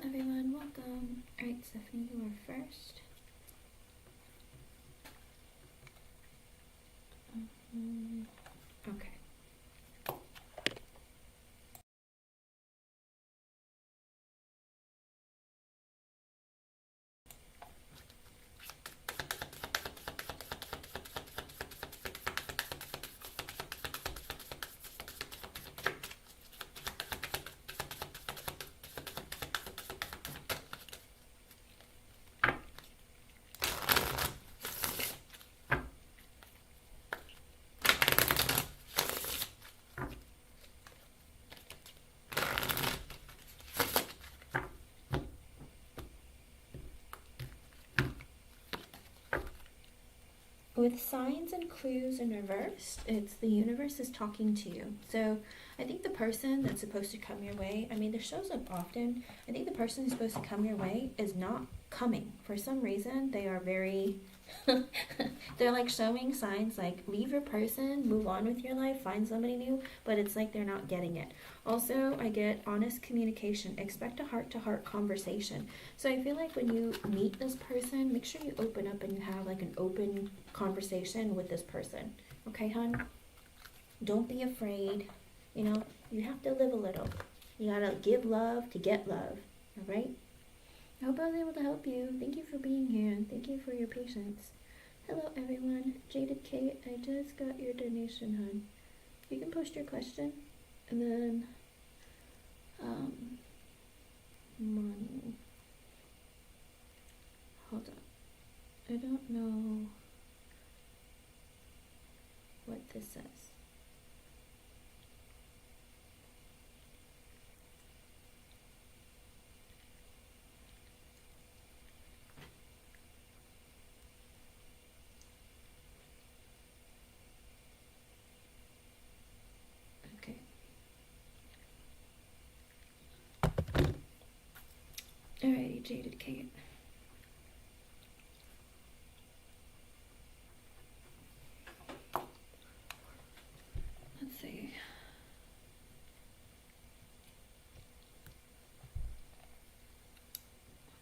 everyone, welcome. Alright, Stephanie, you are first. Okay. With signs and clues in reverse, it's the universe is talking to you. So I think the person that's supposed to come your way, I mean, this shows up often. I think the person who's supposed to come your way is not coming. For some reason, they are very, they're like showing signs like leave your person, move on with your life, find somebody new, but it's like they're not getting it. Also, I get honest communication. Expect a heart-to-heart conversation. So I feel like when you meet this person, make sure you open up and you have like an open conversation with this person. Okay, hon? Don't be afraid. You know, you have to live a little. You gotta give love to get love. Alright? I hope I was able to help you. Thank you for being here and thank you for your patience. Hello everyone. Jaded Kate, I just got your donation, hon. You can post your question. And then, money. Hold on. I don't know what this says. Okay. Alrighty, Jaded Kate. Let's see.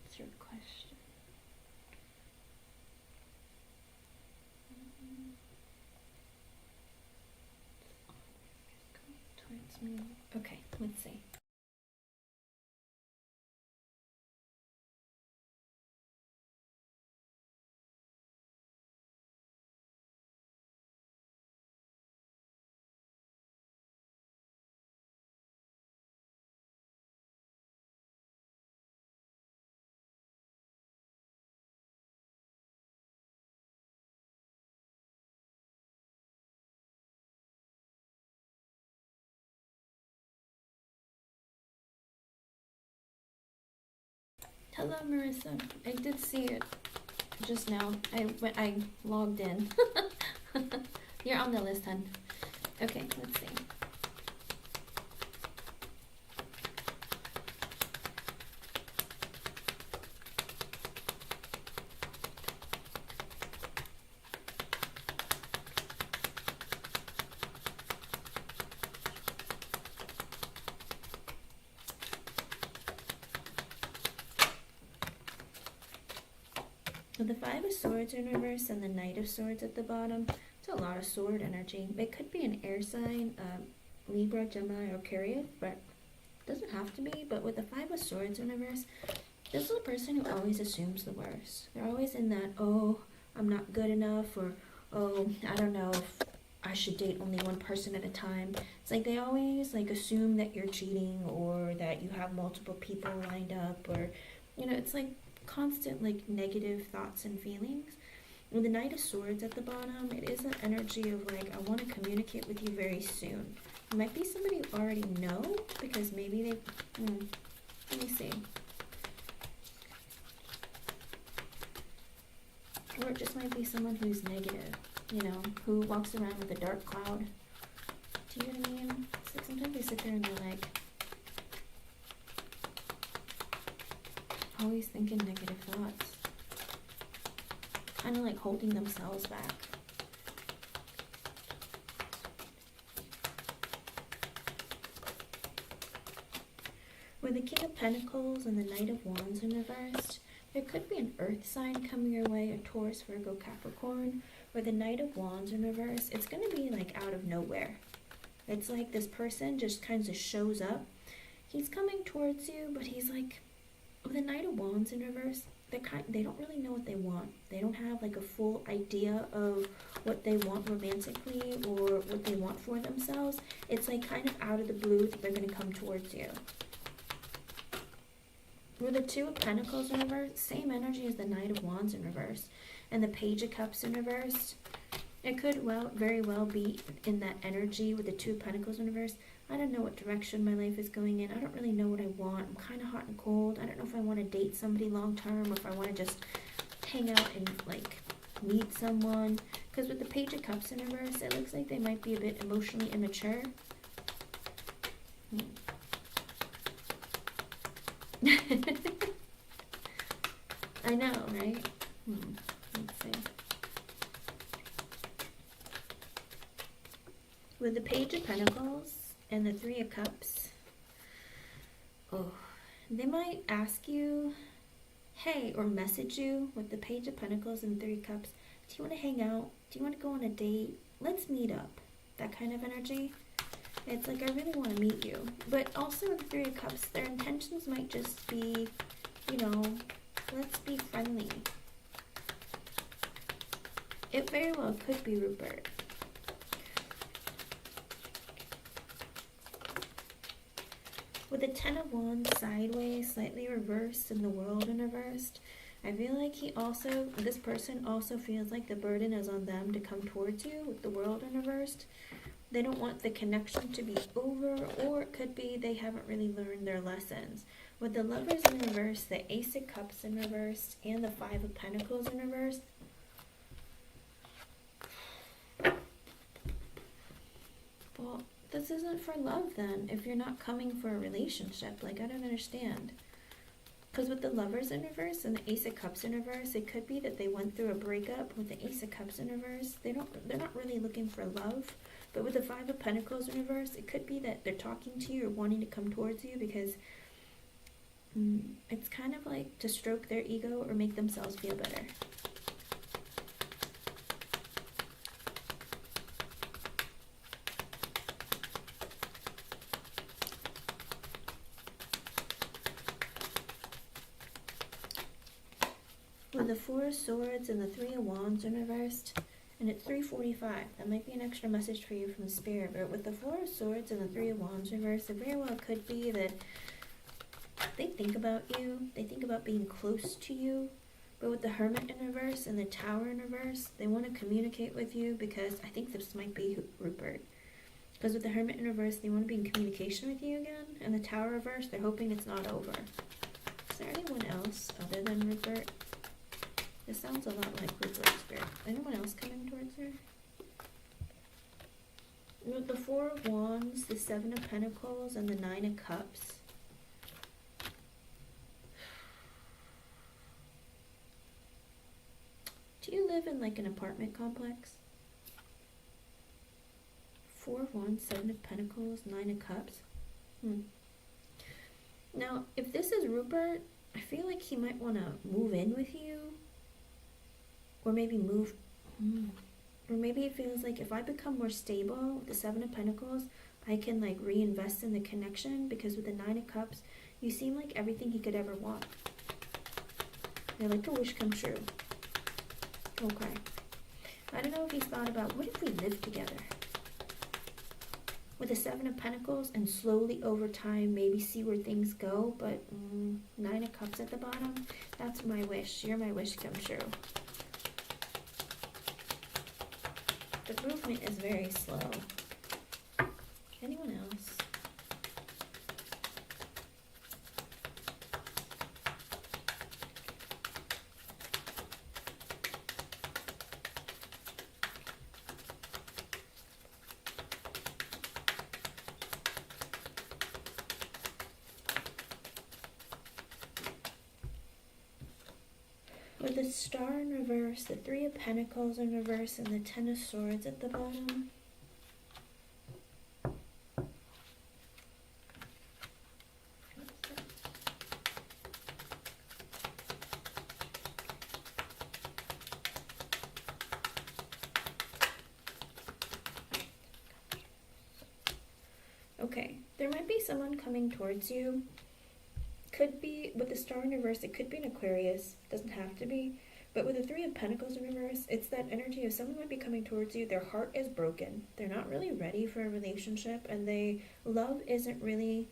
What's your question? Towards me. Okay, let's see. Hello, Marissa. I did see it just now. I logged in. You're on the list, hon. Okay, let's see. With the Five of Swords in reverse and the Knight of Swords at the bottom, it's a lot of sword energy. It could be an air sign, Libra, Gemini, or Carrier, but it doesn't have to be. But with the Five of Swords in reverse, this is a person who always assumes the worst. They're always in that, oh, I'm not good enough, or oh, I don't know if I should date only one person at a time. It's like they always like assume that you're cheating or that you have multiple people lined up, or you know, it's like constant like negative thoughts and feelings. With the Knight of Swords at the bottom, it is an energy of like, I want to communicate with you very soon. It might be somebody you already know, because maybe they, let me see. Or it just might be someone who's negative, you know, who walks around with a dark cloud. Do you know what I mean? It's like sometimes they sit there and they're like, always thinking negative thoughts. Kind of like holding themselves back. With the King of Pentacles and the Knight of Wands in reversed, there could be an earth sign coming your way, a Taurus, Virgo, Capricorn. With the Knight of Wands in reverse, it's going to be like out of nowhere. It's like this person just kind of shows up. He's coming towards you, but he's like, with the Knight of Wands in reverse, they don't really know what they want. They don't have like a full idea of what they want romantically or what they want for themselves. It's like kind of out of the blue that they're going to come towards you. With the Two of Pentacles in reverse, same energy as the Knight of Wands in reverse, and the Page of Cups in reverse. It could very well be in that energy with the Two of Pentacles in reverse. I don't know what direction my life is going in. I don't really know what I want. I'm kind of hot and cold. I don't know if I want to date somebody long term or if I want to just hang out and like meet someone. Because with the Page of Cups in reverse, it looks like they might be a bit emotionally immature. I know, right? Let's see. With the Page of Pentacles and the Three of Cups, they might ask you, hey, or message you with the Page of Pentacles and Three of Cups. Do you want to hang out? Do you want to go on a date? Let's meet up. That kind of energy. It's like, I really want to meet you. But also with the Three of Cups, their intentions might just be, you know, let's be friendly. It very well could be Rupert. With the Ten of Wands sideways, slightly reversed, and the World in reversed, I feel like this person also feels like the burden is on them to come towards you with the World in reversed. They don't want the connection to be over, or it could be they haven't really learned their lessons. With the Lovers in reverse, the Ace of Cups in reverse, and the Five of Pentacles in reverse, well, this isn't for love then, if you're not coming for a relationship. Like, I don't understand. Because with the Lovers in reverse and the Ace of Cups in reverse, it could be that they went through a breakup. With the Ace of Cups in reverse, they're not really looking for love. But with the Five of Pentacles in reverse, it could be that they're talking to you or wanting to come towards you because it's kind of like to stroke their ego or make themselves feel better. With the Four of Swords and the Three of Wands in reversed, and it's 3:45. That might be an extra message for you from Spirit. But with the Four of Swords and the Three of Wands reversed, it very well could be that they think about you. They think about being close to you. But with the Hermit in reverse and the Tower in reverse, they want to communicate with you because I think this might be Rupert. Because with the Hermit in reverse, they want to be in communication with you again. And the Tower reverse, they're hoping it's not over. Is there anyone else other than Rupert? This sounds a lot like Rupert's Spirit. Anyone else coming towards her? With the Four of Wands, the Seven of Pentacles, and the Nine of Cups. Do you live in like an apartment complex? Four of Wands, Seven of Pentacles, Nine of Cups. Now, if this is Rupert, I feel like he might want to move in with you. Or maybe move, or maybe it feels like if I become more stable with the Seven of Pentacles, I can like reinvest in the connection, because with the Nine of Cups, you seem like everything he could ever want. You're like a wish come true. Okay. I don't know if he's thought about, what if we live together? With the Seven of Pentacles, and slowly over time, maybe see where things go, but Nine of Cups at the bottom, that's my wish. You're my wish come true. The movement is very slow. Anyone else? With the Star in reverse, the Three of Pentacles in reverse, and the Ten of Swords at the bottom. What's that? Okay, there might be someone coming towards you. Could be, with the Star in reverse, it could be an Aquarius. Doesn't have to be. But with the Three of Pentacles in reverse, it's that energy of someone might be coming towards you. Their heart is broken. They're not really ready for a relationship, and love isn't really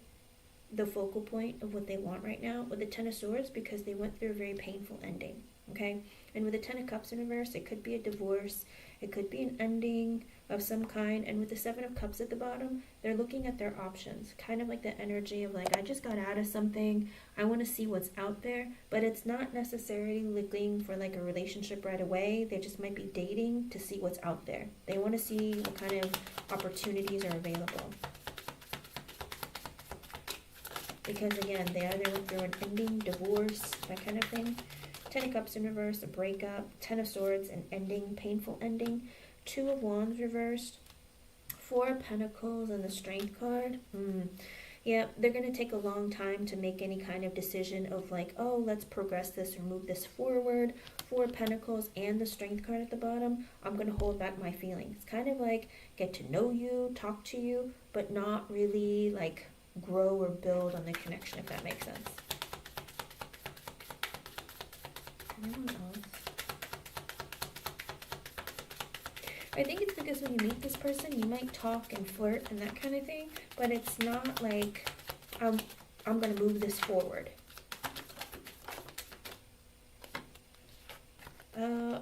the focal point of what they want right now with the Ten of Swords, because they went through a very painful ending. Okay? And with the Ten of Cups in reverse, it could be a divorce. It could be an ending of some kind. And with the Seven of Cups at the bottom, they're looking at their options. Kind of like the energy of like, I just got out of something. I want to see what's out there. But it's not necessarily looking for like a relationship right away. They just might be dating to see what's out there. They want to see what kind of opportunities are available. Because again, they either went through an ending, divorce, that kind of thing. Ten of Cups in reverse, a breakup. Ten of Swords, an ending, painful ending. Two of Wands reversed. Four of Pentacles and the Strength card. Yeah, they're going to take a long time to make any kind of decision of like, oh, let's progress this or move this forward. Four of Pentacles and the Strength card at the bottom. I'm going to hold back my feelings. Kind of like get to know you, talk to you, but not really like grow or build on the connection, if that makes sense. Anyone else? I think it's because when you meet this person, you might talk and flirt and that kind of thing, but it's not like, I'm going to move this forward.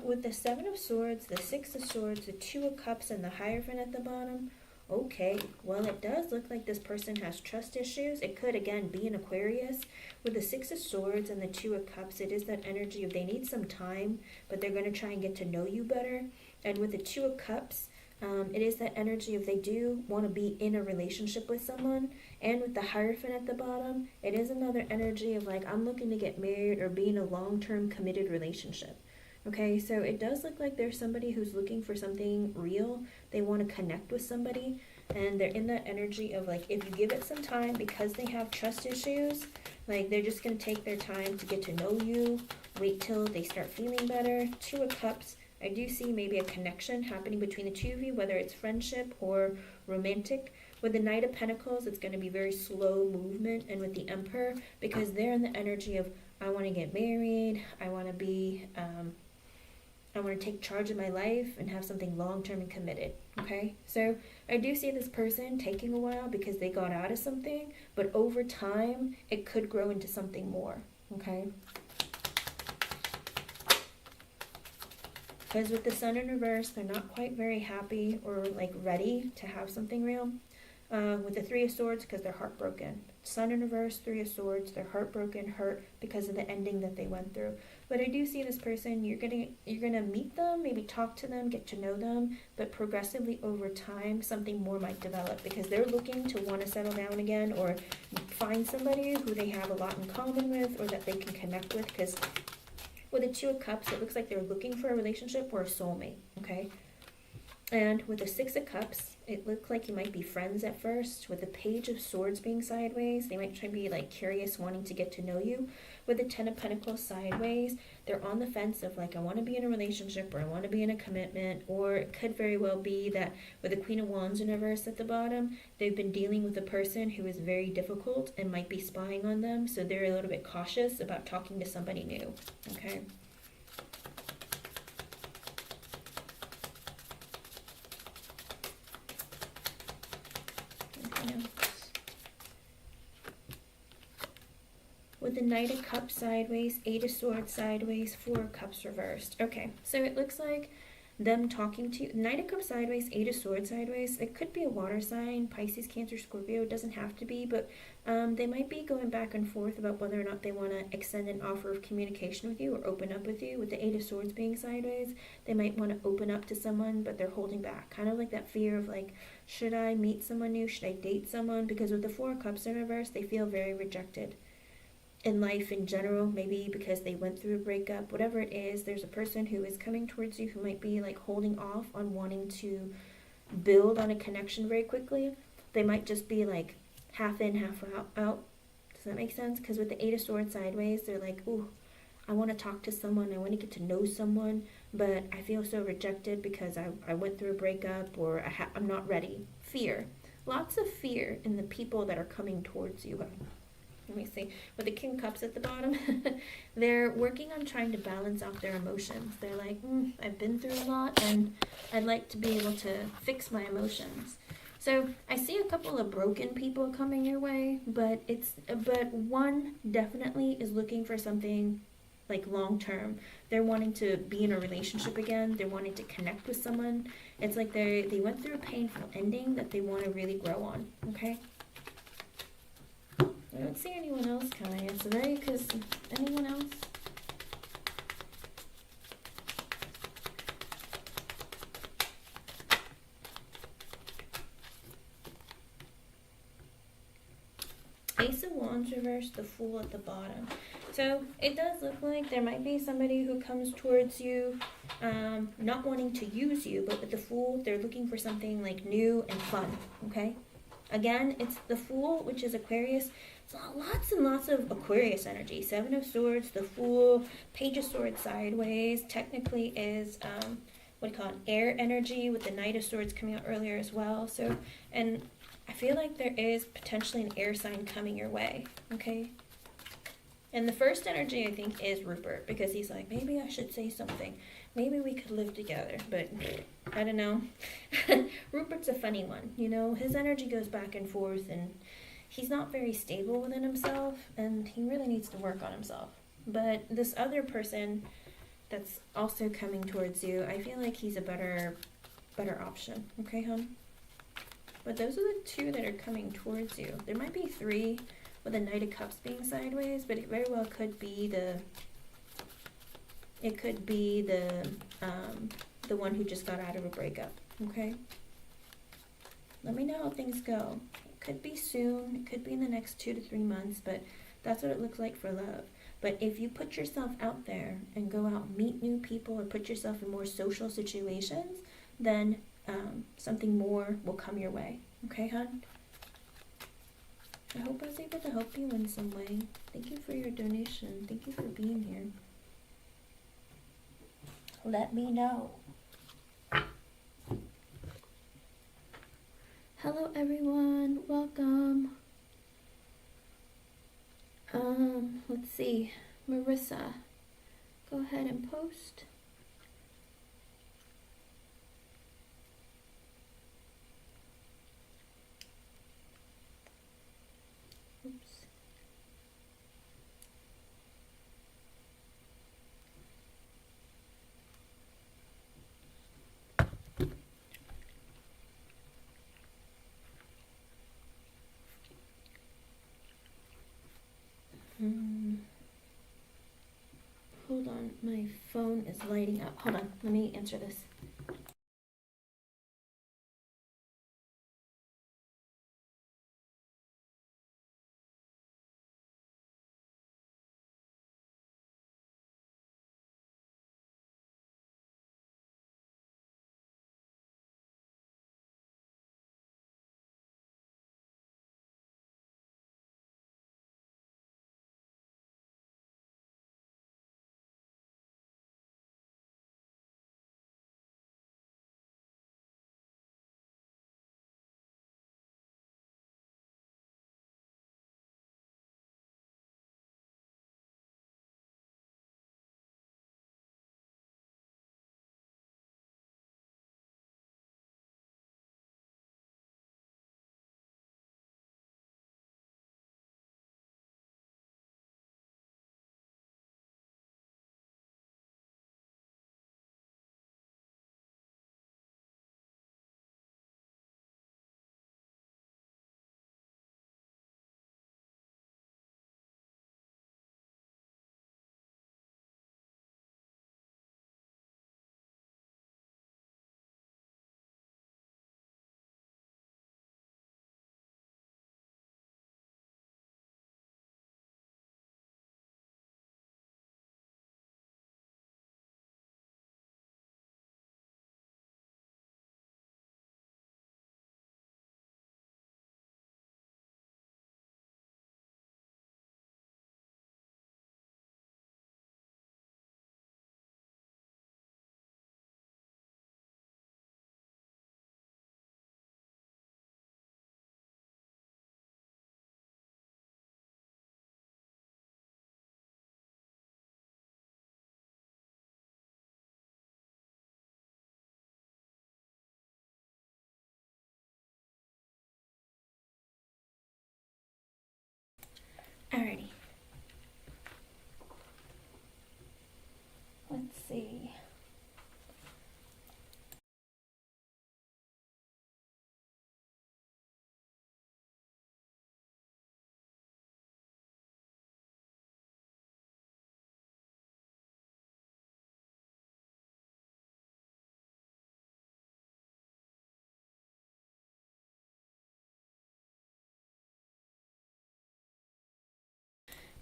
With the Seven of Swords, the Six of Swords, the Two of Cups, and the Hierophant at the bottom, okay, well, it does look like this person has trust issues. It could, again, be an Aquarius. With the Six of Swords and the Two of Cups, it is that energy of they need some time, but they're going to try and get to know you better. And with the Two of Cups, it is that energy of they do want to be in a relationship with someone. And with the Hierophant at the bottom, it is another energy of like, I'm looking to get married or be in a long-term committed relationship. Okay, so it does look like there's somebody who's looking for something real. They want to connect with somebody, and they're in that energy of like, if you give it some time, because they have trust issues, like they're just going to take their time to get to know you, wait till they start feeling better. Two of Cups, I do see maybe a connection happening between the two of you, whether it's friendship or romantic. With the Knight of Pentacles, it's going to be very slow movement, and with the Emperor, because they're in the energy of, I want to get married, I want to be, I want to take charge of my life and have something long-term and committed, okay? So I do see this person taking a while because they got out of something, but over time, it could grow into something more, okay? Because with the Sun in reverse, they're not quite very happy or like ready to have something real. With the Three of Swords, because they're heartbroken. Sun in reverse, Three of Swords, they're heartbroken, hurt because of the ending that they went through. But I do see this person, you're gonna meet them, maybe talk to them, get to know them, but progressively over time, something more might develop because they're looking to want to settle down again or find somebody who they have a lot in common with or that they can connect with. Because with the Two of Cups, it looks like they're looking for a relationship or a soulmate, okay? And with the Six of Cups, it looked like you might be friends at first. With the Page of Swords being sideways, they might try to be like curious, wanting to get to know you. With the Ten of Pentacles sideways, they're on the fence of like, I want to be in a relationship or I want to be in a commitment. Or it could very well be that with the Queen of Wands in reverse at the bottom, they've been dealing with a person who is very difficult and might be spying on them. So they're a little bit cautious about talking to somebody new, okay? With the Knight of Cups sideways, Eight of Swords sideways, Four of Cups reversed. Okay, so it looks like them talking to you. Knight of Cups sideways, Eight of Swords sideways. It could be a water sign, Pisces, Cancer, Scorpio. It doesn't have to be, but they might be going back and forth about whether or not they want to extend an offer of communication with you or open up with you. With the Eight of Swords being sideways, they might want to open up to someone, but they're holding back. Kind of like that fear of like, should I meet someone new? Should I date someone? Because with the Four of Cups in reverse, they feel very rejected in life in general, maybe because they went through a breakup, whatever it is. There's a person who is coming towards you who might be like holding off on wanting to build on a connection very quickly. They might just be like half in, half out. Does that make sense? Because with the Eight of Swords sideways, they're like, ooh, I want to talk to someone, I want to get to know someone, but I feel so rejected because I went through a breakup or I'm not ready. Fear. lots of fear in the people that are coming towards you. Let me see. With the King of Cups at the bottom, they're working on trying to balance out their emotions. They're like, I've been through a lot, and I'd like to be able to fix my emotions. So I see a couple of broken people coming your way, but one definitely is looking for something like long term. They're wanting to be in a relationship again. They're wanting to connect with someone. It's like they went through a painful ending that they want to really grow on. Okay. I don't see anyone else coming in today, because anyone else? Ace of Wands reversed, the Fool at the bottom. So it does look like there might be somebody who comes towards you, not wanting to use you, but with the Fool, they're looking for something like new and fun, okay? Again, it's the Fool, which is Aquarius. So lots and lots of Aquarius energy. Seven of Swords, the Fool, Page of Swords sideways. Technically is, what do you call it, air energy, with the Knight of Swords coming out earlier as well. So, and I feel like there is potentially an air sign coming your way, okay? And the first energy, I think, is Rupert, because he's like, maybe I should say something. Maybe we could live together, but I don't know. Rupert's a funny one, you know? His energy goes back and forth, and he's not very stable within himself, and he really needs to work on himself. But this other person that's also coming towards you, I feel like he's a better option, okay, hon? But those are the two that are coming towards you. There might be three, with the Knight of Cups being sideways, but it very well could be the one who just got out of a breakup, okay? Let me know how things go. It could be soon, it could be in the next 2 to 3 months, but that's what it looks like for love. But if you put yourself out there and go out and meet new people, or put yourself in more social situations, then something more will come your way. Okay, hon? I hope I was able to help you in some way. Thank you for your donation. Thank you for being here. Let me know. Hello, everyone. Welcome. Let's see. Marissa, go ahead and post. Oops. Hold on, my phone is lighting up. Hold on, let me answer this.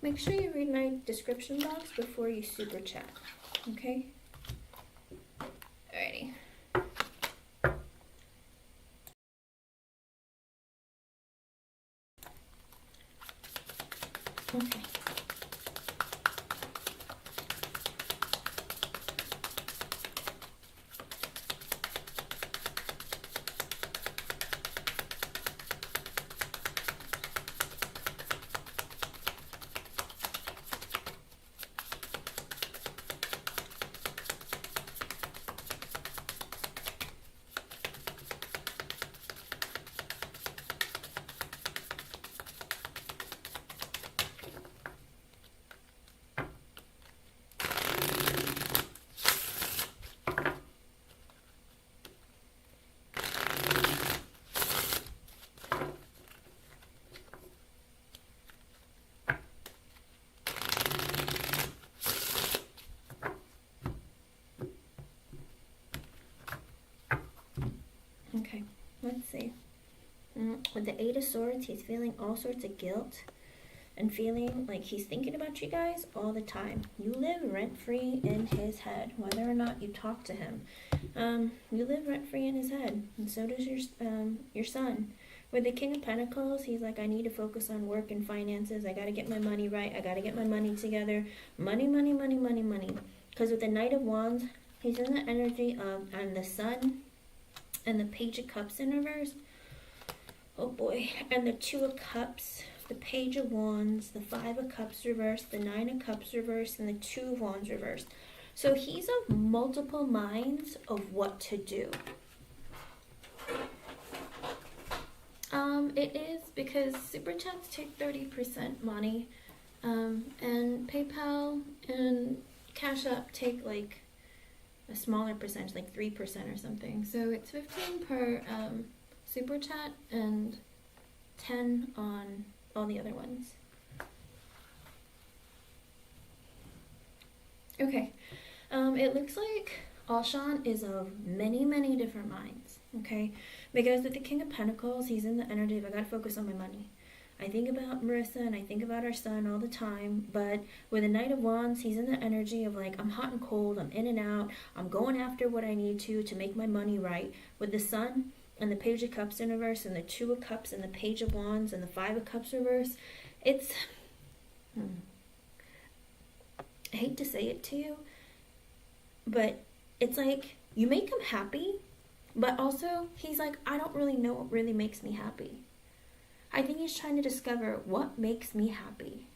Make sure you read my description box before you super chat, okay? Alrighty. Okay. Okay, let's see. With the Eight of Swords, he's feeling all sorts of guilt and feeling like he's thinking about you guys all the time. You live rent-free in his head, whether or not you talk to him. You live rent-free in his head, and so does your son. With the King of Pentacles, he's like, I need to focus on work and finances. I got to get my money right. I got to get my money together. Money, money, money, money, money. Because with the Knight of Wands, he's in the energy of and the Sun and the Page of Cups in reverse. Oh boy. And the Two of Cups, the Page of Wands, the Five of Cups reversed, the Nine of Cups reversed, and the Two of Wands reversed. So he's of multiple minds of what to do. It is because Super Chats take 30% money, and PayPal and CashApp take like a smaller percentage, like 3% or something. So it's 15 per Super Chat and 10 on all the other ones. Okay, it looks like Alshan is of many, many different minds, okay? Because with the King of Pentacles, he's in the energy of, I gotta focus on my money. I think about Marissa and I think about our son all the time, but with the Knight of Wands, he's in the energy of like, I'm hot and cold, I'm in and out, I'm going after what I need to make my money right. With the Sun and the Page of Cups in reverse and the Two of Cups and the Page of Wands and the Five of Cups reverse, it's... I hate to say it to you, but it's like, you make him happy, but also he's like, I don't really know what really makes me happy. I think he's trying to discover what makes me happy.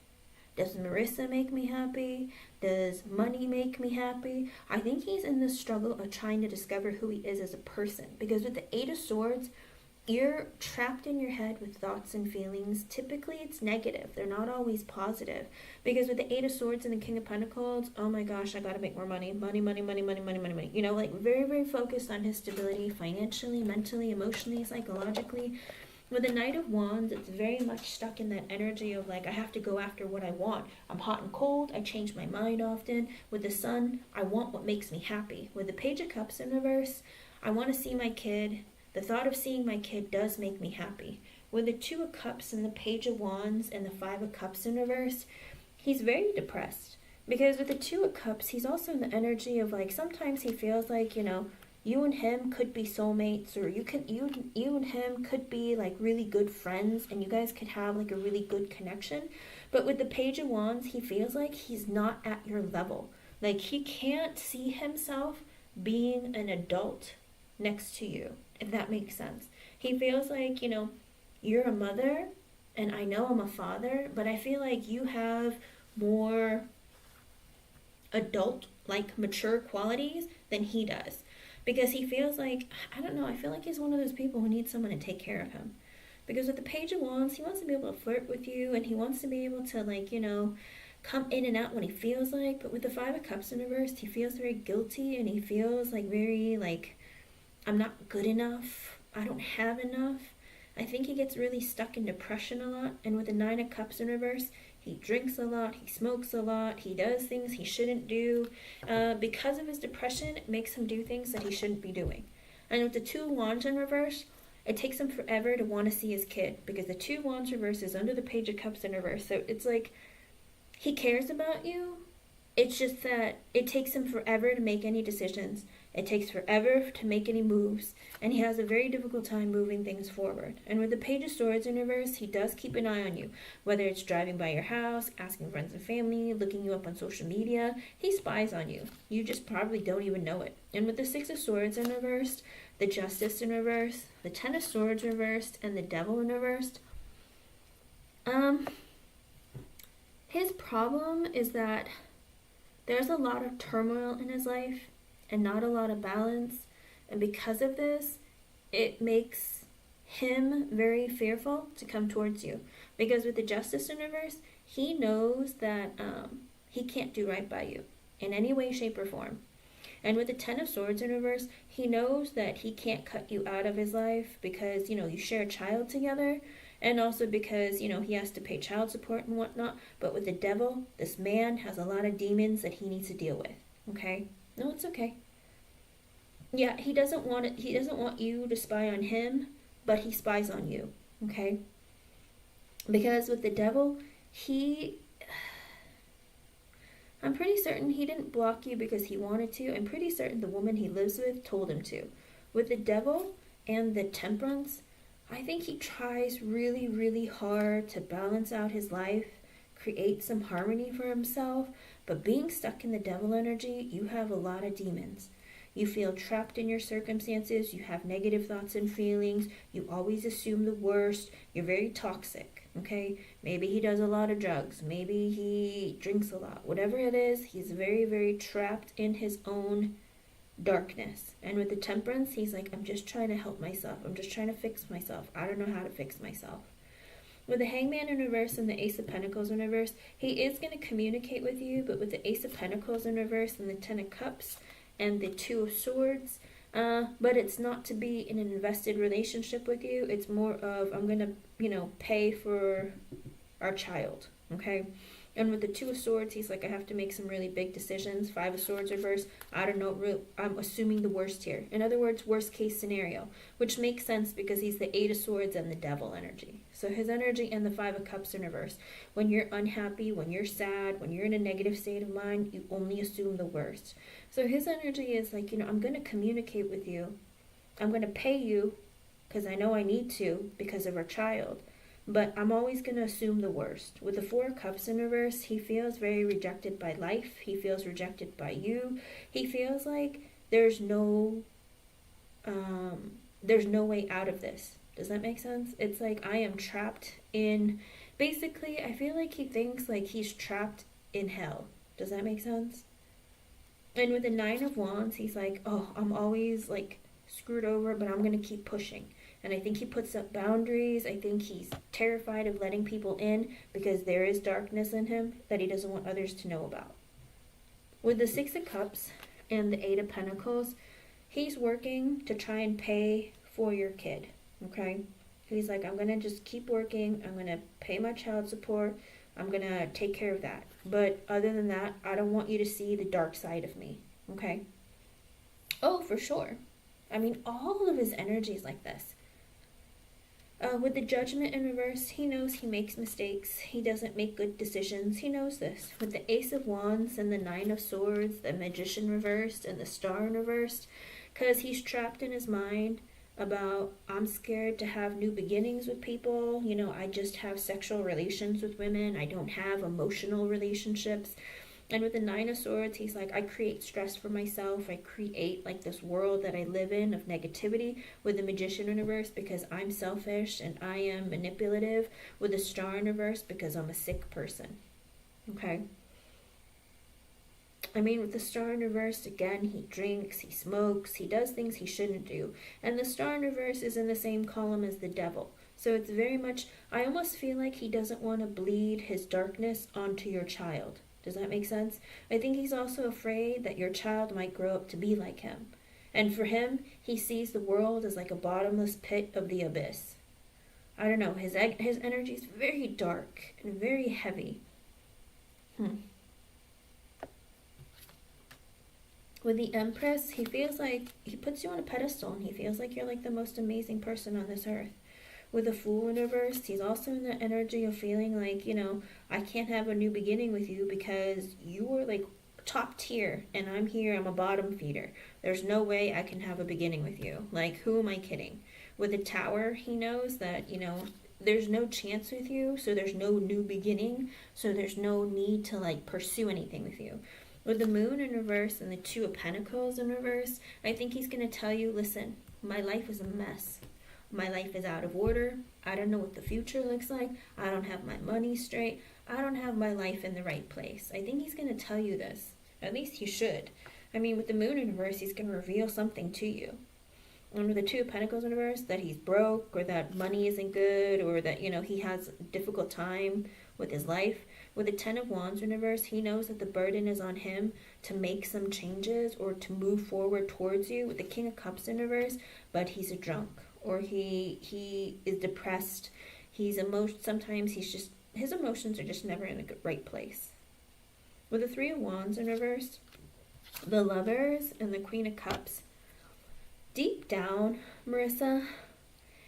Does Marissa make me happy? Does money make me happy? I think he's in the struggle of trying to discover who he is as a person. Because with the Eight of Swords, you're trapped in your head with thoughts and feelings. Typically, it's negative. They're not always positive. Because with the Eight of Swords and the King of Pentacles, oh my gosh, I gotta make more money. Money, money, money, money, money, money, money. You know, like very, very focused on his stability financially, mentally, emotionally, psychologically. With the Knight of Wands, it's very much stuck in that energy of like, I have to go after what I want. I'm hot and cold. I change my mind often. With the Sun, I want what makes me happy. With the Page of Cups in reverse, I want to see my kid. The thought of seeing my kid does make me happy. With the Two of Cups and the Page of Wands and the Five of Cups in reverse, he's very depressed. Because with the Two of Cups, he's also in the energy of like, sometimes he feels like, you know, you and him could be soulmates, or you and him could be like really good friends, and you guys could have like a really good connection. But with the Page of Wands, he feels like he's not at your level. Like he can't see himself being an adult next to you, if that makes sense. He feels like, you know, you're a mother and I know I'm a father, but I feel like you have more adult, like mature qualities than he does. Because he feels like, I don't know, I feel like he's one of those people who needs someone to take care of him. Because with the Page of Wands, he wants to be able to flirt with you, and he wants to be able to, like, you know, come in and out when he feels like. But with the Five of Cups in reverse, he feels very guilty, and he feels like very, like, I'm not good enough. I don't have enough. I think he gets really stuck in depression a lot. And with the Nine of Cups in reverse, he drinks a lot, he smokes a lot, he does things he shouldn't do. Because of his depression, it makes him do things that he shouldn't be doing. And with the Two of Wands in reverse, it takes him forever to want to see his kid. Because the Two of Wands reverse is under the Page of Cups in reverse. So it's like, He cares about you. It's just that it takes him forever to make any decisions. It takes forever to make any moves, and he has a very difficult time moving things forward. And with the Page of Swords in reverse, he does keep an eye on you. Whether it's driving by your house, asking friends and family, looking you up on social media, he spies on you. You just probably don't even know it. And with the Six of Swords in reversed, the Justice in reverse, the Ten of Swords reversed, and the Devil in reversed, his problem is that there's a lot of turmoil in his life and not a lot of balance. And because of this, it makes him very fearful to come towards you. Because with the Justice in reverse, he knows that he can't do right by you in any way, shape, or form. And with the Ten of Swords in reverse, he knows that he can't cut you out of his life because, you share a child together. And also because, he has to pay child support and whatnot. But with the Devil, this man has a lot of demons that he needs to deal with. Okay? No, it's okay. Yeah, he doesn't want it. He doesn't want you to spy on him, but he spies on you. Okay? Because with the Devil, I'm pretty certain he didn't block you because he wanted to. I'm pretty certain the woman he lives with told him to. With the Devil and the Temperance, I think he tries really, really hard to balance out his life, create some harmony for himself, but being stuck in the Devil energy, you have a lot of demons. You feel trapped in your circumstances, you have negative thoughts and feelings, you always assume the worst, you're very toxic, okay? Maybe he does a lot of drugs, maybe he drinks a lot, whatever it is, he's very, very trapped in his own darkness. And with the Temperance, he's like, I'm just trying to help myself. I'm just trying to fix myself. I don't know how to fix myself. With the Hangman in reverse and the Ace of Pentacles in reverse, he is going to communicate with you, but with the Ace of Pentacles in reverse and the Ten of Cups and the Two of Swords, but it's not to be in an invested relationship with you. It's more of, I'm going to, pay for our child, okay? And with the Two of Swords, he's like, I have to make some really big decisions. Five of Swords reverse, I don't know, I'm assuming the worst here. In other words, worst case scenario, which makes sense because he's the Eight of Swords and the Devil energy. So his energy and the Five of Cups in reverse. When you're unhappy, when you're sad, when you're in a negative state of mind, you only assume the worst. So his energy is like, I'm going to communicate with you. I'm going to pay you because I know I need to because of our child. But I'm always going to assume the worst. With the Four of Cups in reverse, he feels very rejected by life. He feels rejected by you. He feels like there's no way out of this. Does that make sense? It's like I am trapped in... Basically, I feel like he thinks like he's trapped in hell. Does that make sense? And with the Nine of Wands, he's like, oh, I'm always like screwed over, but I'm going to keep pushing. And I think he puts up boundaries. I think he's terrified of letting people in because there is darkness in him that he doesn't want others to know about. With the Six of Cups and the Eight of Pentacles, he's working to try and pay for your kid, okay? He's like, I'm going to just keep working. I'm going to pay my child support. I'm going to take care of that. But other than that, I don't want you to see the dark side of me, okay? Oh, for sure. I mean, all of his energy is like this. With the Judgment in reverse, he knows he makes mistakes. He doesn't make good decisions. He knows this. With the Ace of Wands and the Nine of Swords, the Magician reversed and the Star in reversed, because he's trapped in his mind about, I'm scared to have new beginnings with people. I just have sexual relations with women. I don't have emotional relationships. And with the Nine of Swords, he's like, I create stress for myself. I create like this world that I live in of negativity. With the Magician in reverse, because I'm selfish and I am manipulative. With the Star in reverse, because I'm a sick person. Okay? I mean, with the Star in reverse, again, he drinks, he smokes, he does things he shouldn't do. And the Star in reverse is in the same column as the Devil. So it's very much, I almost feel like he doesn't want to bleed his darkness onto your child. Does that make sense? I think he's also afraid that your child might grow up to be like him. And for him, he sees the world as like a bottomless pit of the abyss. I don't know, his energy is very dark and very heavy. With the Empress, he feels like he puts you on a pedestal and he feels like you're like the most amazing person on this earth. With the Fool in reverse, he's also in the energy of feeling like, I can't have a new beginning with you because you were like top tier and I'm here, I'm a bottom feeder. There's no way I can have a beginning with you. Like, who am I kidding? With the Tower, he knows that, there's no chance with you, so there's no new beginning, so there's no need to like pursue anything with you. With the Moon in reverse and the Two of Pentacles in reverse, I think he's going to tell you, listen, my life is a mess. My life is out of order. I don't know what the future looks like. I don't have my money straight. I don't have my life in the right place. I think he's going to tell you this. At least he should. I mean, with the Moon in reverse, he's going to reveal something to you. And with the Two of Pentacles in reverse, that he's broke or that money isn't good or that, he has a difficult time with his life. With the Ten of Wands in reverse, he knows that the burden is on him to make some changes or to move forward towards you. With the King of Cups in reverse, but he's a drunk. Or he is depressed. Sometimes his emotions are just never in the right place. With the Three of Wands in reverse, the Lovers and the Queen of Cups, deep down, Marissa,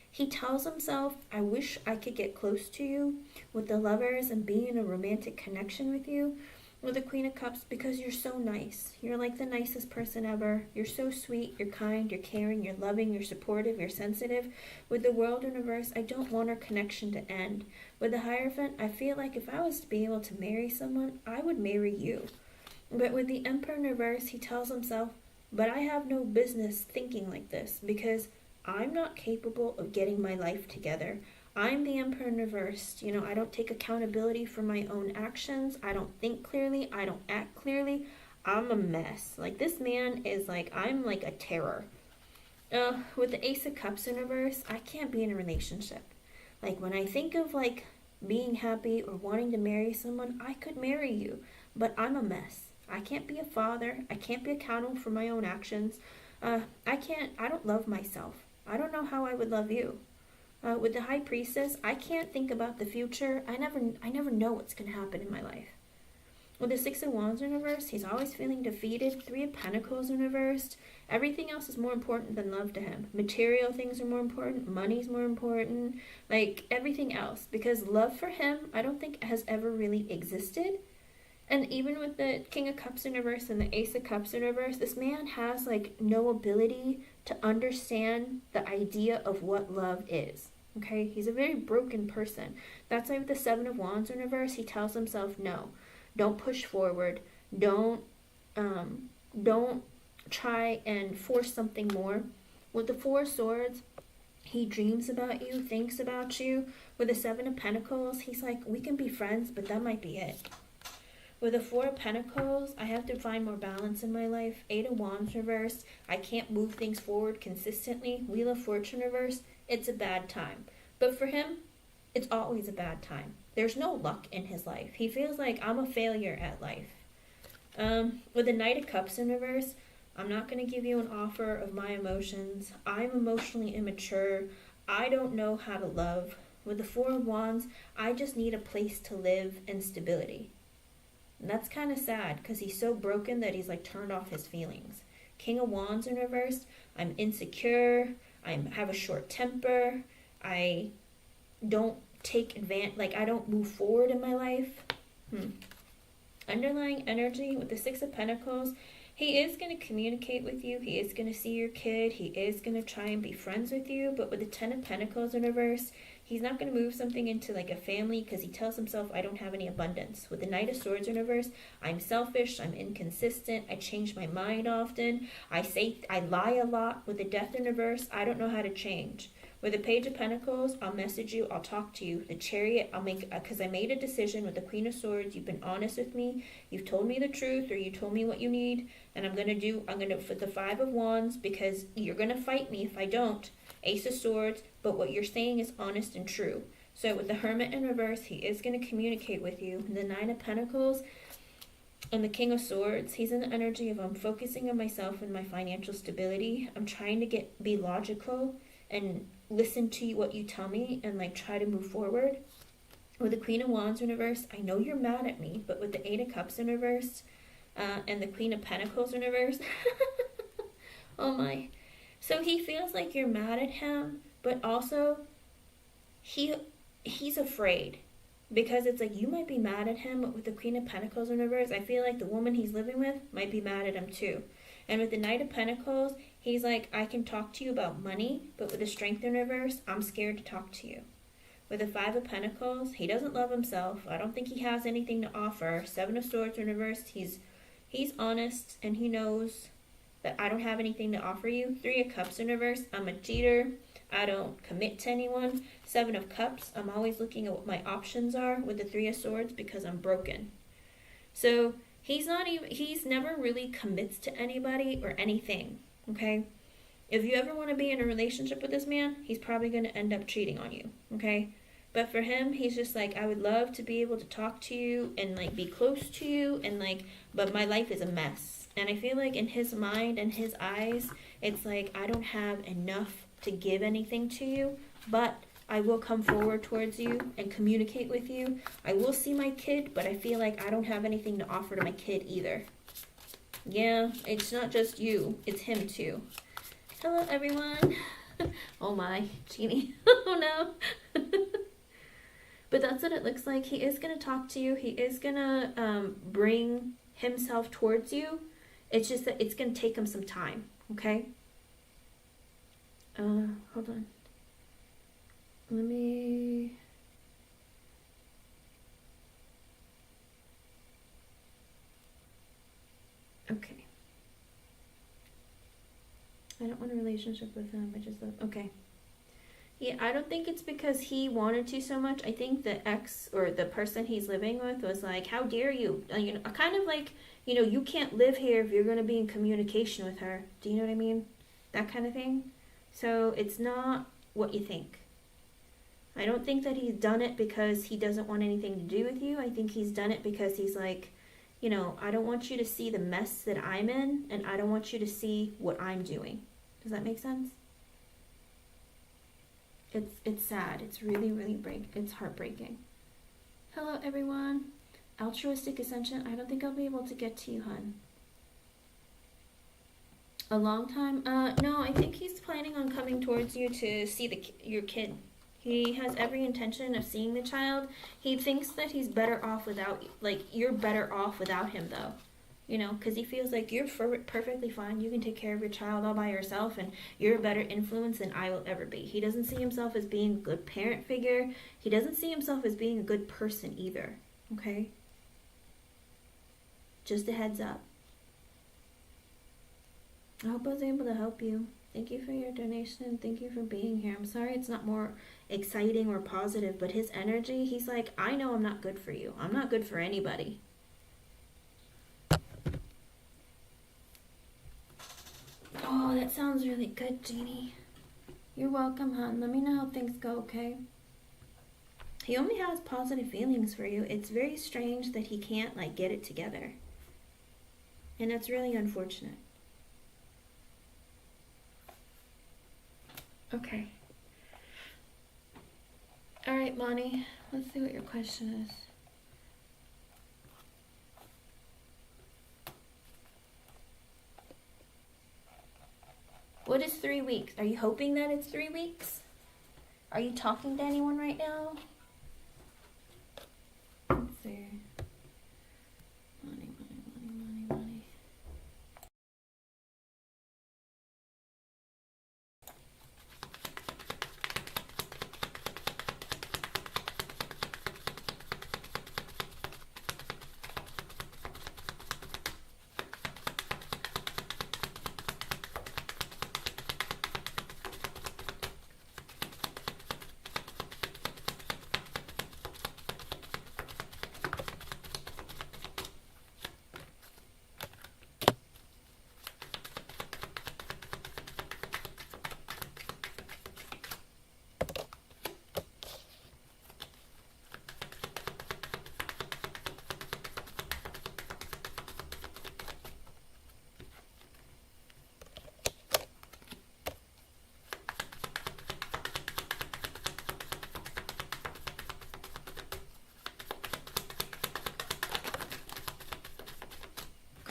he tells himself, I wish I could get close to you. With the Lovers and be in a romantic connection with you. With the Queen of Cups, because you're so nice. You're like the nicest person ever. You're so sweet, you're kind, you're caring, you're loving, you're supportive, you're sensitive. With the World in reverse, I don't want our connection to end. With the Hierophant, I feel like if I was to be able to marry someone, I would marry you. But with the Emperor in reverse, he tells himself, but I have no business thinking like this because I'm not capable of getting my life together. I'm the Emperor in reverse. I don't take accountability for my own actions. I don't think clearly. I don't act clearly. I'm a mess. Like, this man is like, I'm like a terror. With the Ace of Cups in reverse, I can't be in a relationship. Like, when I think of like being happy or wanting to marry someone, I could marry you. But I'm a mess. I can't be a father. I can't be accountable for my own actions. I don't love myself. I don't know how I would love you. With the High Priestess, I can't think about the future. I never know what's going to happen in my life. With the Six of Wands in reverse, he's always feeling defeated. Three of Pentacles in reverse. Everything else is more important than love to him. Material things are more important. Money's more important. Like, everything else. Because love for him, I don't think has ever really existed. And even with the King of Cups in reverse and the Ace of Cups in reverse, this man has like no ability to understand the idea of what love is. Okay, he's a very broken person. That's why with the Seven of Wands in reverse, he tells himself, no, don't push forward. Don't try and force something more. With the Four of Swords, he dreams about you, thinks about you. With the Seven of Pentacles, he's like, we can be friends, but that might be it. With the Four of Pentacles, I have to find more balance in my life. Eight of Wands reverse, I can't move things forward consistently. Wheel of Fortune reverse, it's a bad time. But for him, it's always a bad time. There's no luck in his life. He feels like I'm a failure at life. With the Knight of Cups in reverse, I'm not going to give you an offer of my emotions. I'm emotionally immature. I don't know how to love. With the Four of Wands, I just need a place to live and stability. And that's kind of sad because he's so broken that he's like turned off his feelings. King of Wands in reverse, I'm insecure, I have a short temper, I don't take advantage, like I don't move forward in my life. Underlying energy with the Six of Pentacles, he is going to communicate with you, he is going to see your kid, he is going to try and be friends with you, but with the Ten of Pentacles in reverse, he's not going to move something into like a family because he tells himself, I don't have any abundance. With the Knight of Swords in reverse, I'm selfish, I'm inconsistent, I change my mind often, I lie a lot. With the Death in reverse, I don't know how to change. With the Page of Pentacles, I'll message you, I'll talk to you. The Chariot, because I made a decision. With the Queen of Swords, you've been honest with me, you've told me the truth, or you told me what you need, and I'm going to put the Five of Wands because you're going to fight me if I don't. Ace of Swords, but what you're saying is honest and true. So with the Hermit in reverse, he is going to communicate with you. The Nine of Pentacles and the King of Swords, he's in the energy of I'm focusing on myself and my financial stability. I'm trying to be logical and listen to what you tell me and like try to move forward. With the Queen of Wands in reverse, I know you're mad at me, but with the Eight of Cups in reverse and the Queen of Pentacles in reverse, oh my. So he feels like you're mad at him, but also he's afraid. Because it's like, you might be mad at him, but with the Queen of Pentacles in reverse, I feel like the woman he's living with might be mad at him too. And with the Knight of Pentacles, he's like, I can talk to you about money, but with the Strength in reverse, I'm scared to talk to you. With the Five of Pentacles, he doesn't love himself. I don't think he has anything to offer. Seven of Swords in reverse, he's honest, and he knows that I don't have anything to offer you. Three of Cups in reverse, I'm a cheater. I don't commit to anyone. Seven of Cups, I'm always looking at what my options are with the Three of Swords because I'm broken. So he's never really commits to anybody or anything, okay? If you ever want to be in a relationship with this man, he's probably going to end up cheating on you, okay? But for him, he's just like, I would love to be able to talk to you and like be close to you and like, but my life is a mess. And I feel like in his mind and his eyes, it's like, I don't have enough to give anything to you, but I will come forward towards you and communicate with you. I will see my kid, but I feel like I don't have anything to offer to my kid either. Yeah, it's not just you, it's him too. Hello, everyone. Oh my, Jeannie. Oh no. But that's what it looks like. He is going to talk to you. He is going to bring himself towards you. It's just that it's going to take him some time, okay? Hold on. Let me... Okay. I don't want a relationship with him. I just love... Okay. Yeah, I don't think it's because he wanted to so much. I think the ex or the person he's living with was like, how dare you? You know, kind of like, you know, you can't live here if you're going to be in communication with her. Do you know what I mean? That kind of thing. So it's not what you think. I don't think that he's done it because he doesn't want anything to do with you. I think he's done it because he's like, you know, I don't want you to see the mess that I'm in, and I don't want you to see what I'm doing. Does that make sense? It's sad. It's really, really it's heartbreaking. Hello, everyone. Altruistic Ascension. I don't think I'll be able to get to you, hun. A long time? No, I think he's planning on coming towards you to see your kid. He has every intention of seeing the child. He thinks that he's better off without, like, you're better off without him, though. You know, because he feels like you're perfectly fine. You can take care of your child all by yourself, and you're a better influence than I will ever be. He doesn't see himself as being a good parent figure. He doesn't see himself as being a good person either, okay? Just a heads up. I hope I was able to help you. Thank you for your donation. Thank you for being here. I'm sorry it's not more exciting or positive, but his energy, he's like, I know I'm not good for you. I'm not good for anybody. Oh, that sounds really good, Jeannie. You're welcome, hon. Let me know how things go, okay? He only has positive feelings for you. It's very strange that he can't, like, get it together. And that's really unfortunate. Okay. Alright, Monty. Let's see what your question is. What is 3 weeks? Are you hoping that it's 3 weeks? Are you talking to anyone right now? Let's see. Money.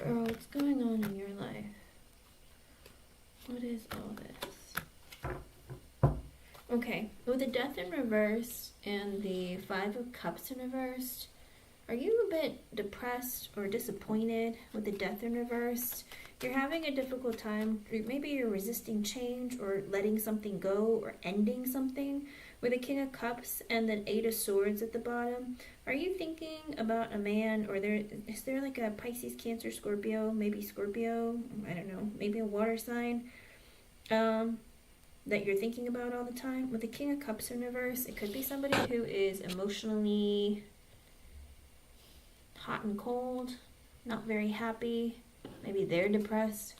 Girl, what's going on in your life? What is all this? Okay, with the Death in reverse and the Five of Cups in reverse, are you a bit depressed or disappointed with the Death in reverse? You're having a difficult time, maybe you're resisting change or letting something go or ending something. With the King of Cups and the Eight of Swords at the bottom, are you thinking about a man, or is there like a Pisces, Cancer, Scorpio, maybe Scorpio, I don't know, maybe a water sign, that you're thinking about all the time? With the King of Cups in reverse, it could be somebody who is emotionally hot and cold, not very happy, maybe they're depressed.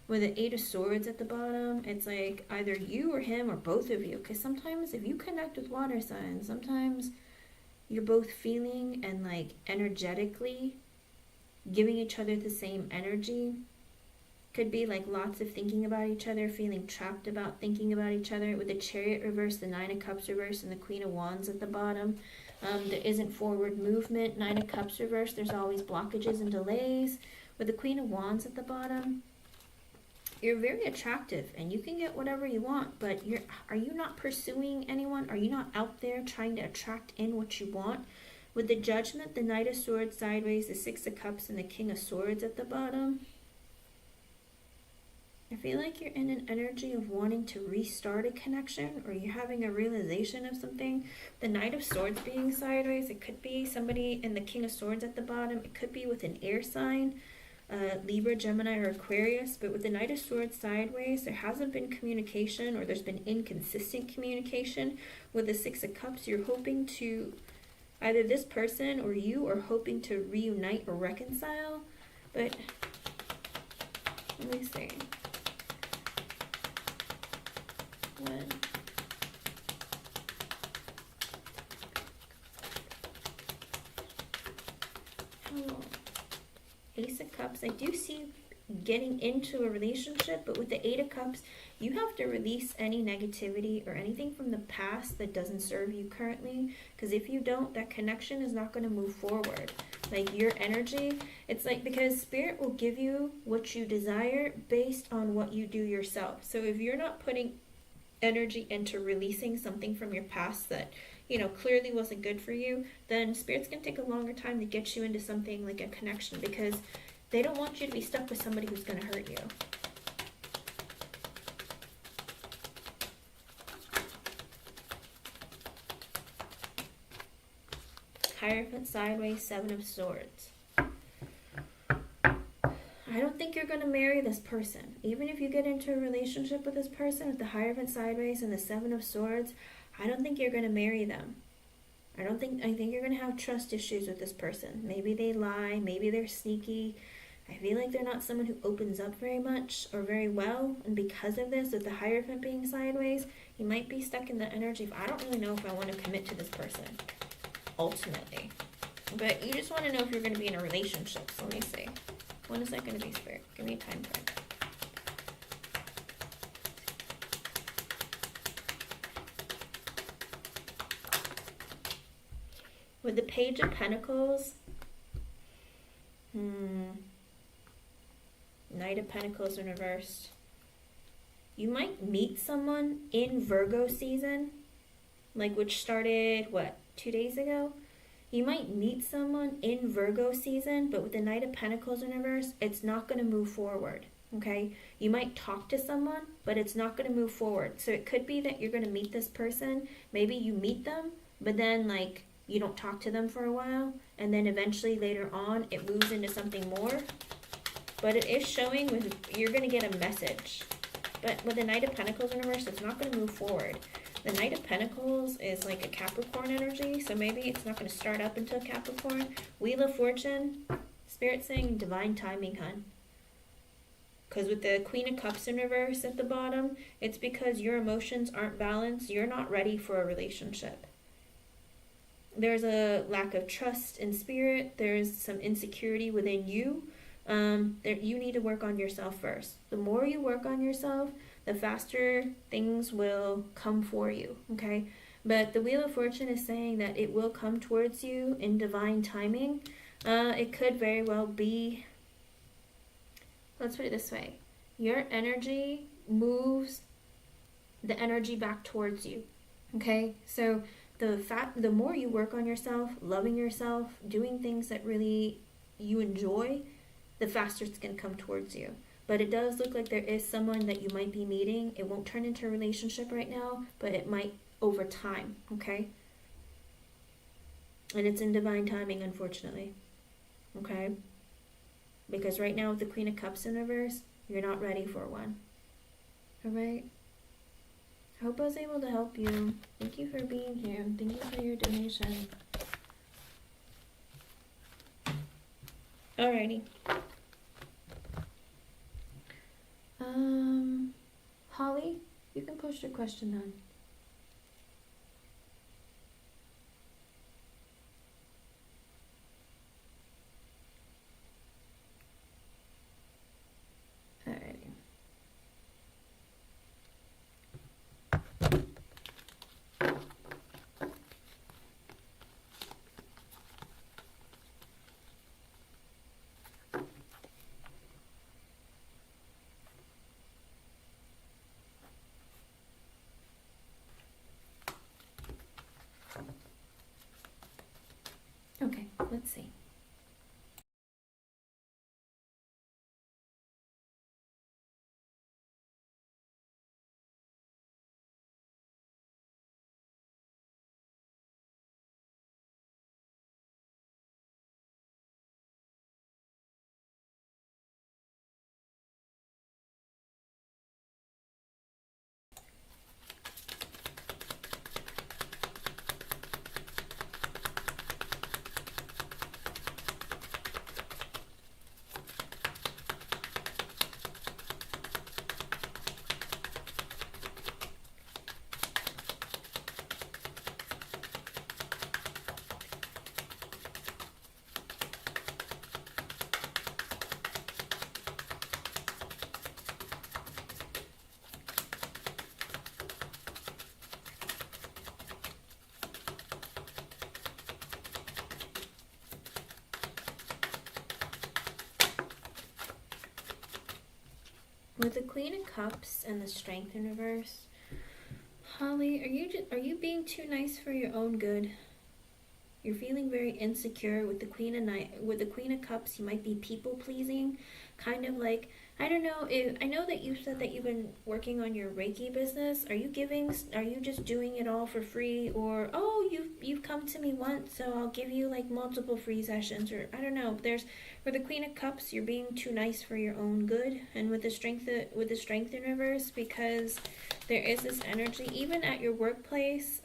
With the Eight of Swords at the bottom, it's like either you or him or both of you, because sometimes if you connect with water signs, sometimes you're both feeling and like energetically giving each other the same energy. Could be like lots of thinking about each other, feeling trapped about thinking about each other. With the Chariot reverse, the Nine of Cups reverse, and the Queen of Wands at the bottom, there isn't forward movement. Nine of Cups reverse, there's always blockages and delays. With the Queen of Wands at the bottom, you're very attractive and you can get whatever you want, but are you not pursuing anyone? Are you not out there trying to attract in what you want? With the Judgment, the Knight of Swords sideways, the Six of Cups, and the King of Swords at the bottom, I feel like you're in an energy of wanting to restart a connection, or you're having a realization of something. The Knight of Swords being sideways, it could be somebody, and the King of Swords at the bottom, it could be with an air sign, Libra, Gemini, or Aquarius. But with the Knight of Swords sideways, there hasn't been communication, or there's been inconsistent communication. With the Six of Cups, you're hoping to, either this person or you are hoping to reunite or reconcile. But let me see. When Ace of Cups, I do see getting into a relationship, but with the Eight of Cups, you have to release any negativity or anything from the past that doesn't serve you currently, because if you don't, that connection is not going to move forward. Like your energy, it's like, because Spirit will give you what you desire based on what you do yourself. So if you're not putting energy into releasing something from your past that, you know, clearly wasn't good for you, then Spirit's going to take a longer time to get you into something like a connection, because they don't want you to be stuck with somebody who's going to hurt you. Hierophant sideways, Seven of Swords. I don't think you're going to marry this person. Even if you get into a relationship with this person with the Hierophant sideways and the Seven of Swords, I don't think you're going to marry them. I think you're going to have trust issues with this person. Maybe they lie, maybe they're sneaky. I feel like they're not someone who opens up very much or very well, and because of this, with the Hierophant being sideways, you might be stuck in the energy of, I don't really know if I want to commit to this person, ultimately. But you just want to know if you're going to be in a relationship, so let me see. When is that going to be, Spirit? Give me a time frame. With the Page of Pentacles, Knight of Pentacles in reverse. You might meet someone in Virgo season, like which started, what, 2 days ago? You might meet someone in Virgo season, but with the Knight of Pentacles in reverse, it's not going to move forward, okay? You might talk to someone, but it's not going to move forward. So it could be that you're going to meet this person. Maybe you meet them, but then, like, you don't talk to them for a while, and then eventually later on, it moves into something more. But it is showing with, you're going to get a message. But with the Knight of Pentacles in reverse, it's not going to move forward. The Knight of Pentacles is like a Capricorn energy, so maybe it's not going to start up until Capricorn. Wheel of Fortune, Spirit saying divine timing, hun. Because with the Queen of Cups in reverse at the bottom, it's because your emotions aren't balanced. You're not ready for a relationship. There's a lack of trust in Spirit. There's some insecurity within you. You need to work on yourself first. The more you work on yourself, the faster things will come for you, okay? But the Wheel of Fortune is saying that it will come towards you in divine timing. It could very well be, let's put it this way, your energy moves the energy back towards you. Okay, so the more you work on yourself, loving yourself, doing things that really you enjoy, the faster it's going to come towards you. But it does look like there is someone that you might be meeting. It won't turn into a relationship right now, but it might over time. Okay, and it's in divine timing, unfortunately. Okay, because right now with the Queen of Cups in reverse, you're not ready for one. All right. I hope I was able to help you. Thank you for being here. Thank you for your donation. Alrighty. Holly, you can post your question then. Alrighty. Okay, let's see. With the Queen of Cups and the Strength in reverse, Holly, are you being too nice for your own good? You're feeling very insecure with the Queen of Cups. You might be people pleasing, kind of like, I don't know. I know that you said that you've been working on your Reiki business. Are you just doing it all for free, or oh, you've come to me once, so I'll give you like multiple free sessions, or I don't know. For the Queen of Cups, you're being too nice for your own good, and with the Strength in reverse, because there is this energy, even at your workplace.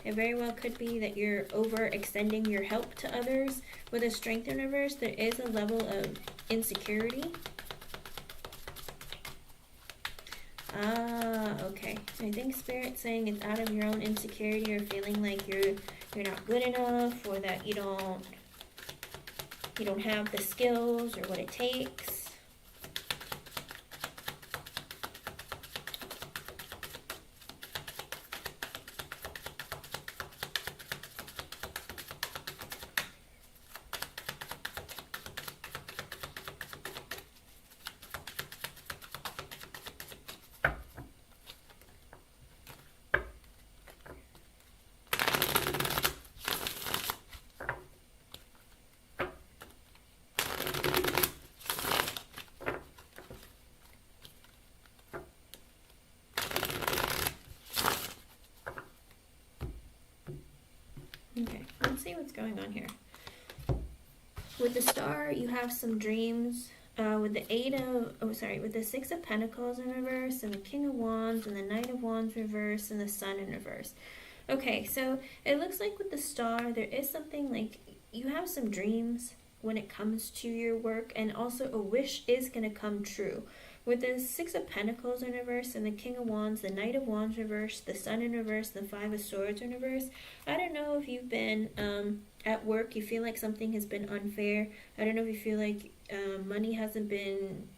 It very well could be that you're overextending your help to others. With a Strength in reverse, there is a level of insecurity. Okay. I think Spirit's saying it's out of your own insecurity or feeling like you're not good enough, or that you don't have the skills or what it takes. Okay, let's see what's going on here. With the Star, you have some dreams. With the Six of Pentacles in reverse, and the King of Wands, and the Knight of Wands reverse, and the Sun in reverse. Okay, so it looks like with the Star, there is something like you have some dreams when it comes to your work, and also a wish is going to come true. With the Six of Pentacles in reverse, and the King of Wands, the Knight of Wands reverse, the Sun in reverse, the Five of Swords in reverse. I don't know if you've been at work, you feel like something has been unfair. I don't know if you feel like money hasn't been,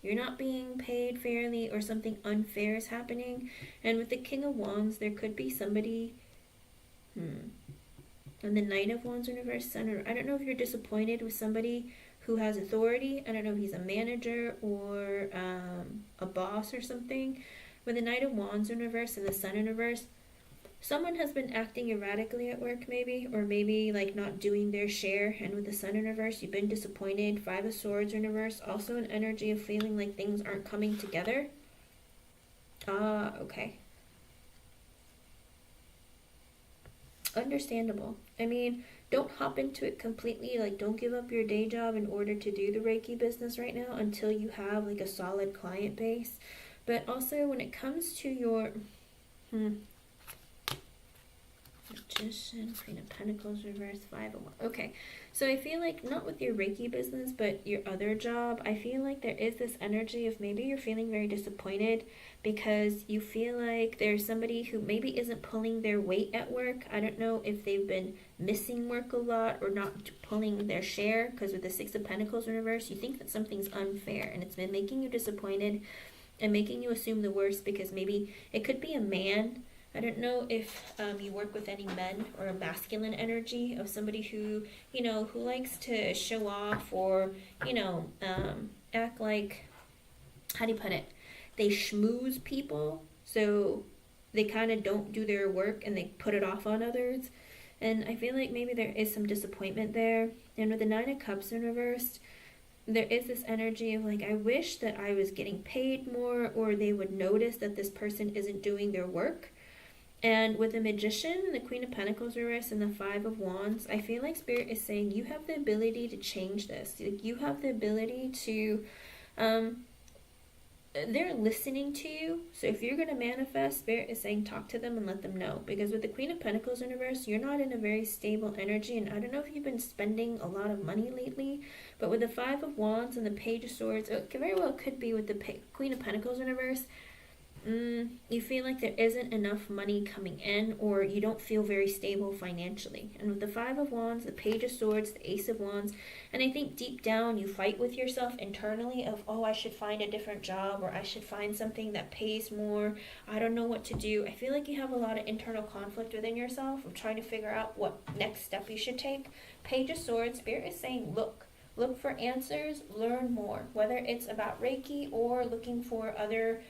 you're not being paid fairly, or something unfair is happening. And with the King of Wands, there could be somebody, and the Knight of Wands in reverse, Sun. I don't know if you're disappointed with somebody who has authority. I don't know if he's a manager or a boss or something. With the Knight of Wands in reverse and the Sun in reverse, someone has been acting erratically at work maybe, or maybe like not doing their share. And with the Sun in reverse, you've been disappointed. Five of Swords in reverse, also an energy of feeling like things aren't coming together. Okay. Understandable. I mean, don't hop into it completely. Like, don't give up your day job in order to do the Reiki business right now until you have like a solid client base. But also when it comes to your Magician, Queen of Pentacles reverse, Five of Wands. Okay, so I feel like not with your Reiki business, but your other job, I feel like there is this energy of maybe you're feeling very disappointed because you feel like there's somebody who maybe isn't pulling their weight at work. I don't know if they've been missing work a lot or not pulling their share, because with the Six of Pentacles in reverse, you think that something's unfair and it's been making you disappointed and making you assume the worst, because maybe it could be a man. I don't know if you work with any men, or a masculine energy of somebody who, you know, who likes to show off, or, you know, act like, how do you put it? They schmooze people, so they kind of don't do their work and they put it off on others. And I feel like maybe there is some disappointment there. And with the Nine of Cups in reverse, there is this energy of like, I wish that I was getting paid more, or they would notice that this person isn't doing their work. And with the Magician, the Queen of Pentacles reverse, and the Five of Wands, I feel like Spirit is saying you have the ability to change this. Like, you have the ability to, they're listening to you. So if you're going to manifest, Spirit is saying talk to them and let them know. Because with the Queen of Pentacles in reverse, you're not in a very stable energy. And I don't know if you've been spending a lot of money lately, but with the Five of Wands and the Page of Swords, it very well could be with the Queen of Pentacles in reverse, you feel like there isn't enough money coming in, or you don't feel very stable financially. And with the Five of Wands, the Page of Swords, the Ace of Wands, and I think deep down you fight with yourself internally of, oh, I should find a different job, or I should find something that pays more. I don't know what to do. I feel like you have a lot of internal conflict within yourself of trying to figure out what next step you should take. Page of Swords, Spirit is saying, look for answers, learn more, whether it's about Reiki or looking for other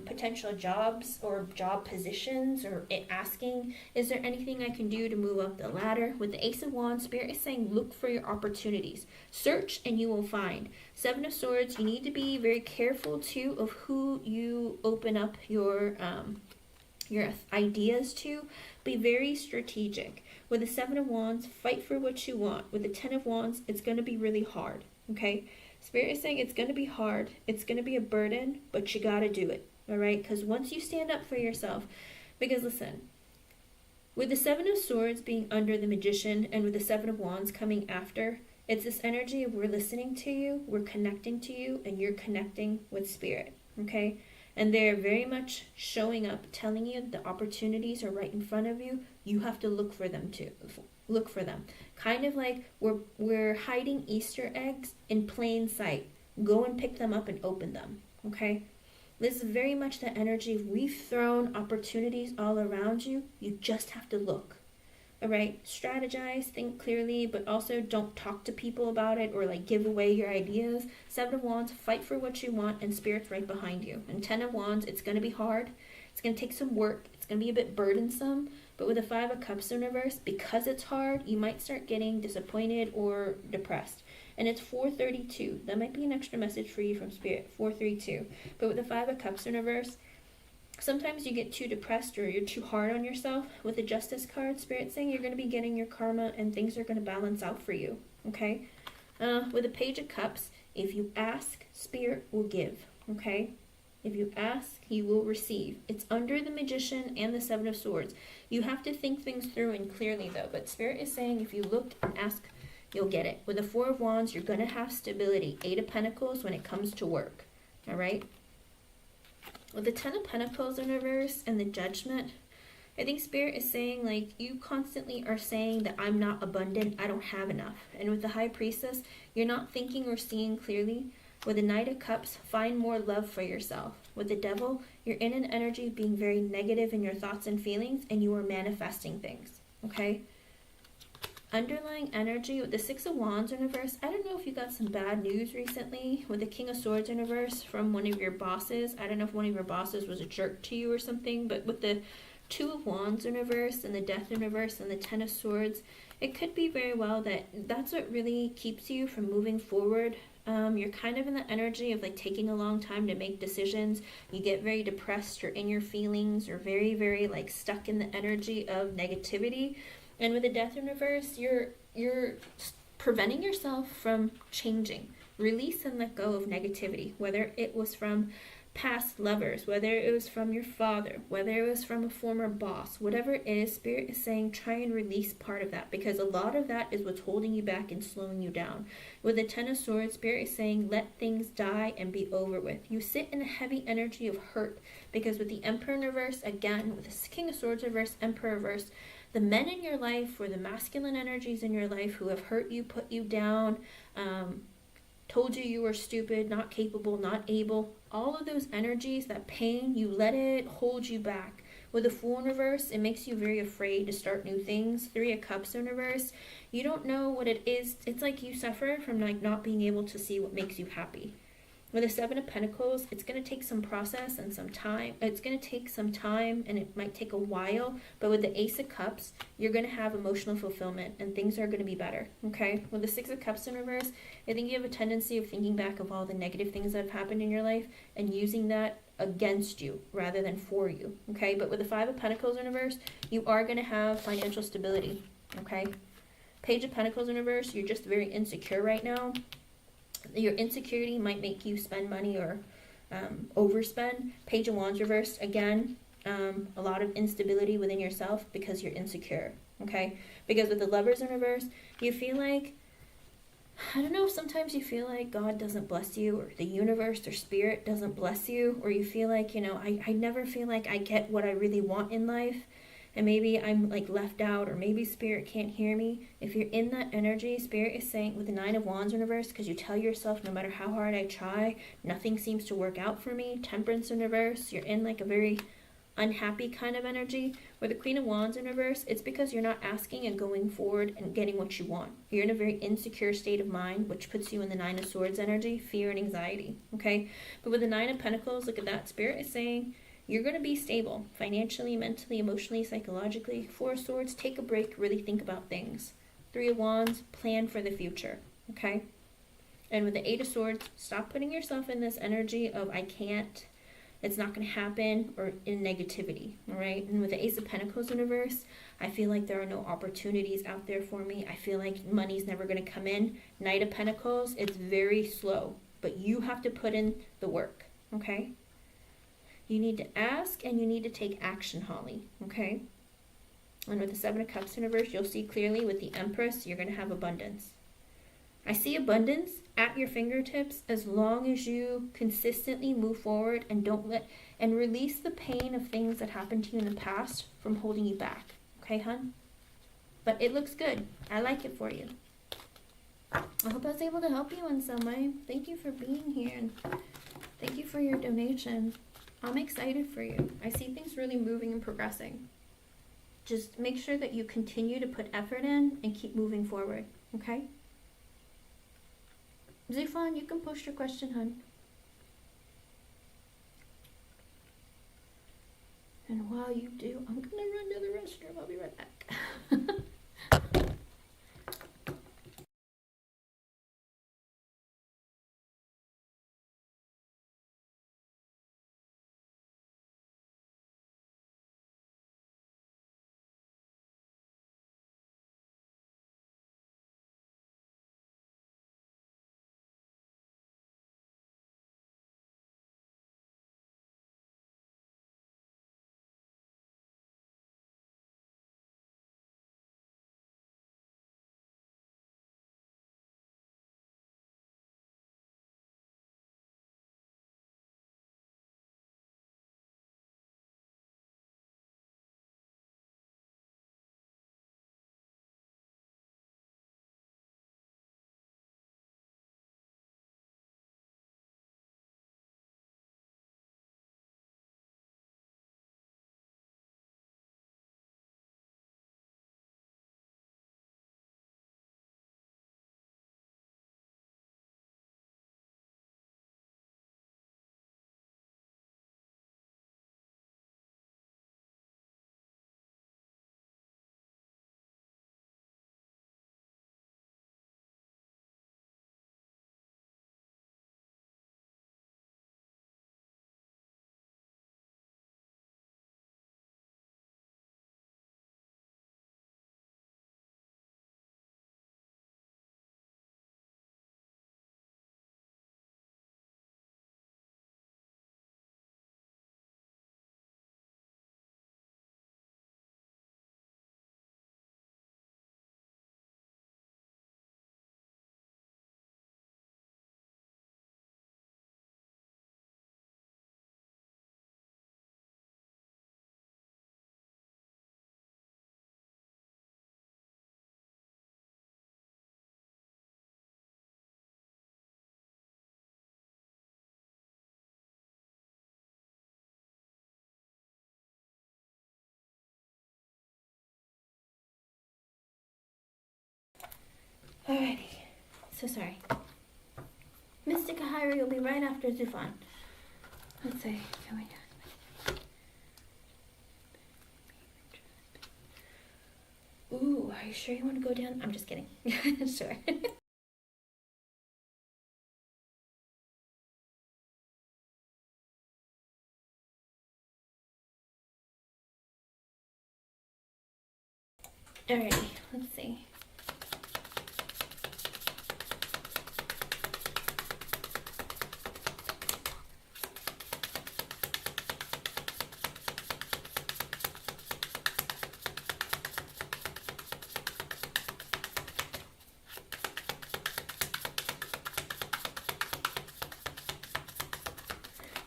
potential jobs or job positions, or asking, is there anything I can do to move up the ladder? With the Ace of Wands, Spirit is saying look for your opportunities. Search and you will find. Seven of Swords, you need to be very careful too of who you open up your ideas to. Be very strategic. With the Seven of Wands, fight for what you want. With the Ten of Wands, it's going to be really hard, okay? Spirit is saying it's going to be hard. It's going to be a burden, but you got to do it, all right? Because once you stand up for yourself, because listen, with the Seven of Swords being under the Magician and with the Seven of Wands coming after, it's this energy of we're listening to you, we're connecting to you, and you're connecting with Spirit, okay? And they're very much showing up, telling you the opportunities are right in front of you. You have to look for them too. Look for them. Kind of like we're hiding Easter eggs in plain sight. Go and pick them up and open them, okay? This is very much the energy of we've thrown opportunities all around you. You just have to look, all right? Strategize, think clearly, but also don't talk to people about it or like give away your ideas. Seven of Wands, fight for what you want, and Spirit's right behind you. And Ten of Wands, it's going to be hard. It's going to take some work. It's going to be a bit burdensome. But with the Five of Cups in reverse, because it's hard, you might start getting disappointed or depressed. And it's 432. That might be an extra message for you from Spirit, 432. But with the Five of Cups in reverse, sometimes you get too depressed or you're too hard on yourself. With the Justice card, Spirit saying you're going to be getting your karma and things are going to balance out for you, okay? With the Page of Cups, if you ask, Spirit will give, okay? If you ask, you will receive. It's under the Magician and the Seven of Swords. You have to think things through and clearly, though. But Spirit is saying if you look and ask, you'll get it. With the Four of Wands, you're going to have stability. Eight of Pentacles when it comes to work. All right? With the Ten of Pentacles in reverse and the Judgment, I think Spirit is saying, like, you constantly are saying that I'm not abundant, I don't have enough. And with the High Priestess, you're not thinking or seeing clearly. With the Knight of Cups, find more love for yourself. With the Devil, you're in an energy of being very negative in your thoughts and feelings, and you are manifesting things, okay? underlying energy with the Six of Wands in reverse. I don't know if you got some bad news recently with the King of Swords in reverse from one of your bosses. I don't know if one of your bosses was a jerk to you or something, but with the Two of Wands in reverse and the Death in reverse and the Ten of Swords, it could be very well that that's what really keeps you from moving forward. You're kind of in the energy of like taking a long time to make decisions. You get very depressed or in your feelings or very, very like stuck in the energy of negativity. And with the Death in reverse, you're preventing yourself from changing. Release and let go of negativity, whether it was from past lovers, whether it was from your father, whether it was from a former boss, whatever it is, Spirit is saying try and release part of that, because a lot of that is what's holding you back and slowing you down. With the Ten of Swords, Spirit is saying let things die and be over with. You sit in a heavy energy of hurt, because with the Emperor in reverse, again, with the King of Swords reverse, Emperor reverse, the men in your life or the masculine energies in your life who have hurt you, put you down, told you were stupid, not capable, not able, all of those energies, that pain, you let it hold you back. With the Fool in reverse, it makes you very afraid to start new things. Three of Cups in reverse, you don't know what it is. It's like you suffer from like not being able to see what makes you happy. With the Seven of Pentacles, it's going to take some process and some time. It's going to take some time and it might take a while. But with the Ace of Cups, you're going to have emotional fulfillment and things are going to be better. Okay? With the Six of Cups in reverse, I think you have a tendency of thinking back of all the negative things that have happened in your life and using that against you rather than for you. Okay? But with the Five of Pentacles in reverse, you are going to have financial stability. Okay? Page of Pentacles in reverse, you're just very insecure right now. Your insecurity might make you spend money or overspend. Page of Wands reversed, again, a lot of instability within yourself because you're insecure, okay? Because with the Lovers in reverse, you feel like, I don't know, sometimes you feel like God doesn't bless you, or the universe or spirit doesn't bless you, or you feel like, you know, I never feel like I get what I really want in life. And maybe I'm like left out, or maybe Spirit can't hear me. If you're in that energy, Spirit is saying with the Nine of Wands in reverse, because you tell yourself no matter how hard I try, nothing seems to work out for me. Temperance in reverse, you're in like a very unhappy kind of energy. With the Queen of Wands in reverse, it's because you're not asking and going forward and getting what you want. You're in a very insecure state of mind, which puts you in the Nine of Swords energy, fear and anxiety, okay? But with the Nine of Pentacles, look at that. Spirit is saying you're going to be stable financially, mentally, emotionally, psychologically. Four of Swords, take a break, really think about things. Three of Wands, plan for the future, okay? And with the Eight of Swords, stop putting yourself in this energy of I can't, it's not going to happen, or in negativity, all right? And with the Ace of Pentacles in reverse, I feel like there are no opportunities out there for me. I feel like money's never going to come in. Knight of Pentacles, it's very slow, but you have to put in the work, okay? You need to ask and you need to take action, Holly, okay? And with the Seven of Cups in reverse, you'll see clearly with the Empress, you're going to have abundance. I see abundance at your fingertips as long as you consistently move forward and don't let, and release the pain of things that happened to you in the past from holding you back. Okay, hun? But it looks good. I like it for you. I hope I was able to help you in some way. Thank you for being here and thank you for your donation. I'm excited for you. I see things really moving and progressing. Just make sure that you continue to put effort in and keep moving forward, okay? Zufan, you can post your question, hun. And while you do, I'm gonna run to the restroom. I'll be right back. Alrighty. So sorry. Mystic Ahiri will be right after Zufan. Let's see. Can we do? Ooh, are you sure you want to go down? I'm just kidding. Sure. Alrighty, let's see.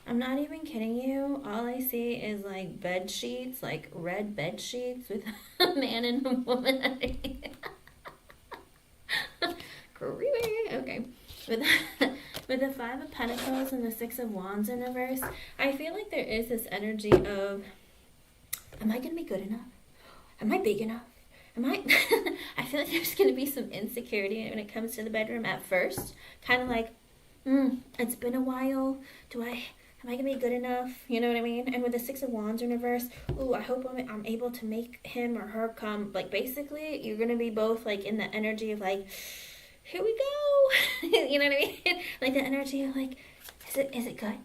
I'm not even kidding you. All I see is like bed sheets, like red bed sheets with a man and a woman underneath. Creepy. Okay. With with the Five of Pentacles and the Six of Wands in reverse, I feel like there is this energy of, am I gonna be good enough? Am I big enough? Am I? I feel like there's gonna be some insecurity when it comes to the bedroom at first. Kind of like, it's been a while. Am I gonna be good enough? You know what I mean? And with the Six of Wands in reverse, ooh, I hope I'm able to make him or her come. Like, basically, you're gonna be both like in the energy of like, here we go. You know what I mean? Like the energy of like, is it good?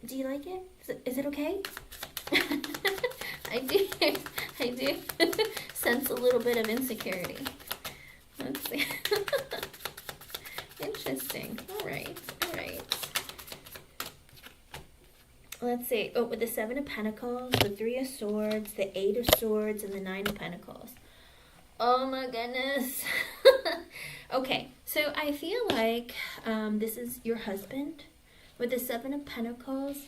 Do you like it? Is it okay? I do sense a little bit of insecurity. Let's see. Interesting. All right. Let's see. Oh, with the Seven of Pentacles, the Three of Swords, the Eight of Swords, and the Nine of Pentacles. Oh my goodness. Okay, so I feel like this is your husband. With the Seven of Pentacles,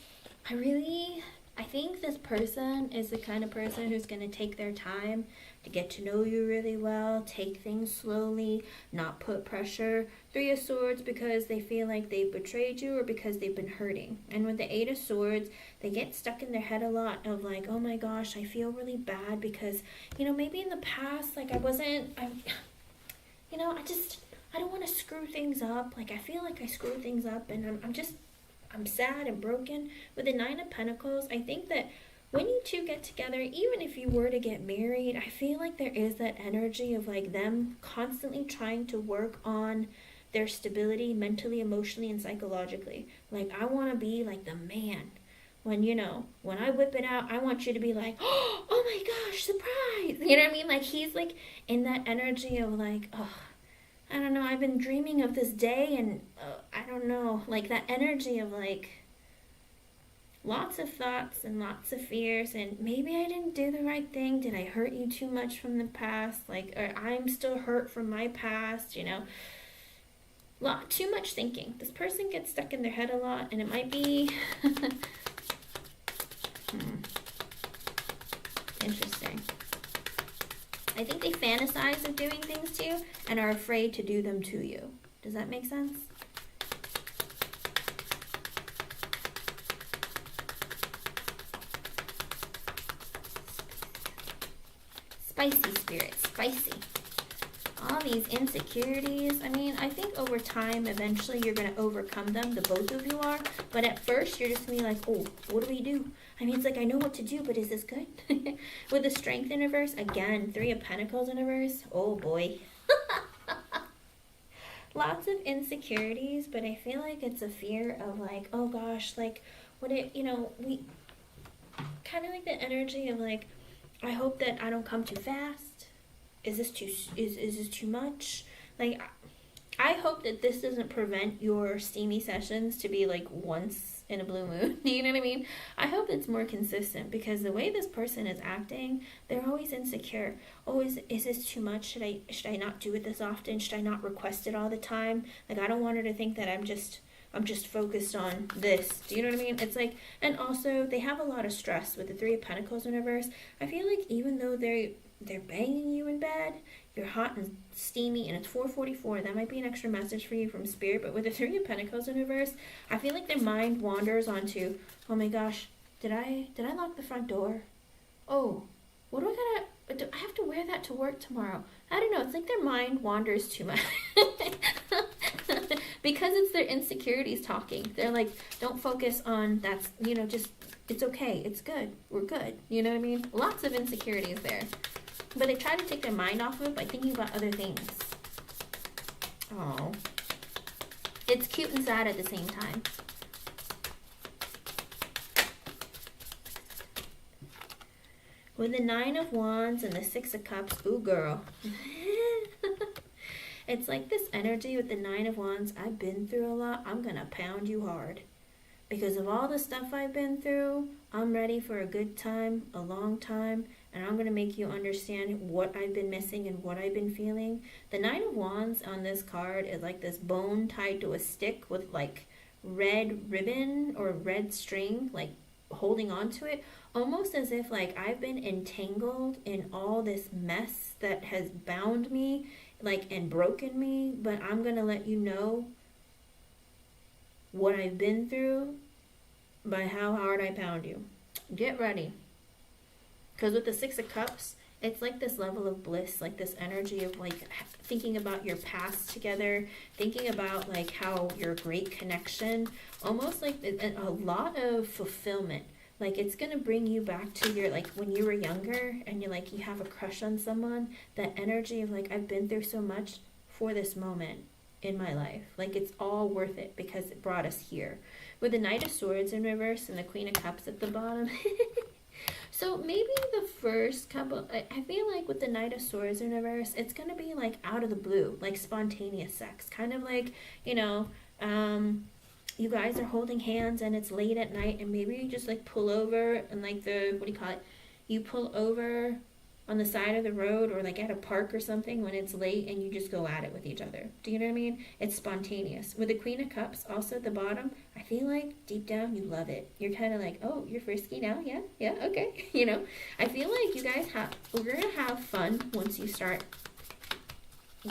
I think this person is the kind of person who's going to take their time to get to know you really well, take things slowly, not put pressure. Three of Swords because they feel like they betrayed you or because they've been hurting. And with the Eight of Swords, they get stuck in their head a lot of like, oh my gosh, I feel really bad because, maybe in the past, like I don't want to screw things up. Like I feel like I screw things up and I'm sad and broken. With the Nine of Pentacles, I think that when you two get together, even if you were to get married, I feel like there is that energy of like them constantly trying to work on their stability mentally, emotionally, and psychologically. Like, I want to be like the man. When I whip it out, I want you to be like, oh my gosh, surprise. You know what I mean? Like, he's like in that energy of like, oh, I don't know, I've been dreaming of this day and I don't know, like that energy of like lots of thoughts and lots of fears and maybe I didn't do the right thing. Did I hurt you too much from the past? Like, or I'm still hurt from my past, too much thinking. This person gets stuck in their head a lot and it might be interesting. I think they fantasize of doing things to you and are afraid to do them to you. Does that make sense? Spicy spirit, spicy. All these insecurities. I mean, I think over time, eventually you're going to overcome them. The both of you are. But at first, you're just going to be like, oh, what do we do? I mean, it's like, I know what to do, but is this good? With the Strength in reverse, again, Three of Pentacles in reverse. Oh, boy. Lots of insecurities, but I feel like it's a fear of like, oh, gosh, like, we kind of like the energy of like, I hope that I don't come too fast. Is this too much? Like, I hope that this doesn't prevent your steamy sessions to be like once in a blue moon. You know what I mean? I hope it's more consistent because the way this person is acting, they're always insecure. Always, is this too much? Should I not do it this often? Should I not request it all the time? Like, I don't want her to think that I'm just focused on this. Do you know what I mean? It's like, and also they have a lot of stress with the Three of Pentacles in reverse. I feel like even though they're banging you in bed, you're hot and steamy, and it's 4:44. That might be an extra message for you from Spirit. But with the Three of Pentacles in reverse, I feel like their mind wanders onto, oh my gosh, did I lock the front door? Oh, do I have to wear that to work tomorrow? I don't know. It's like their mind wanders too much. Because it's their insecurities talking. They're like, don't focus on that's, just, it's okay. It's good. We're good. You know what I mean? Lots of insecurities there. But they try to take their mind off of it by thinking about other things. Oh. It's cute and sad at the same time. With the 9 of Wands and the 6 of Cups, ooh girl. It's like this energy with the 9 of Wands. I've been through a lot. I'm going to pound you hard. Because of all the stuff I've been through, I'm ready for a good time, a long time, and I'm going to make you understand what I've been missing and what I've been feeling. The 9 of Wands on this card is like this bone tied to a stick with like red ribbon or red string, like holding on to it. Almost as if like I've been entangled in all this mess that has bound me, like, and broken me, but I'm going to let you know what I've been through by how hard I pound you. Get ready. Because with the 6 of Cups, it's like this level of bliss, like this energy of like thinking about your past together, thinking about like how your great connection, almost like a lot of fulfillment. Like it's going to bring you back to your, like when you were younger and you're like, you have a crush on someone, that energy of like, I've been through so much for this moment in my life. Like it's all worth it because it brought us here. With the Knight of Swords in reverse and the Queen of Cups at the bottom. So maybe the first couple, I feel like with the Knight of Swords in reverse, it's going to be like out of the blue, like spontaneous sex. Kind of like, you guys are holding hands and it's late at night and maybe you just like pull over and like you pull over on the side of the road or like at a park or something when it's late and you just go at it with each other. Do you know what I mean? It's spontaneous. With the Queen of Cups also at the bottom, I feel like deep down you love it. You're kind of like, oh, you're frisky now? Yeah, okay. I feel like you guys we're going to have fun once you start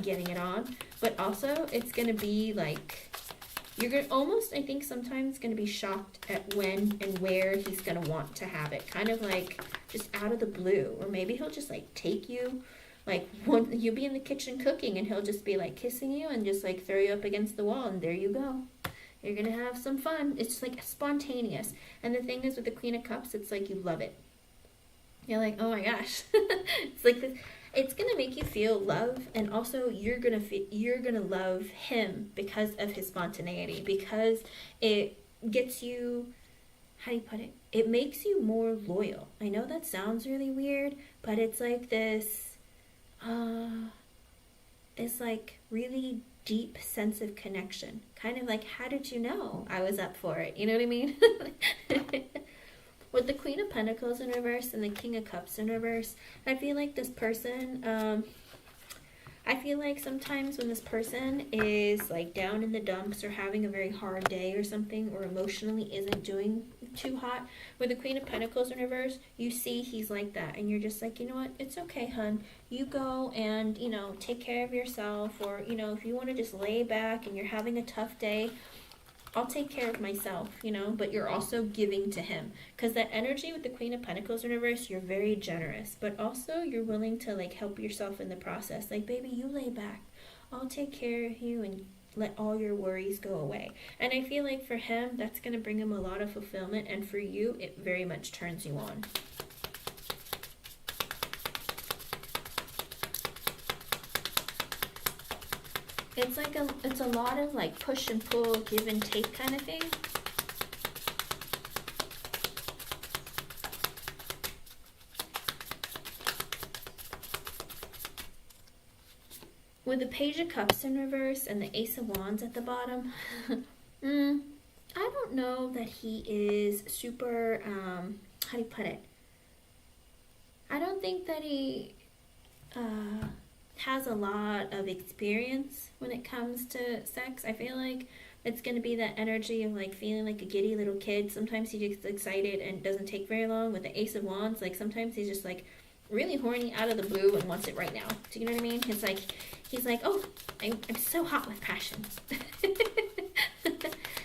getting it on. But also it's going to be like, you're going to almost, I think sometimes going to be shocked at when and where he's going to want to have it. Kind of like just out of the blue. Or maybe he'll just like take you, like you'll be in the kitchen cooking and he'll just be like kissing you and just like throw you up against the wall and there you go. You're going to have some fun. It's just like spontaneous. And the thing is with the Queen of Cups, it's like you love it. You're like, oh my gosh. It's like this. It's going to make you feel love, and also you're going to love him because of his spontaneity, because it gets you, how do you put it? It makes you more loyal. I know that sounds really weird, but it's like this like really deep sense of connection. Kind of like, how did you know I was up for it? You know what I mean? With the Queen of Pentacles in reverse and the King of Cups in reverse, I feel like this person, I feel like sometimes when this person is like down in the dumps or having a very hard day or something, or emotionally isn't doing too hot, with the Queen of Pentacles in reverse, you see he's like that. And you're just like, you know what? It's okay, hun. You go and, take care of yourself. Or, if you want to just lay back and you're having a tough day, I'll take care of myself, but you're also giving to him. Because that energy with the Queen of Pentacles in reverse, you're very generous. But also you're willing to like help yourself in the process. Like, baby, you lay back. I'll take care of you and let all your worries go away. And I feel like for him, that's going to bring him a lot of fulfillment. And for you, it very much turns you on. It's like it's a lot of like push and pull, give and take kind of thing. With the Page of Cups in reverse and the Ace of Wands at the bottom, I don't know that he is super, how do you put it? I don't think that he has a lot of experience when it comes to sex. I feel like it's going to be that energy of like feeling like a giddy little kid. Sometimes he gets excited and it doesn't take very long. With the Ace of Wands, like sometimes he's just like really horny out of the blue and wants it right now. Do you know what I mean? He's like, oh, I'm so hot with passion.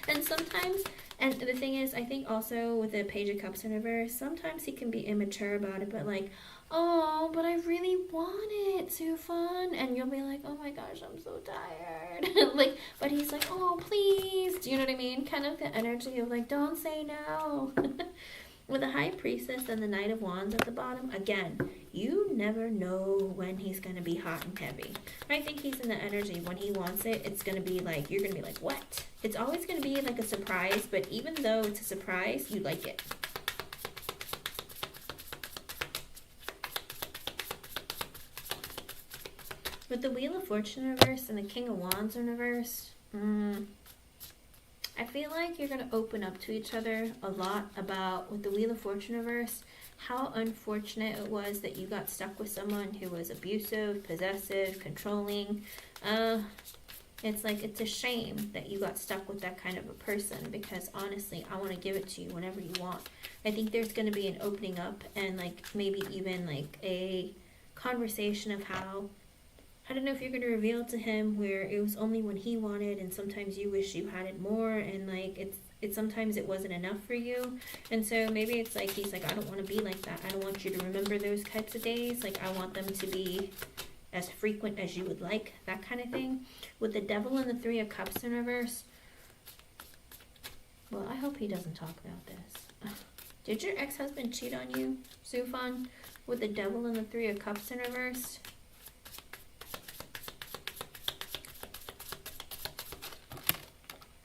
And sometimes, and the thing is, I think also with the Page of Cups in reverse, sometimes he can be immature about it, but like, oh, but I really want it. night, Sufan, and you'll be like, oh my gosh, I'm so tired. Like, but he's like, oh, please. Do you know what I mean? Kind of the energy of like, don't say no. With the High Priestess and the Knight of Wands at the bottom, again, you never know when he's going to be hot and heavy. I think he's in the energy. When he wants it, it's going to be like, you're going to be like, what? It's always going to be like a surprise, but even though it's a surprise, you like it. With the Wheel of Fortune in reverse and the King of Wands in reverse, I feel like you're going to open up to each other a lot about, with the Wheel of Fortune reverse, how unfortunate it was that you got stuck with someone who was abusive, possessive, controlling. It's like, it's a shame that you got stuck with that kind of a person, because honestly, I want to give it to you whenever you want. I think there's going to be an opening up and like maybe even like a conversation of how, I don't know if you're going to reveal to him where it was only when he wanted, and sometimes you wish you had it more, and like it's sometimes it wasn't enough for you. And so maybe it's like he's like, I don't want to be like that. I don't want you to remember those types of days. Like, I want them to be as frequent as you would like, that kind of thing. With the Devil and the Three of Cups in reverse, well, I hope he doesn't talk about this. Did your ex-husband cheat on you, Sufan? With the Devil and the Three of Cups in reverse,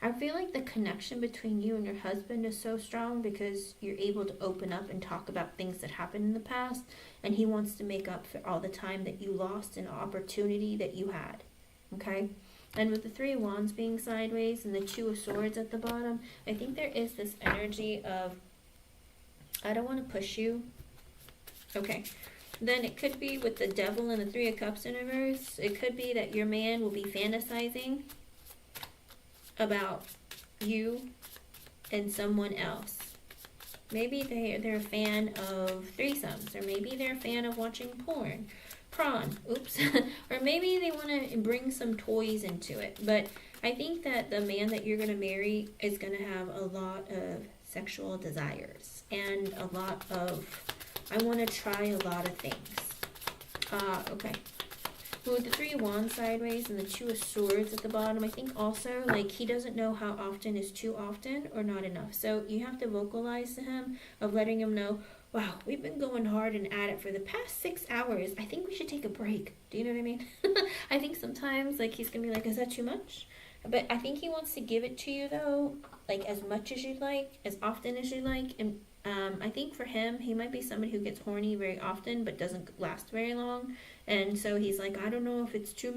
I feel like the connection between you and your husband is so strong because you're able to open up and talk about things that happened in the past, and he wants to make up for all the time that you lost and opportunity that you had, okay? And with the Three of Wands being sideways and the Two of Swords at the bottom, I think there is this energy of, I don't want to push you, okay? Then it could be with the Devil and the Three of Cups in reverse, it could be that your man will be fantasizing about you and someone else. Maybe they're a fan of threesomes, or maybe they're a fan of watching prawn, oops. Or maybe they want to bring some toys into it. But I think that the man that you're going to marry is going to have a lot of sexual desires and a lot of, I want to try a lot of things. Okay. With the Three of Wands sideways and the Two of Swords at the bottom, I think also, like, he doesn't know how often is too often or not enough. So you have to vocalize to him of letting him know, wow, we've been going hard and at it for the past 6 hours. I think we should take a break. Do you know what I mean? I think sometimes, like, he's going to be like, is that too much? But I think he wants to give it to you, though, like, as much as you'd like, as often as you like. And I think for him, he might be somebody who gets horny very often but doesn't last very long. And so he's like, I don't know if it's too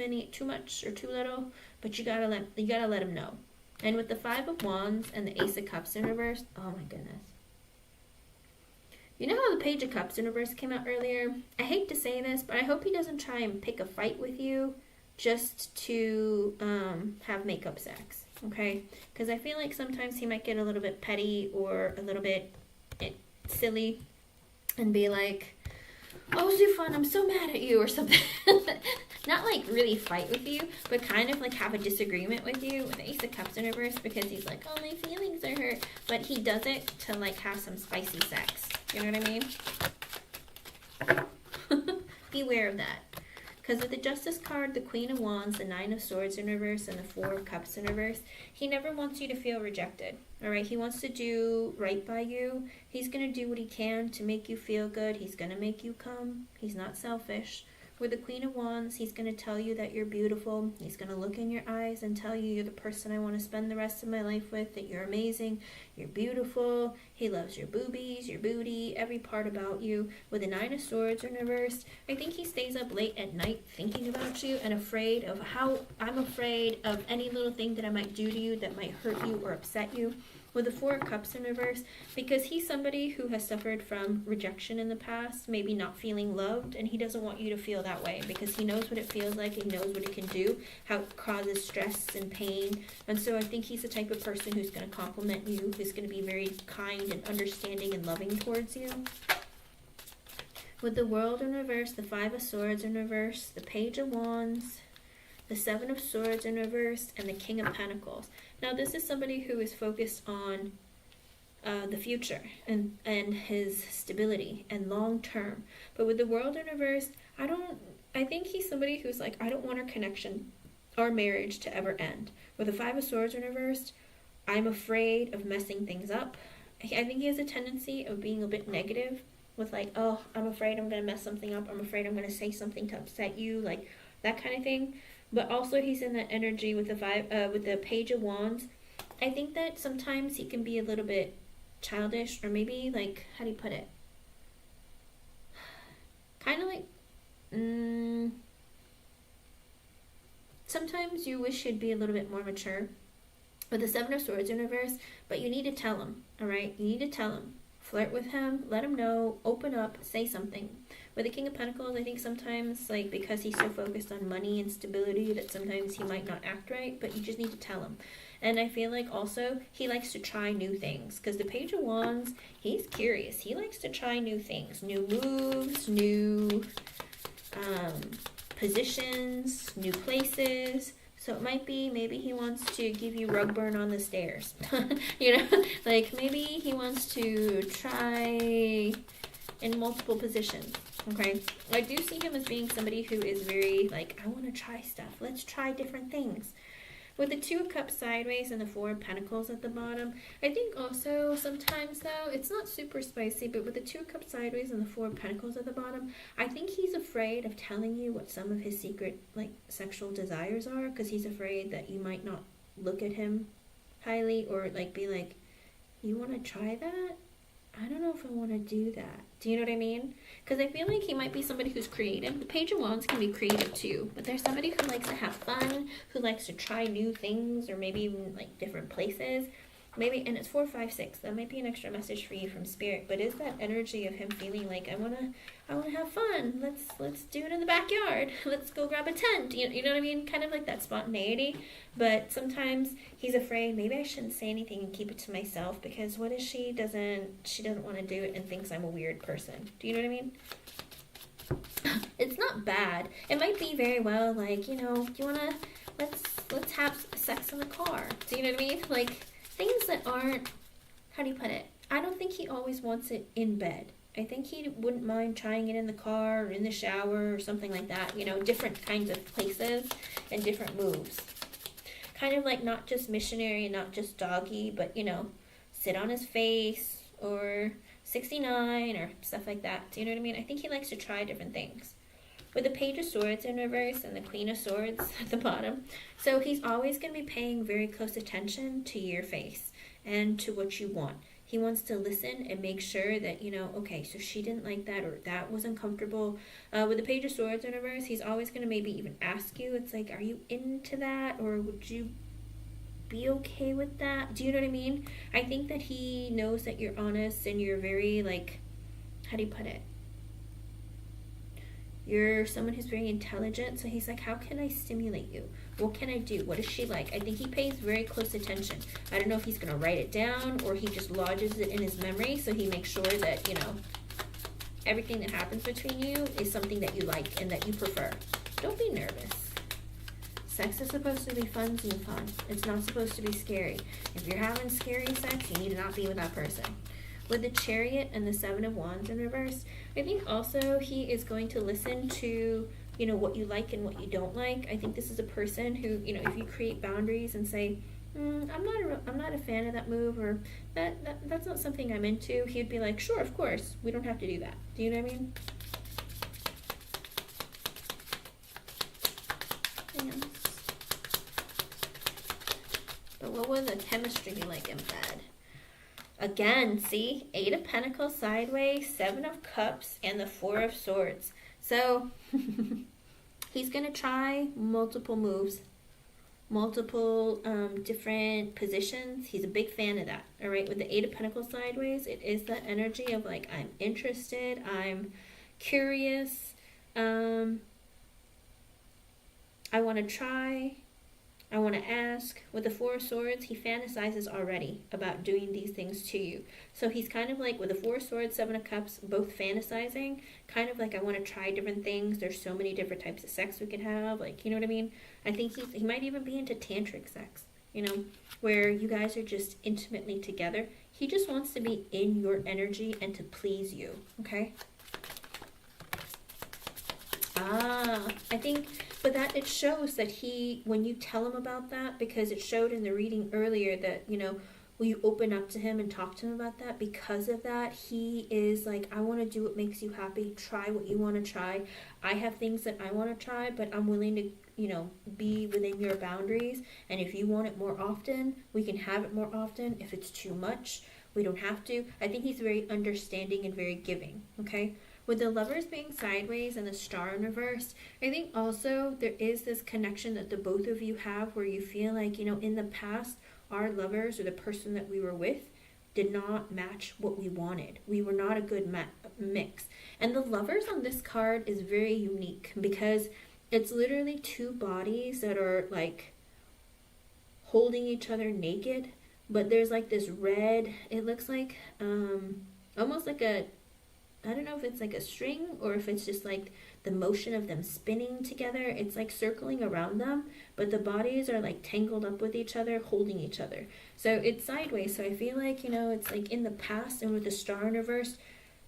much or too little, but you gotta let him know. And with the Five of Wands and the Ace of Cups in reverse, oh my goodness. You know how the Page of Cups in reverse came out earlier? I hate to say this, but I hope he doesn't try and pick a fight with you just to have makeup sex, okay? Because I feel like sometimes he might get a little bit petty or a little bit silly and be like, oh, Sufan, I'm so mad at you, or something. Not like really fight with you, but kind of like have a disagreement with you with the Ace of Cups in reverse, because he's like, oh, my feelings are hurt. But he does it to like have some spicy sex. You know what I mean? Beware of that. Because with the Justice card, the Queen of Wands, the Nine of Swords in reverse, and the Four of Cups in reverse, he never wants you to feel rejected. All right? He wants to do right by you. He's going to do what he can to make you feel good. He's going to make you come. He's not selfish. With the Queen of Wands, he's going to tell you that you're beautiful. He's going to look in your eyes and tell you you're the person I want to spend the rest of my life with, that you're amazing, you're beautiful. He loves your boobies, your booty, every part about you. With the Nine of Swords in reverse, I think he stays up late at night thinking about you and afraid of how, I'm afraid of any little thing that I might do to you that might hurt you or upset you. With the Four of Cups in reverse, because he's somebody who has suffered from rejection in the past, maybe not feeling loved, and he doesn't want you to feel that way, because he knows what it feels like, he knows what it can do, how it causes stress and pain. And so I think he's the type of person who's going to compliment you, who's going to be very kind and understanding and loving towards you. With the World in reverse, the Five of Swords in reverse, the Page of Wands, the Seven of Swords in reverse, and the King of Pentacles. Now, this is somebody who is focused on the future and his stability and long term. But with the World in reverse, I I think he's somebody who's like, I don't want our connection, our marriage to ever end. With the Five of Swords in reversed, I'm afraid of messing things up. I think he has a tendency of being a bit negative with like, oh, I'm afraid I'm going to mess something up. I'm afraid I'm going to say something to upset you, like that kind of thing. But also he's in that energy with the Page of Wands. I think that sometimes he can be a little bit childish, or maybe like, how do you put it? Kind of like, sometimes you wish you'd be a little bit more mature. With the Seven of Swords in reverse, but you need to tell him, all right? You need to tell him. Flirt with him, let him know, open up, say something. With the King of Pentacles, I think sometimes, like, because he's so focused on money and stability, that sometimes he might not act right, but you just need to tell him. And I feel like also, he likes to try new things, because the Page of Wands, he's curious. He likes to try new things, new moves, new positions, new places. So it might be, maybe he wants to give you rug burn on the stairs. You know, like maybe he wants to try in multiple positions. Okay, I do see him as being somebody who is very like, I want to try stuff. Let's try different things. With the Two of Cups sideways and the Four of Pentacles at the bottom, I think also sometimes though, it's not super spicy, but with the Two of Cups sideways and the Four of Pentacles at the bottom, I think he's afraid of telling you what some of his secret like sexual desires are, because he's afraid that you might not look at him highly, or like be like, you want to try that? I don't know if I want to do that. Do you know what I mean? Because I feel like he might be somebody who's creative. The Page of Wands can be creative too, but there's somebody who likes to have fun, who likes to try new things, or maybe even like different places. Maybe, and it's 4, 5, 6. That might be an extra message for you from Spirit. But is that energy of him feeling like, I wanna have fun. Let's do it in the backyard. Let's go grab a tent. You know what I mean? Kind of like that spontaneity. But sometimes he's afraid, maybe I shouldn't say anything and keep it to myself, because what if she doesn't want to do it and thinks I'm a weird person? Do you know what I mean? It's not bad. It might be very well like, you know, you wanna let's have sex in the car. Do you know what I mean? Like things that aren't, how do you put it? I don't think he always wants it in bed. I think he wouldn't mind trying it in the car or in the shower or something like that. You know, different kinds of places and different moves. Kind of like not just missionary, not just doggy, but, you know, sit on his face or 69 or stuff like that. Do you know what I mean? I think he likes to try different things. With the Page of Swords in reverse and the Queen of Swords at the bottom. So he's always going to be paying very close attention to your face and to what you want. He wants to listen and make sure that, you know, okay, so she didn't like that, or that was uncomfortable. With the Page of Swords in reverse, he's always going to maybe even ask you, it's like, are you into that? Or would you be okay with that? Do you know what I mean? I think that he knows that you're honest and you're very, like, how do you put it? You're someone who's very intelligent, so he's like, how can I stimulate you? What can I do? What is she like? I think he pays very close attention. I don't know if he's going to write it down or he just lodges it in his memory, so he makes sure that, you know, everything that happens between you is something that you like and that you prefer. Don't be nervous. Sex is supposed to be fun. It's not supposed to be scary. If you're having scary sex, you need to not be with that person. With the Chariot and the Seven of Wands in reverse, I think also he is going to listen to, you know, what you like and what you don't like. I think this is a person who, you know, if you create boundaries and say, I'm not a fan of that move, or that's not something I'm into, he'd be like, sure, of course, we don't have to do that. Do you know what I mean? Yes. But what would the chemistry be like in bed? Again, see, 8 of Pentacles sideways, 7 of Cups, and the 4 of Swords. So, he's going to try multiple moves, multiple different positions. He's a big fan of that, all right? With the 8 of Pentacles sideways, it is that energy of like, I'm interested, I'm curious, I want to try, I want to ask. With the 4 of Swords, he fantasizes already about doing these things to you. So he's kind of like, with the 4 of Swords, 7 of Cups, both fantasizing, kind of like, I want to try different things. There's so many different types of sex we can have. Like, you know what I mean? I think he might even be into tantric sex, you know, where you guys are just intimately together. He just wants to be in your energy and to please you, okay? Ah, I think, but that it shows that he, when you tell him about that, because it showed in the reading earlier that, you know, will you open up to him and talk to him about that? Because of that, he is like, I want to do what makes you happy. Try what you want to try. I have things that I want to try, but I'm willing to, you know, be within your boundaries. And if you want it more often, we can have it more often. If it's too much, we don't have to. I think he's very understanding and very giving, okay? With the Lovers being sideways and the Star in reverse, I think also there is this connection that the both of you have where you feel like, you know, in the past, our lovers or the person that we were with did not match what we wanted. We were not a good mix. And the Lovers on this card is very unique because it's literally two bodies that are like holding each other naked, but there's like this red, it looks like almost like a, I don't know if it's like a string or if it's just like the motion of them spinning together. It's like circling around them, but the bodies are like tangled up with each other, holding each other. So it's sideways. So I feel like, you know, it's like in the past and with the Star in reverse,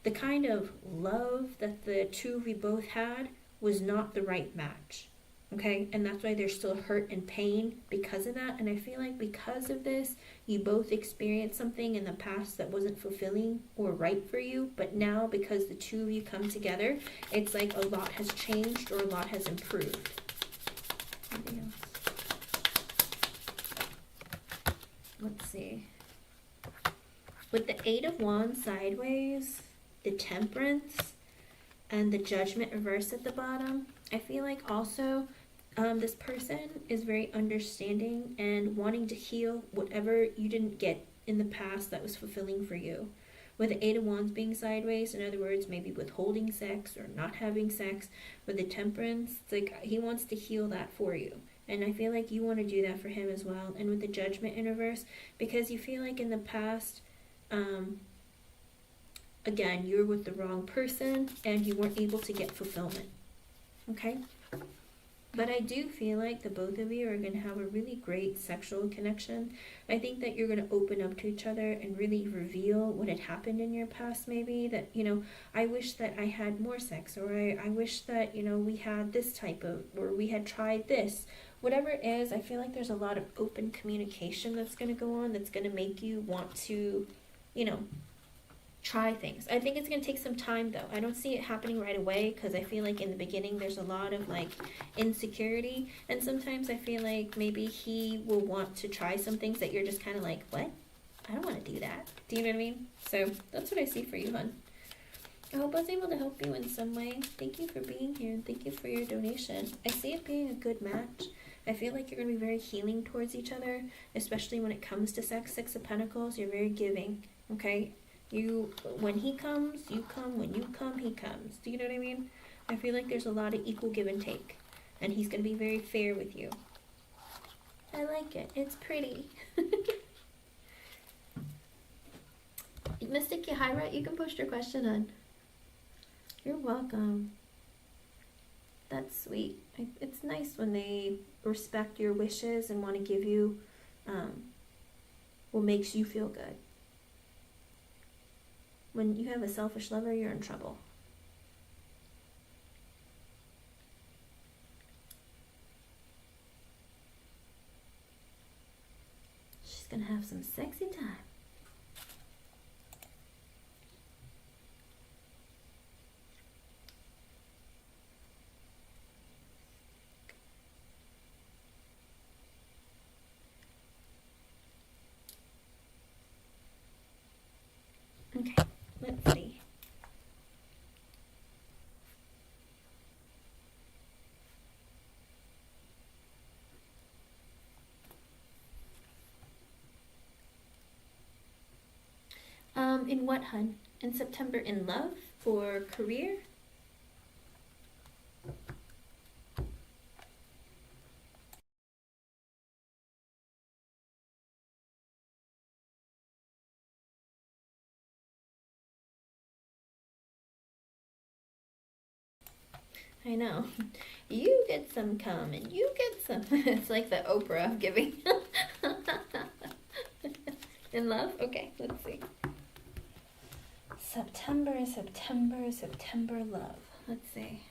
the kind of love that the two of you both had was not the right match. Okay, and that's why there's still hurt and pain because of that. And I feel like because of this, you both experienced something in the past that wasn't fulfilling or right for you. But now, because the two of you come together, it's like a lot has changed or a lot has improved. Anything else? Let's see. With the Eight of Wands sideways, the Temperance, and the Judgment reversed at the bottom, I feel like also this person is very understanding and wanting to heal whatever you didn't get in the past that was fulfilling for you. With the Eight of Wands being sideways, in other words, maybe withholding sex or not having sex. With the Temperance, it's like he wants to heal that for you. And I feel like you want to do that for him as well. And with the Judgment in reverse, because you feel like in the past, again, you were with the wrong person and you weren't able to get fulfillment. Okay? But I do feel like the both of you are going to have a really great sexual connection. I think that you're going to open up to each other and really reveal what had happened in your past maybe. That, you know, I wish that I had more sex, or I wish that, you know, we had this type of, or we had tried this. Whatever it is, I feel like there's a lot of open communication that's going to go on that's going to make you want to, you know, try things. I think it's going to take some time though. I don't see it happening right away because I feel like in the beginning there's a lot of like insecurity, and sometimes I feel like maybe he will want to try some things that you're just kind of like, what? I don't want to do that. Do you know what I mean? So that's what I see for you, hon. I hope I was able to help you in some way. Thank you for being here and thank you for your donation. I see it being a good match. I feel like you're going to be very healing towards each other, especially when it comes to sex. Six of Pentacles, you're very giving, okay? You, when he comes, you come. When you come, he comes. Do you know what I mean? I feel like there's a lot of equal give and take. And he's going to be very fair with you. I like it. It's pretty. Mystic Yahira, you can post your question on. You're welcome. That's sweet. It's nice when they respect your wishes and want to give you what makes you feel good. When you have a selfish lover, you're in trouble. She's gonna have some sexy time. Okay, let's see. In what, hun? In September, in love or career? I know. You get some cum and you get some. It's like the Oprah of giving. In love? Okay, let's see. September, September, September love. Let's see.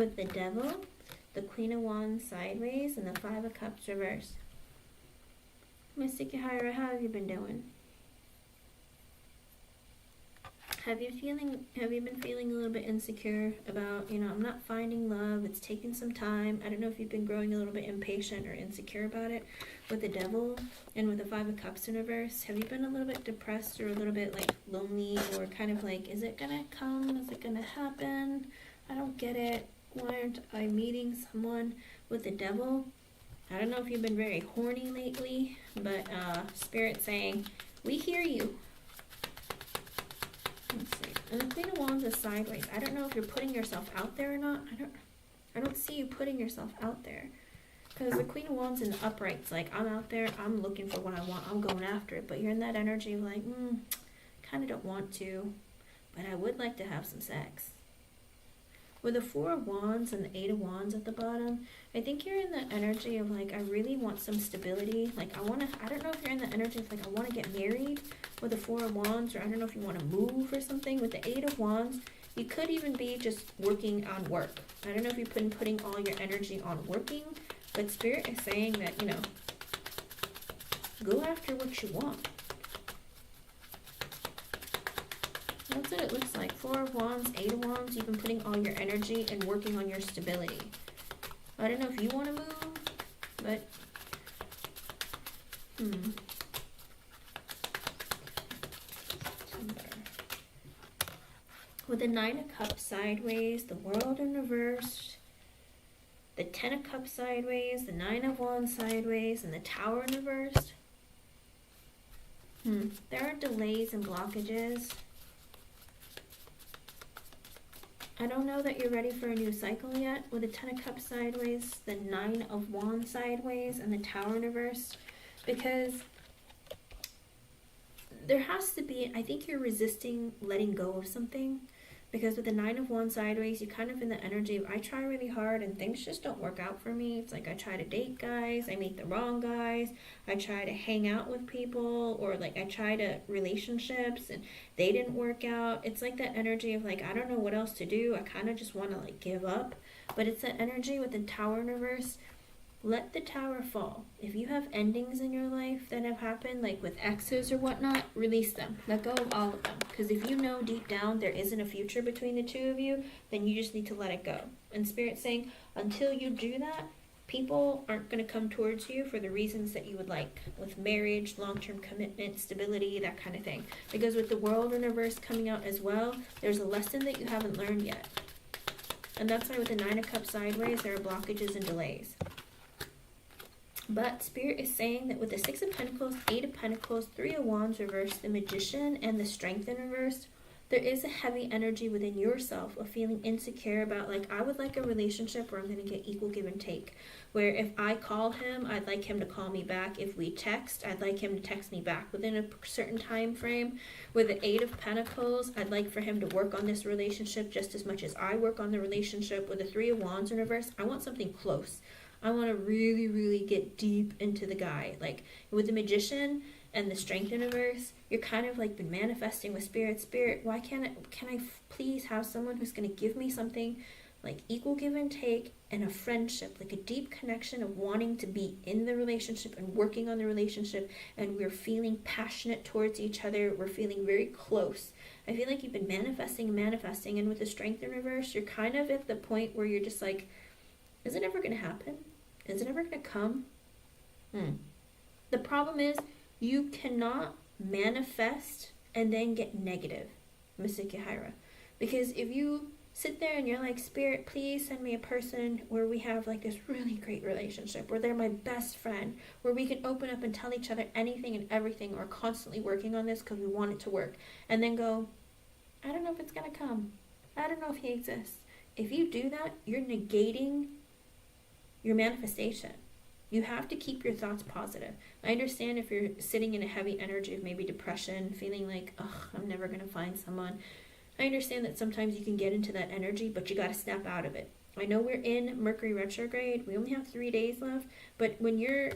with the Devil, the Queen of Wands sideways, and the Five of Cups reversed. Mystic Yahira, how have you been doing? Have you been feeling a little bit insecure about, I'm not finding love, it's taking some time. I don't know if you've been growing a little bit impatient or insecure about it with the Devil and with the Five of Cups in reverse. Have you been a little bit depressed or a little bit like lonely, or kind of like, is it gonna come? Is it gonna happen? I don't get it. Why aren't I meeting someone with the Devil? I don't know if you've been very horny lately, but Spirit saying, we hear you. Let's see. And the Queen of Wands is sideways. I don't know if you're putting yourself out there or not. I don't see you putting yourself out there. Because the Queen of Wands in the upright's like, I'm out there, I'm looking for what I want, I'm going after it. But you're in that energy of like, kind of don't want to, but I would like to have some sex. With the Four of Wands and the Eight of Wands at the bottom, I think you're in the energy of like, I really want some stability. Like I don't know if you're in the energy of like, I want to get married with the Four of Wands, or I don't know if you want to move or something. With the Eight of Wands, you could even be just working on work. I don't know if you've been putting all your energy on working, but Spirit is saying that, go after what you want. That's what it looks like. Four of Wands, Eight of Wands. You've been putting all your energy and working on your stability. I don't know if you want to move, but with the Nine of Cups sideways, the World in reverse, the Ten of Cups sideways, the Nine of Wands sideways, and the Tower in reverse. There are delays and blockages. I don't know that you're ready for a new cycle yet. With the Ten of Cups sideways, the Nine of Wands sideways, and the Tower in reverse. Because there has to be, I think you're resisting letting go of something. Because with the Nine of Wands sideways, you're kind of in the energy of, I try really hard and things just don't work out for me. It's like I try to date guys, I meet the wrong guys, I try to hang out with people, or like I try to relationships and they didn't work out. It's like that energy of like, I don't know what else to do. I kind of just want to like give up. But it's that energy with the Tower in reverse. Let the tower fall. If you have endings in your life that have happened, like with exes or whatnot, release them. Let go of all of them. Because if you know deep down there isn't a future between the two of you, then you just need to let it go. And Spirit's saying, until you do that, people aren't going to come towards you for the reasons that you would like. With marriage, long-term commitment, stability, that kind of thing. Because with the World in reverse coming out as well, there's a lesson that you haven't learned yet. And that's why with the Nine of Cups sideways, there are blockages and delays. But Spirit is saying that with the Six of Pentacles, Eight of Pentacles, Three of Wands reversed, the Magician, and the Strength in reverse, there is a heavy energy within yourself of feeling insecure about like, I would like a relationship where I'm going to get equal give and take. Where if I call him, I'd like him to call me back. If we text, I'd like him to text me back within a certain time frame. With the Eight of Pentacles, I'd like for him to work on this relationship just as much as I work on the relationship. With the Three of Wands in reverse, I want something close. I want to really, really get deep into the guy. Like with the Magician and the Strength in reverse, you're kind of like been manifesting with Spirit. Spirit, why can I please have someone who's going to give me something like equal give and take and a friendship, like a deep connection of wanting to be in the relationship and working on the relationship, and we're feeling passionate towards each other. We're feeling very close. I feel like you've been manifesting and manifesting, and with the Strength in reverse, you're kind of at the point where you're just like, is it ever going to happen? Is it ever going to come? The problem is you cannot manifest and then get negative, Mystic Yahira. Because if you sit there and you're like, Spirit, please send me a person where we have like this really great relationship, where they're my best friend, where we can open up and tell each other anything and everything, or constantly working on this because we want it to work. And then go, I don't know if it's going to come. I don't know if he exists. If you do that, you're negating your manifestation. You have to keep your thoughts positive. I understand if you're sitting in a heavy energy of maybe depression, feeling like, I'm never going to find someone. I understand that sometimes you can get into that energy, but you got to snap out of it. I know we're in Mercury retrograde. We only have 3 days left, but when you're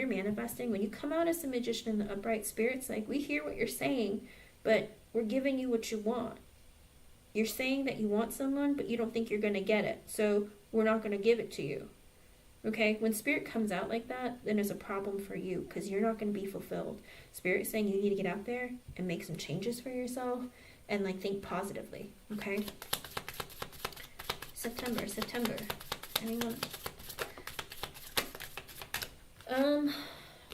manifesting, when you come out as a Magician in the upright, Spirit's like, we hear what you're saying, but we're giving you what you want. You're saying that you want someone, but you don't think you're going to get it. So we're not going to give it to you. Okay? When Spirit comes out like that, then there's a problem for you because you're not going to be fulfilled. Spirit's saying you need to get out there and make some changes for yourself and like think positively. Okay? September. Anyone?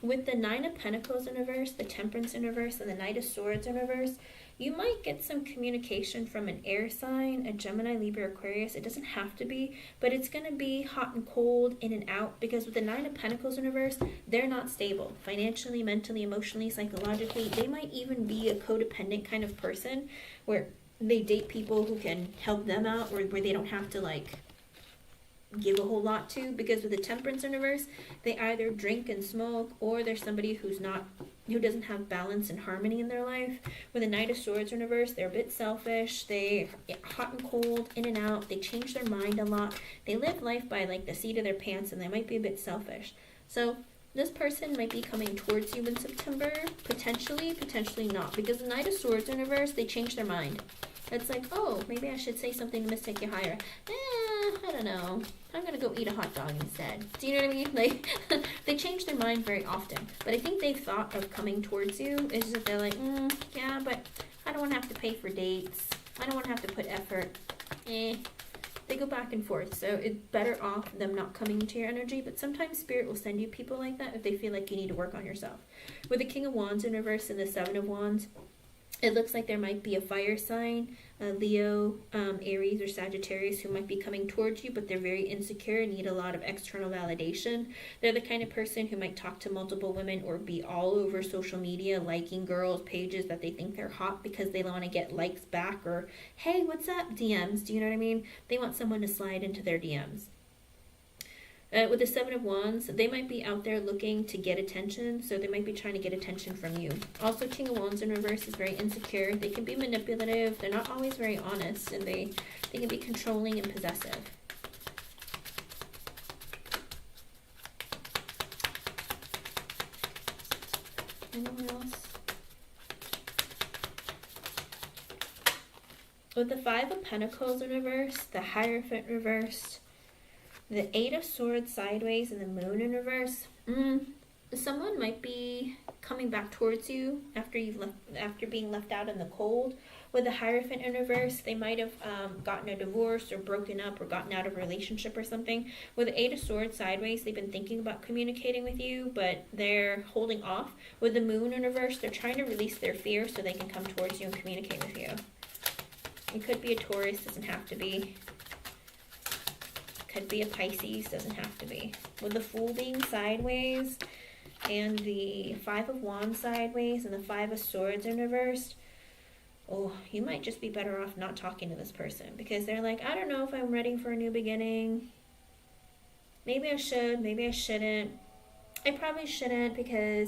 With the Nine of Pentacles in reverse, the Temperance in reverse, and the Knight of Swords in reverse, you might get some communication from an air sign, a Gemini, Libra, Aquarius. It doesn't have to be, but it's going to be hot and cold, in and out, because with the Nine of Pentacles in reverse, they're not stable. Financially, mentally, emotionally, psychologically. They might even be a codependent kind of person where they date people who can help them out, or where they don't have to like give a whole lot to, because with the Temperance in reverse, they either drink and smoke, or they're somebody who doesn't have balance and harmony in their life. With the Knight of Swords in reverse, they're a bit selfish. They hot and cold, in and out. They change their mind a lot. They live life by like the seat of their pants, and they might be a bit selfish. So this person might be coming towards you in September, potentially not, because the Knight of Swords in reverse, they change their mind. It's like, oh, maybe I should say something to Mystic Yahira. I don't know. I'm going to go eat a hot dog instead. Do you know what I mean? Like, they change their mind very often. But I think they've thought of coming towards you. It's just that they're like, yeah, but I don't want to have to pay for dates. I don't want to have to put effort. They go back and forth. So it's better off them not coming into your energy. But sometimes Spirit will send you people like that if they feel like you need to work on yourself. With the King of Wands in reverse and the Seven of Wands, it looks like there might be a fire sign, Leo, Aries, or Sagittarius, who might be coming towards you, but they're very insecure and need a lot of external validation. They're the kind of person who might talk to multiple women or be all over social media, liking girls' pages that they think they're hot because they want to get likes back, or, hey, what's up, DMs? Do you know what I mean? They want someone to slide into their DMs. With the Seven of Wands, they might be out there looking to get attention, so they might be trying to get attention from you. Also, King of Wands in reverse is very insecure. They can be manipulative. They're not always very honest, and they can be controlling and possessive. Anyone else? With the Five of Pentacles in reverse, the Hierophant reversed, the Eight of Swords sideways, and the Moon in reverse. Someone might be coming back towards you after being left out in the cold. With the Hierophant in reverse, they might have gotten a divorce or broken up or gotten out of a relationship or something. With the Eight of Swords sideways, they've been thinking about communicating with you, but they're holding off. With the Moon in reverse, they're trying to release their fear so they can come towards you and communicate with you. It could be a Taurus, doesn't have to be. Could be a Pisces, doesn't have to be. With the Fool being sideways, and the Five of Wands sideways, and the Five of Swords in reverse, oh, you might just be better off not talking to this person, because they're like, I don't know if I'm ready for a new beginning. Maybe I should, maybe I shouldn't. I probably shouldn't, because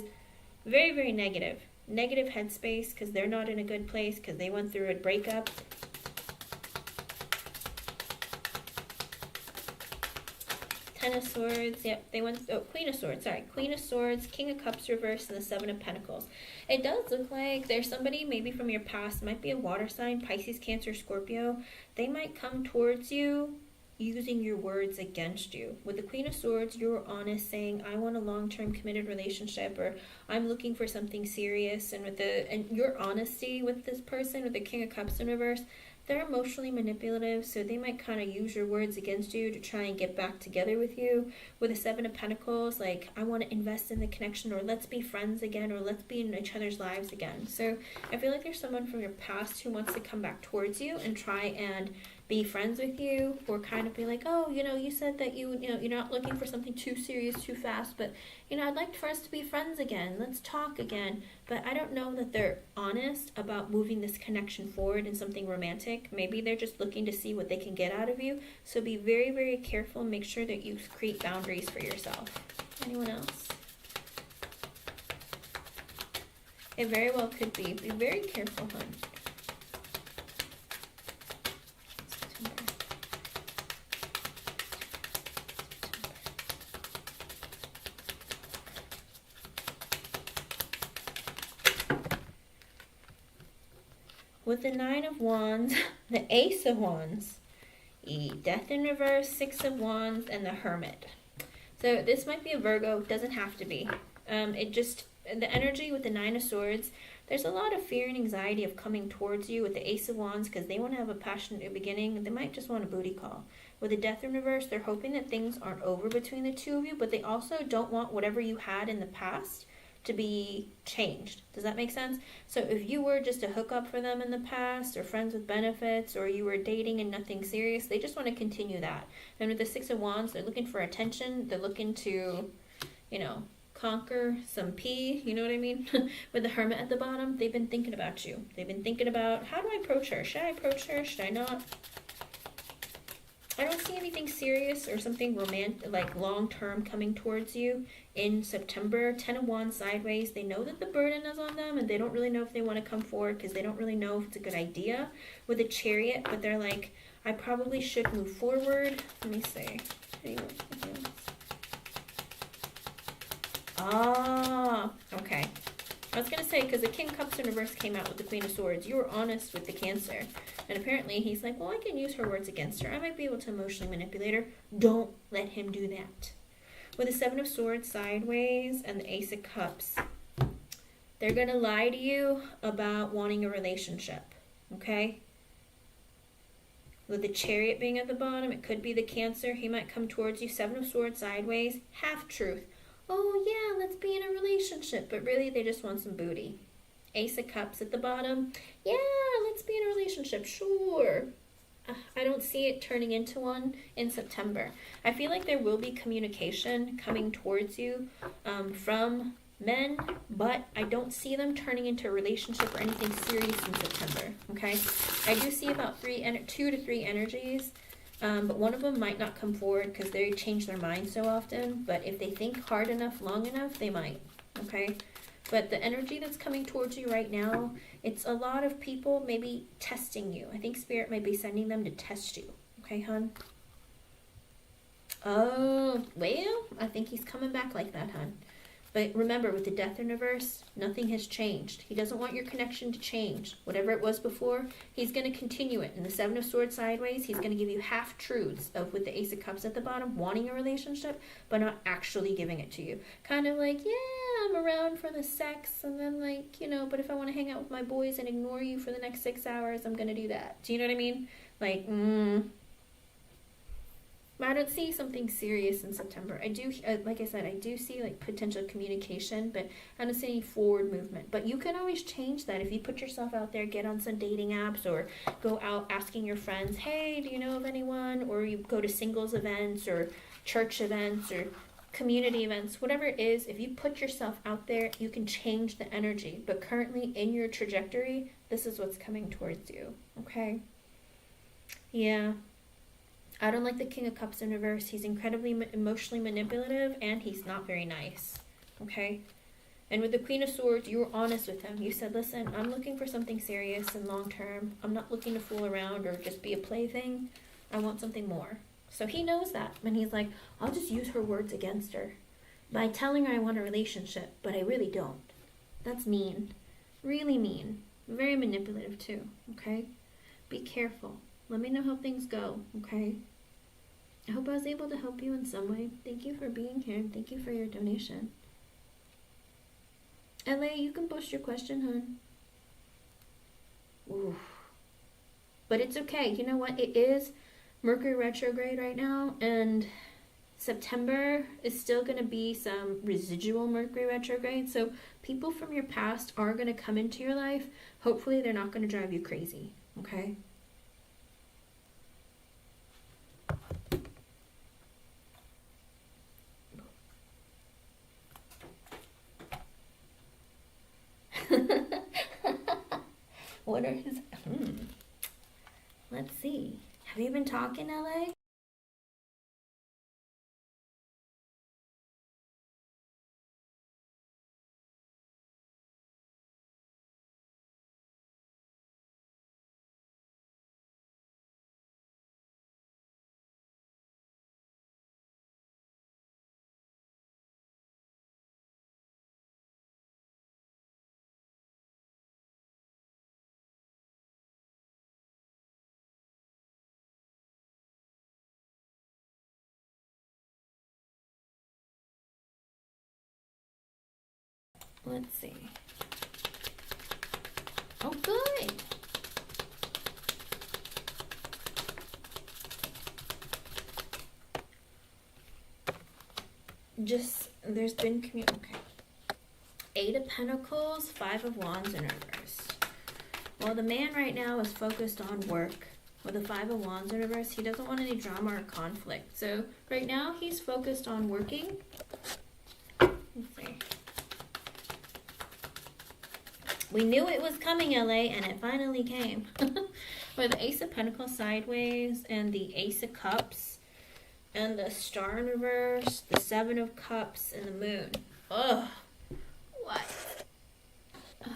very, very negative. Negative headspace, because they're not in a good place, because they went through a breakup. Ten of Swords, yep, they went, Queen of Swords, sorry, Queen of Swords, King of Cups reversed, and the Seven of Pentacles. It does look like there's somebody maybe from your past, might be a water sign, Pisces, Cancer, Scorpio. They might come towards you using your words against you. With the Queen of Swords, you're honest, saying, I want a long-term committed relationship, or I'm looking for something serious, and your honesty with this person, with the King of Cups in reverse, they're emotionally manipulative, so they might kind of use your words against you to try and get back together with you. With the Seven of Pentacles, like, I want to invest in the connection, or let's be friends again, or let's be in each other's lives again. So I feel like there's someone from your past who wants to come back towards you and try and be friends with you, or kind of be like, oh, you said that you're not looking for something too serious too fast, but I'd like for us to be friends again, let's talk again. But I don't know that they're honest about moving this connection forward in something romantic. Maybe they're just looking to see what they can get out of you. So be very, very careful and make sure that you create boundaries for yourself. Anyone else? It very well could be. Be very careful, hon. with the Nine of Wands, the Ace of Wands, Death in reverse, Six of Wands, and the Hermit. So this might be a Virgo, doesn't have to be. The energy with the Nine of Swords, there's a lot of fear and anxiety of coming towards you with the Ace of Wands because they want to have a passionate beginning. They might just want a booty call. With the Death in reverse, they're hoping that things aren't over between the two of you, but they also don't want whatever you had in the past to be changed. Does that make sense? So if you were just a hookup for them in the past, or friends with benefits, or you were dating and nothing serious, they just want to continue that. And with the Six of Wands, they're looking for attention. They're looking to, conquer some pee, you know what I mean? With the Hermit at the bottom, they've been thinking about you. They've been thinking about, how do I approach her? Should I approach her? Should I not? I don't see anything serious or something romantic, like long-term coming towards you in September. 10 of Wands sideways. They know that the burden is on them and they don't really know if they want to come forward because they don't really know if it's a good idea with a Chariot, but they're like, I probably should move forward. Let me see. Okay. I was going to say, because the King of Cups in reverse came out with the Queen of Swords. You were honest with the Cancer. And apparently he's like, well, I can use her words against her. I might be able to emotionally manipulate her. Don't let him do that. With the Seven of Swords sideways and the Ace of Cups, they're going to lie to you about wanting a relationship. Okay? With the Chariot being at the bottom, it could be the Cancer. He might come towards you. Seven of Swords sideways. Half truth. Oh yeah, let's be in a relationship. But really, they just want some booty. Ace of Cups at the bottom. Yeah, let's be in a relationship. Sure. I don't see it turning into one in September. I feel like there will be communication coming towards you from men, but I don't see them turning into a relationship or anything serious in September. Okay? I do see about 2 to 3 energies. But one of them might not come forward because they change their mind so often. But if they think hard enough, long enough, they might. Okay? But the energy that's coming towards you right now, it's a lot of people maybe testing you. I think Spirit might be sending them to test you. Okay, hon? Oh, well, I think he's coming back like that, hon. But remember, with the Death in reverse, nothing has changed. He doesn't want your connection to change. Whatever it was before, he's going to continue it. In the Seven of Swords sideways, he's going to give you half-truths of, with the Ace of Cups at the bottom, wanting a relationship, but not actually giving it to you. Kind of like, yeah, I'm around for the sex, and then like, but if I want to hang out with my boys and ignore you for the next 6 hours, I'm going to do that. Do you know what I mean? Like, I don't see something serious in September. I do, like I said, I do see like potential communication, but I don't see any forward movement. But you can always change that if you put yourself out there, get on some dating apps, or go out asking your friends, hey, do you know of anyone? Or you go to singles events or church events or community events, whatever it is. If you put yourself out there, you can change the energy. But currently in your trajectory, this is what's coming towards you. Okay? Yeah. I don't like the King of Cups in reverse. He's incredibly emotionally manipulative, and he's not very nice. Okay? And with the Queen of Swords, you were honest with him. You said, listen, I'm looking for something serious and long-term. I'm not looking to fool around or just be a plaything. I want something more. So he knows that. And he's like, I'll just use her words against her by telling her I want a relationship, but I really don't. That's mean. Really mean. Very manipulative, too. Okay? Be careful. Let me know how things go, okay? I hope I was able to help you in some way. Thank you for being here, and thank you for your donation. LA, you can post your question, hon. Oof. But it's okay. You know what? It is Mercury retrograde right now, and September is still going to be some residual Mercury retrograde. So people from your past are going to come into your life. Hopefully they're not going to drive you crazy, okay? What are his... Let's see. Have you been talking, LA? Let's see. Oh, good. Just, there's been okay. 8 of Pentacles, 5 of Wands in reverse. Well, the man right now is focused on work. With the 5 of Wands in reverse, he doesn't want any drama or conflict. So right now he's focused on working. Let's see. We knew it was coming, LA, and it finally came. With the Ace of Pentacles sideways and the Ace of Cups and the Star in reverse, the 7 of Cups and the Moon. Ugh. What? Ugh.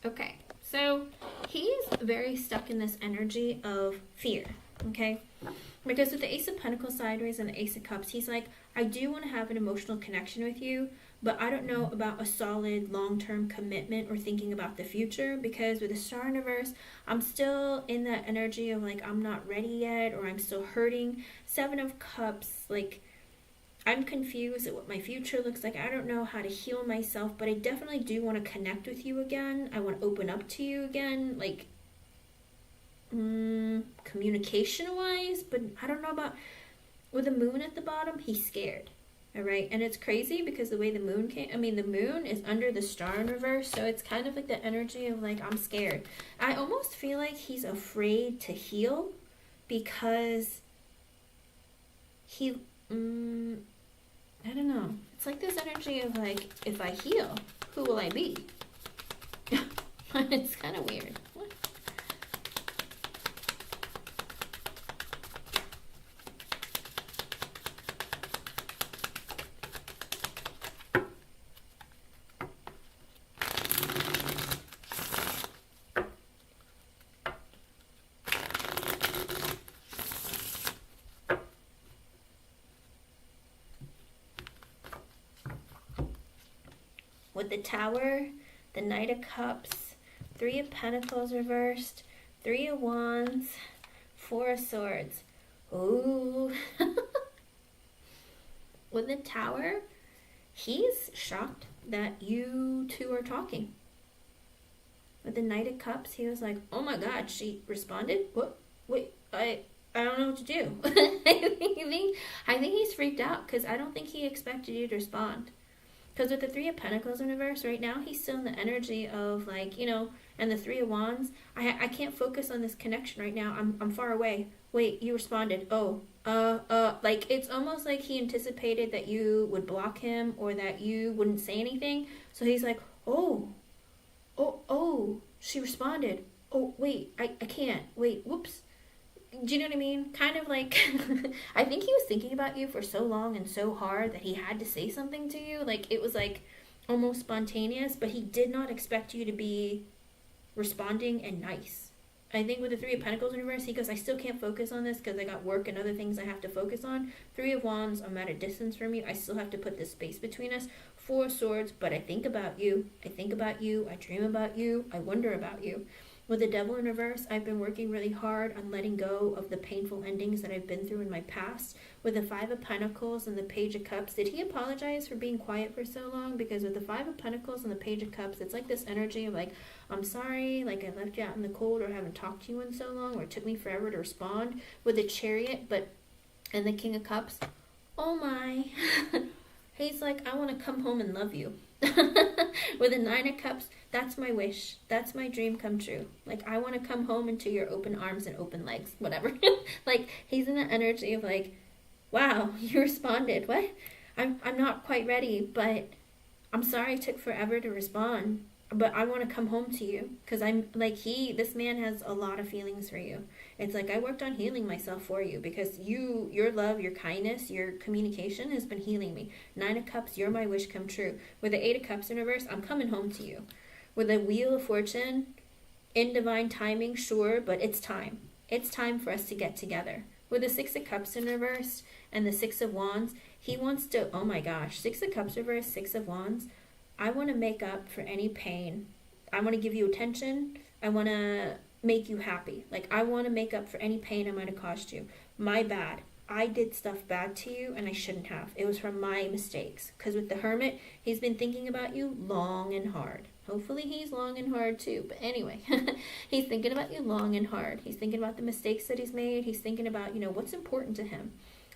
Okay. So he's very stuck in this energy of fear, okay? Because with the Ace of Pentacles sideways and the Ace of Cups, he's like, I do want to have an emotional connection with you, but I don't know about a solid long-term commitment or thinking about the future, because with the Star in reverse, I'm still in that energy of like, I'm not ready yet, or I'm still hurting. 7 of Cups, like, I'm confused at what my future looks like. I don't know how to heal myself, but I definitely do want to connect with you again. I want to open up to you again, like communication-wise, but I don't know about, with the Moon at the bottom, he's scared, all right? And it's crazy because the way the Moon came, I mean, the Moon is under the Star in reverse, so it's kind of like the energy of like, I'm scared. I almost feel like he's afraid to heal because he... I don't know. It's like this energy of like, if I heal, who will I be? It's kind of weird. What? With the Tower, the Knight of Cups, 3 of Pentacles reversed, 3 of Wands, 4 of Swords. Ooh. With the Tower, he's shocked that you two are talking. With the Knight of Cups, he was like, oh my God, she responded? What? Wait, I don't know what to do. I think he's freaked out because I don't think he expected you to respond. Because with the 3 of Pentacles in reverse, right now, he's still in the energy of, like, you know, and the 3 of Wands, I can't focus on this connection right now. I'm far away. Wait, you responded. Oh, like, it's almost like he anticipated that you would block him or that you wouldn't say anything. So he's like, oh, she responded. Oh, wait, I can't. Wait, whoops. Do you know what I mean? Kind of like, I think he was thinking about you for so long and so hard that he had to say something to you. Like, it was like almost spontaneous, but he did not expect you to be responding and nice. I think with the 3 of Pentacles in reverse, he goes, I still can't focus on this because I got work and other things I have to focus on. 3 of Wands, I'm at a distance from you. I still have to put this space between us. 4 of Swords, but I think about you. I think about you. I dream about you. I wonder about you. With the Devil in reverse, I've been working really hard on letting go of the painful endings that I've been through in my past. With the 5 of Pentacles and the Page of Cups, did he apologize for being quiet for so long? Because with the 5 of Pentacles and the Page of Cups, it's like this energy of like, I'm sorry, like I left you out in the cold or haven't talked to you in so long or it took me forever to respond. With the Chariot, and the King of Cups, oh my. He's like, I want to come home and love you. With the 9 of Cups, that's my wish. That's my dream come true. Like, I want to come home into your open arms and open legs, whatever. Like, he's in the energy of like, wow, you responded. What? I'm not quite ready, but I'm sorry it took forever to respond. But I want to come home to you. Because I'm like, this man has a lot of feelings for you. It's like, I worked on healing myself for you because your love, your kindness, your communication has been healing me. 9 of Cups, you're my wish come true. With the 8 of Cups in reverse, I'm coming home to you. With the Wheel of Fortune, in divine timing, sure, but it's time. It's time for us to get together. With the 6 of Cups in reverse and the 6 of Wands, he wants to, oh my gosh, 6 of Cups reverse, 6 of Wands, I want to make up for any pain. I want to give you attention. I want to make you happy. Like, I want to make up for any pain I might have caused you. My bad. I did stuff bad to you and I shouldn't have. It was from my mistakes. Because with the Hermit, he's been thinking about you long and hard. Hopefully he's long and hard too. But anyway, he's thinking about you long and hard. He's thinking about the mistakes that he's made. He's thinking about, what's important to him.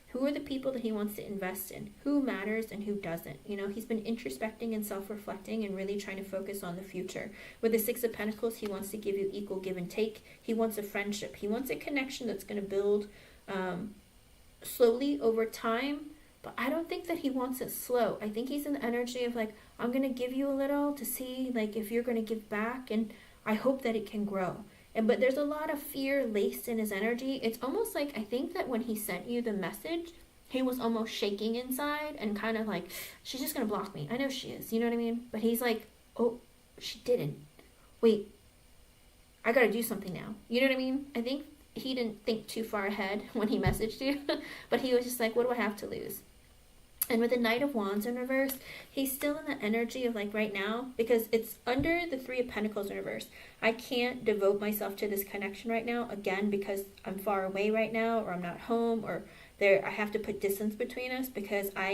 Who are the people that he wants to invest in? Who matters and who doesn't? He's been introspecting and self-reflecting and really trying to focus on the future. With the Six of Pentacles, he wants to give you equal give and take. He wants a friendship. He wants a connection that's going to build slowly over time. But I don't think that he wants it slow. I think he's in the energy of like, I'm going to give you a little to see like if you're going to give back. And I hope that it can grow. But there's a lot of fear laced in his energy. It's almost like, I think that when he sent you the message, he was almost shaking inside and kind of like, she's just going to block me. I know she is. You know what I mean? But he's like, oh, she didn't. Wait, I got to do something now. You know what I mean? I think he didn't think too far ahead when he messaged you. But he was just like, what do I have to lose? And with the Knight of Wands in reverse, he's still in the energy of like right now, because it's under the Three of Pentacles in reverse. I can't devote myself to this connection right now, again, because I'm far away right now, or I'm not home, or I have to put distance between us because I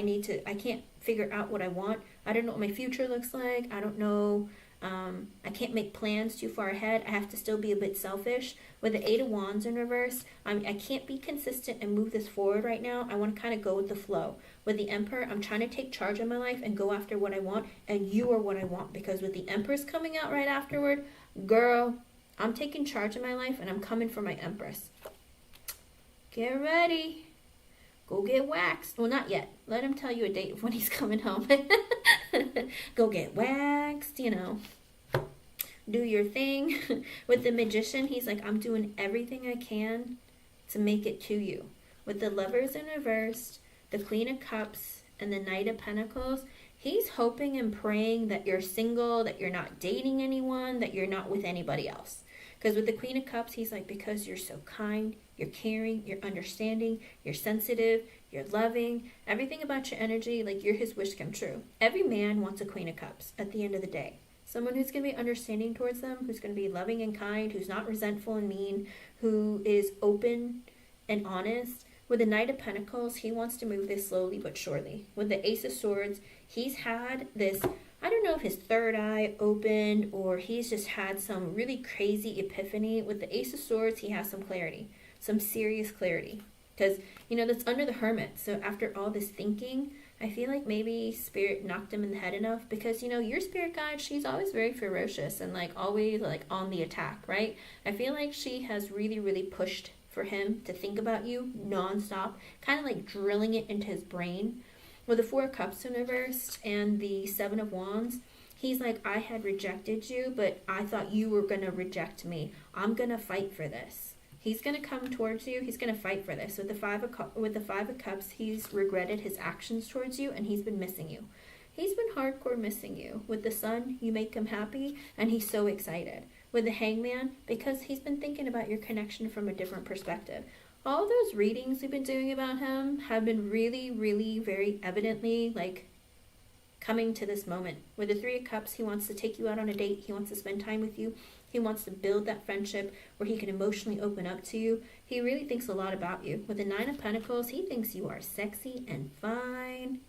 can't figure out what I want. I don't know what my future looks like. I don't know. I can't make plans too far ahead. I have to still be a bit selfish. With the Eight of Wands in reverse, I can't be consistent and move this forward right now. I want to kind of go with the flow. With the Emperor, I'm trying to take charge of my life and go after what I want, and you are what I want. Because with the Empress coming out right afterward, girl, I'm taking charge of my life and I'm coming for my Empress. Get ready. Go get waxed. Well, not yet. Let him tell you a date of when he's coming home. Go get waxed, Do your thing. With the Magician, he's like, I'm doing everything I can to make it to you. With the Lovers in reverse, the Queen of Cups, and the Knight of Pentacles, he's hoping and praying that you're single, that you're not dating anyone, that you're not with anybody else. Because with the Queen of Cups, he's like, because you're so kind, you're caring, you're understanding, you're sensitive, you're loving, everything about your energy, like you're his wish come true. Every man wants a Queen of Cups at the end of the day. Someone who's going to be understanding towards them, who's going to be loving and kind, who's not resentful and mean, who is open and honest. With the Knight of Pentacles, he wants to move this slowly but surely. With the Ace of Swords, he's had this, I don't know if his third eye opened or he's just had some really crazy epiphany. With the Ace of Swords, he has some clarity, some serious clarity. Because, that's under the Hermit. So after all this thinking, I feel like maybe Spirit knocked him in the head enough. Because, your spirit guide, she's always very ferocious and like always like on the attack, right? I feel like she has really, really pushed for him to think about you nonstop, kind of like drilling it into his brain. With the Four of Cups in reverse and the Seven of Wands, he's like, I had rejected you, but I thought you were going to reject me. I'm going to fight for this. He's going to come towards you. He's going to fight for this. With the Five of Cups, he's regretted his actions towards you, and he's been missing you. He's been hardcore missing you. With the Sun, you make him happy, and he's so excited. With the Hangman, because he's been thinking about your connection from a different perspective. All those readings we've been doing about him have been really, really, very evidently, like, coming to this moment. With the Three of Cups, he wants to take you out on a date. He wants to spend time with you. He wants to build that friendship where he can emotionally open up to you. He really thinks a lot about you. With the Nine of Pentacles, he thinks you are sexy and fine.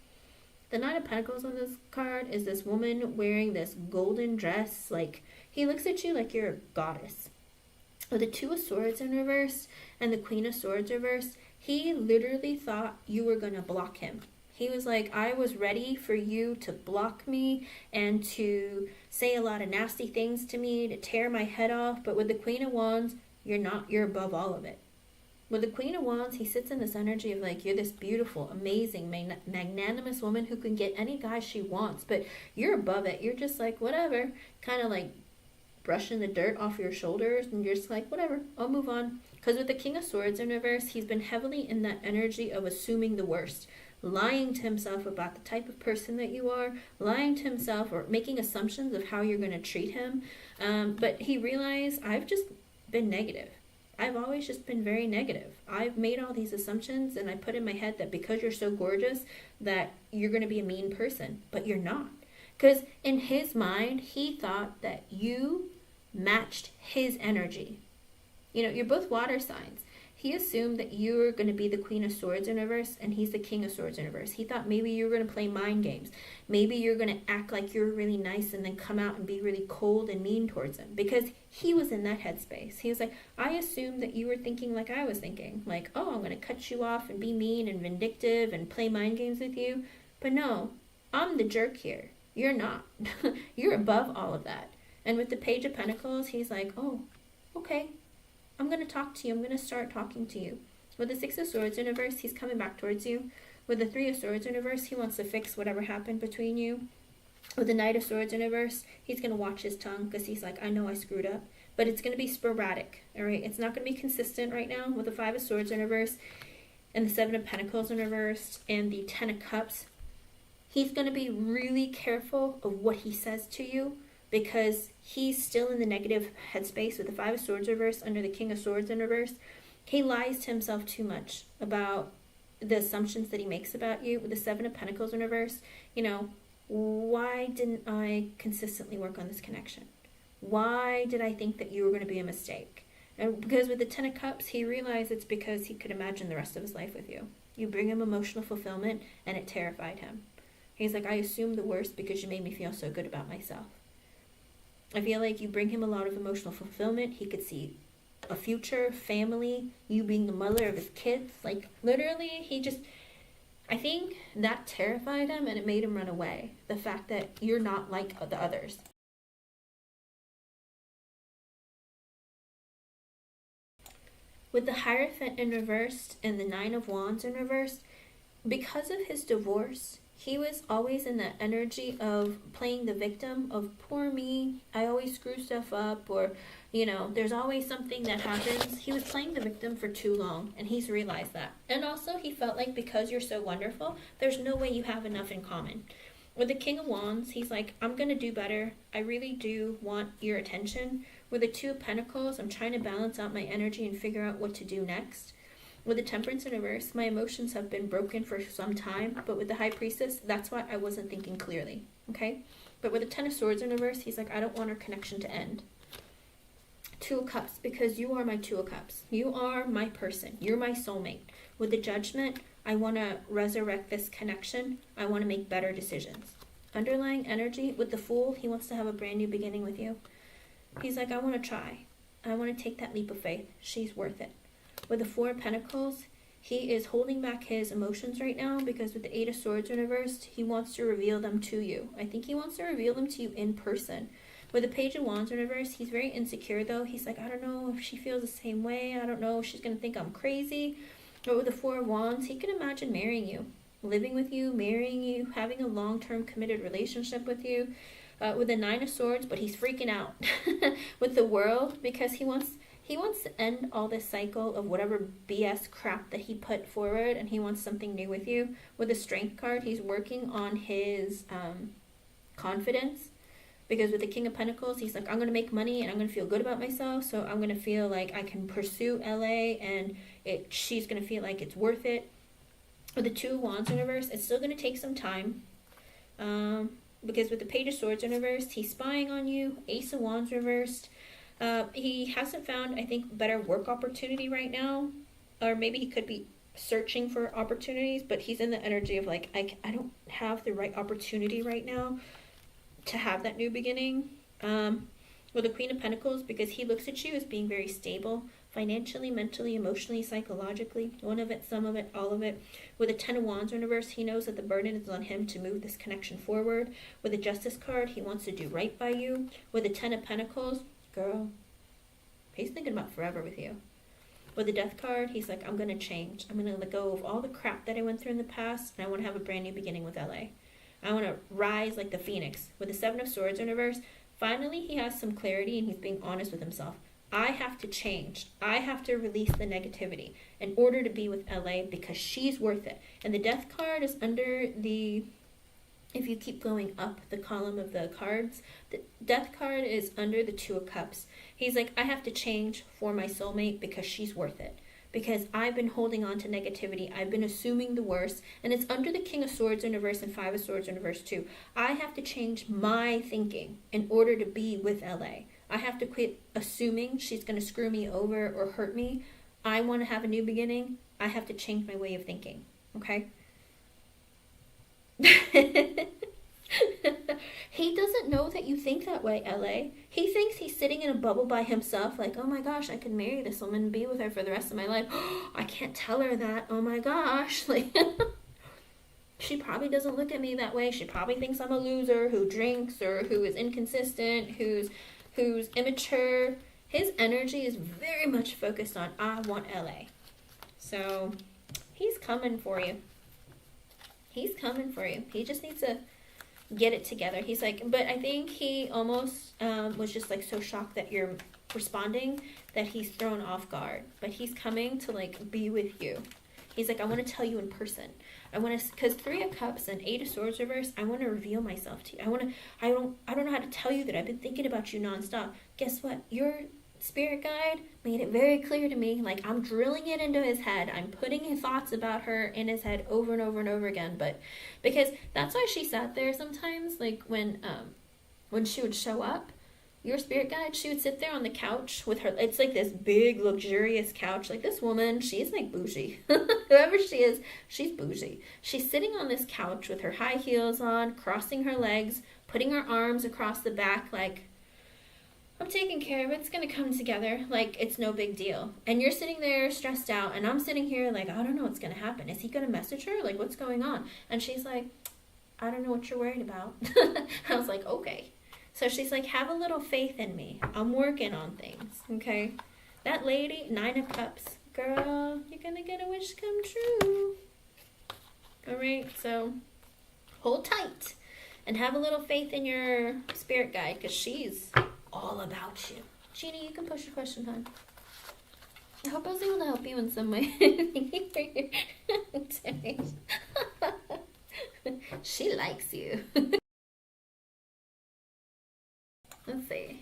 The Nine of Pentacles on this card is this woman wearing this golden dress. Like, he looks at you like you're a goddess. With the Two of Swords in reverse and the Queen of Swords reverse, he literally thought you were going to block him. He was like, I was ready for you to block me and to say a lot of nasty things to me, to tear my head off. But with the Queen of Wands, you're not. You're above all of it. With the Queen of Wands, he sits in this energy of like, you're this beautiful, amazing, magnanimous woman who can get any guy she wants. But you're above it. You're just like, whatever. Kind of like brushing the dirt off your shoulders. And you're just like, whatever, I'll move on. Because with the King of Swords in reverse, he's been heavily in that energy of assuming the worst. Lying to himself about the type of person that you are, lying to himself or making assumptions of how you're going to treat him. But he realized, I've just been negative. I've always just been very negative. I've made all these assumptions and I put in my head that because you're so gorgeous that you're going to be a mean person, but you're not. Because in his mind, he thought that you matched his energy. You're both water signs. he assumed that you were going to be the Queen of Swords in reverse and he's the King of Swords in reverse. He thought maybe you were going to play mind games. Maybe you're going to act like you're really nice and then come out and be really cold and mean towards him, because he was in that headspace. He was like, I assumed that you were thinking like I was thinking, like, oh, I'm going to cut you off and be mean and vindictive and play mind games with you. But no, I'm the jerk here. You're not. You're above all of that. And with the Page of Pentacles, he's like, oh, okay, I'm going to talk to you. I'm going to start talking to you. With the Six of Swords in reverse, he's coming back towards you. With the Three of Swords in reverse, he wants to fix whatever happened between you. With the Knight of Swords in reverse, he's going to watch his tongue because he's like, I know I screwed up. But it's going to be sporadic, all right? It's not going to be consistent right now. With the Five of Swords in reverse and the Seven of Pentacles in reverse and the Ten of Cups, he's going to be really careful of what he says to you, because he's still in the negative headspace. With the Five of Swords reverse under the King of Swords in reverse, he lies to himself too much about the assumptions that he makes about you. With the Seven of Pentacles in reverse, you know, why didn't I consistently work on this connection? Why did I think that you were going to be a mistake? And because with the Ten of Cups, he realized it's because he could imagine the rest of his life with you. You bring him emotional fulfillment, and it terrified him. He's like, I assumed the worst because you made me feel so good about myself. I feel like you bring him a lot of emotional fulfillment. He could see a future, family, you being the mother of his kids. Like, literally, I think that terrified him and it made him run away. The fact that you're not like the others. With the Hierophant in reverse and the Nine of Wands in reverse, because of his divorce, he was always in the energy of playing the victim of, poor me, I always screw stuff up, or, you know, there's always something that happens. He was playing the victim for too long, and he's realized that. And also, he felt like because you're so wonderful, there's no way you have enough in common. With the King of Wands, he's like, I'm going to do better. I really do want your attention. With the Two of Pentacles, I'm trying to balance out my energy and figure out what to do next. With the Temperance in reverse, my emotions have been broken for some time, but with the High Priestess, that's why I wasn't thinking clearly, okay? But with the Ten of Swords in reverse, he's like, I don't want our connection to end. Two of Cups, because you are my Two of Cups. You are my person. You're my soulmate. With the Judgment, I want to resurrect this connection. I want to make better decisions. Underlying energy, with the Fool, he wants to have a brand new beginning with you. He's like, I want to try. I want to take that leap of faith. She's worth it. With the Four of Pentacles, he is holding back his emotions right now because with the Eight of Swords in reverse, he wants to reveal them to you. I think he wants to reveal them to you in person. With the Page of Wands in reverse, he's very insecure though. He's like, I don't know if she feels the same way. I don't know if she's going to think I'm crazy. But with the Four of Wands, he can imagine marrying you, living with you, marrying you, having a long-term committed relationship with you. With the Nine of Swords, but he's freaking out with the World because he wants to end all this cycle of whatever BS crap that he put forward, and he wants something new with you. With the Strength card, he's working on his confidence, because with the King of Pentacles, he's like, I'm going to make money and I'm going to feel good about myself, so I'm going to feel like I can pursue LA and she's going to feel like it's worth it. With the Two of Wands in reverse, it's still going to take some time. Because with the Page of Swords in reverse, he's spying on you. Ace of Wands reversed. He hasn't found, I think, better work opportunity right now. Or maybe he could be searching for opportunities, but he's in the energy of like, I don't have the right opportunity right now to have that new beginning. With the Queen of Pentacles, because he looks at you as being very stable, financially, mentally, emotionally, psychologically, one of it, some of it, all of it. With a Ten of Wands in reverse, he knows that the burden is on him to move this connection forward. With the Justice card, he wants to do right by you. With the Ten of Pentacles, girl, he's thinking about forever with you. With the Death card, he's like, I'm going to change. I'm going to let go of all the crap that I went through in the past, and I want to have a brand new beginning with LA. I want to rise like the phoenix. With the Seven of Swords in reverse, finally he has some clarity and he's being honest with himself. I have to change. I have to release the negativity in order to be with LA because she's worth it. And the Death card is under the, if you keep going up the column of the cards, the Death card is under the Two of Cups. He's like, I have to change for my soulmate because she's worth it. Because I've been holding on to negativity. I've been assuming the worst. And it's under the King of Swords in reverse and Five of Swords in reverse too. I have to change my thinking in order to be with LA. I have to quit assuming she's going to screw me over or hurt me. I want to have a new beginning, I have to change my way of thinking. Okay? He doesn't know that you think that way, LA. He thinks he's sitting in a bubble by himself, like, oh my gosh, I could marry this woman and be with her for the rest of my life. I can't tell her that. Oh my gosh. Like, she probably doesn't look at me that way. She probably thinks I'm a loser who drinks or who is inconsistent, who's immature. His energy is very much focused on, I want LA. So he's coming for you. He's coming for you. He just needs to get it together. He's like, but I think he almost was just like so shocked that you're responding that he's thrown off guard. But he's coming to like be with you. He's like, I want to tell you in person. I want to, because 3 of Cups and 8 of Swords reverse, I want to reveal myself to you. I don't know how to tell you that I've been thinking about you nonstop. Guess what? Your spirit guide made it very clear to me. Like, I'm drilling it into his head. I'm putting his thoughts about her in his head over and over and over again. But because that's why she sat there sometimes, like when she would show up, your spirit guide, she would sit there on the couch with her. It's like this big luxurious couch. Like, this woman, she's like bougie. Whoever she is, she's bougie. She's sitting on this couch with her high heels on, crossing her legs, putting her arms across the back, like, I'm taking care of it. It's going to come together. Like, it's no big deal. And you're sitting there stressed out, and I'm sitting here like, I don't know what's going to happen. Is he going to message her? Like, what's going on? And she's like, I don't know what you're worried about. I was like, okay. So she's like, have a little faith in me. I'm working on things, okay? That lady, 9 of Cups. Girl, you're going to get a wish come true. All right, so hold tight and have a little faith in your spirit guide, because she's all about you. Jeannie, you can push a question, hon. I hope I was able to help you in some way. She likes you. Let's see.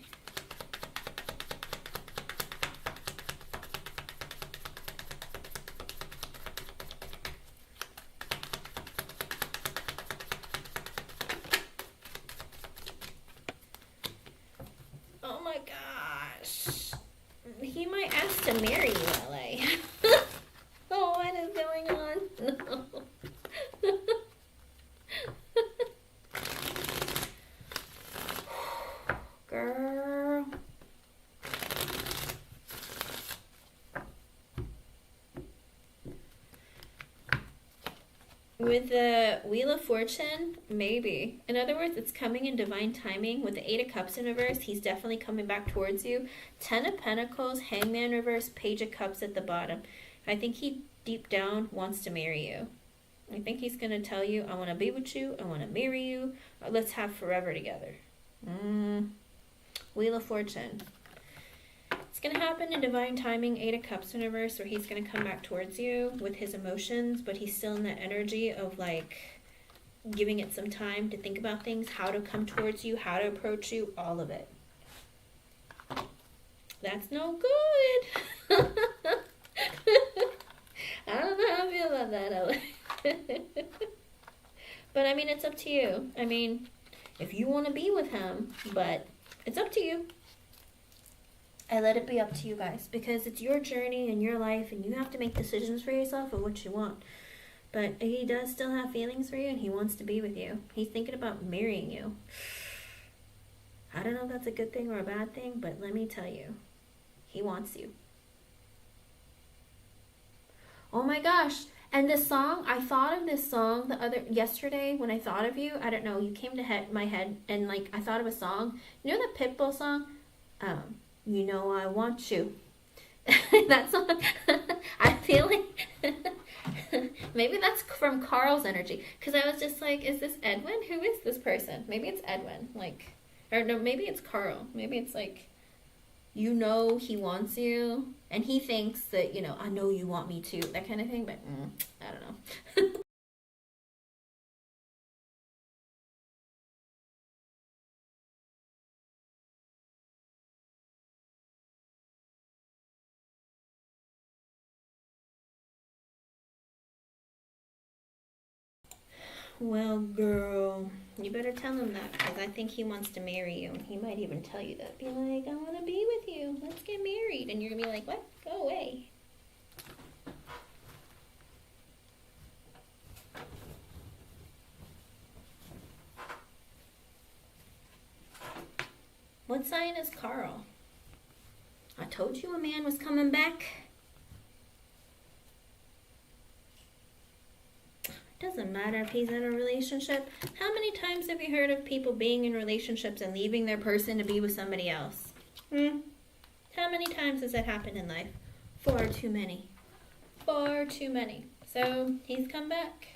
Oh my gosh. He might ask to marry you, LA. Oh, what is going on? No. Girl. With the Wheel of Fortune, maybe. In other words, it's coming in divine timing. With the 8 of Cups in reverse, he's definitely coming back towards you. 10 of Pentacles, Hangman reverse, Page of Cups at the bottom. I think he deep down wants to marry you. I think he's going to tell you, I want to be with you, I want to marry you, let's have forever together. Wheel of Fortune. It's going to happen in divine timing, 8 of Cups in reverse, where he's going to come back towards you with his emotions, but he's still in that energy of like giving it some time to think about things, how to come towards you, how to approach you, all of it. That's no good. I don't know how I feel about that, Ella. But I mean, it's up to you. I mean, if you want to be with him, but it's up to you. I let it be up to you guys, because it's your journey and your life, and you have to make decisions for yourself of what you want. But he does still have feelings for you, and he wants to be with you. He's thinking about marrying you. I don't know if that's a good thing or a bad thing, but let me tell you, he wants you. Oh my gosh. And this song, I thought of this song yesterday when I thought of you. I don't know, you came to my head, and like I thought of a song. You know the Pitbull song? You know I want you. That song, I feel like maybe that's from Carl's energy. Because I was just like, is this Edwin? Who is this person? Maybe it's Edwin. Like, or no, maybe it's Carl. Maybe it's like, you know he wants you, and he thinks that, you know, I know you want me too. That kind of thing, but I don't know. Well, girl, you better tell him that, because I think he wants to marry you. He might even tell you that. Be like, I want to be with you. Let's get married. And you're going to be like, what? Go away. What sign is Carl? I told you a man was coming back. Doesn't matter if he's in a relationship. How many times have you heard of people being in relationships and leaving their person to be with somebody else? How many times has that happened in life? Far too many. Far too many. So he's come back.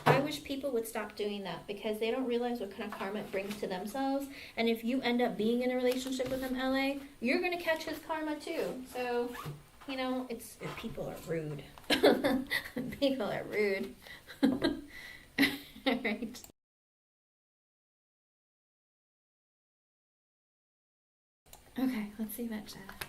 I wish people would stop doing that because they don't realize what kind of karma it brings to themselves. And if you end up being in a relationship with him, LA, you're going to catch his karma too. So, you know, it's people are rude. People are rude. All right. Okay, let's see that chat.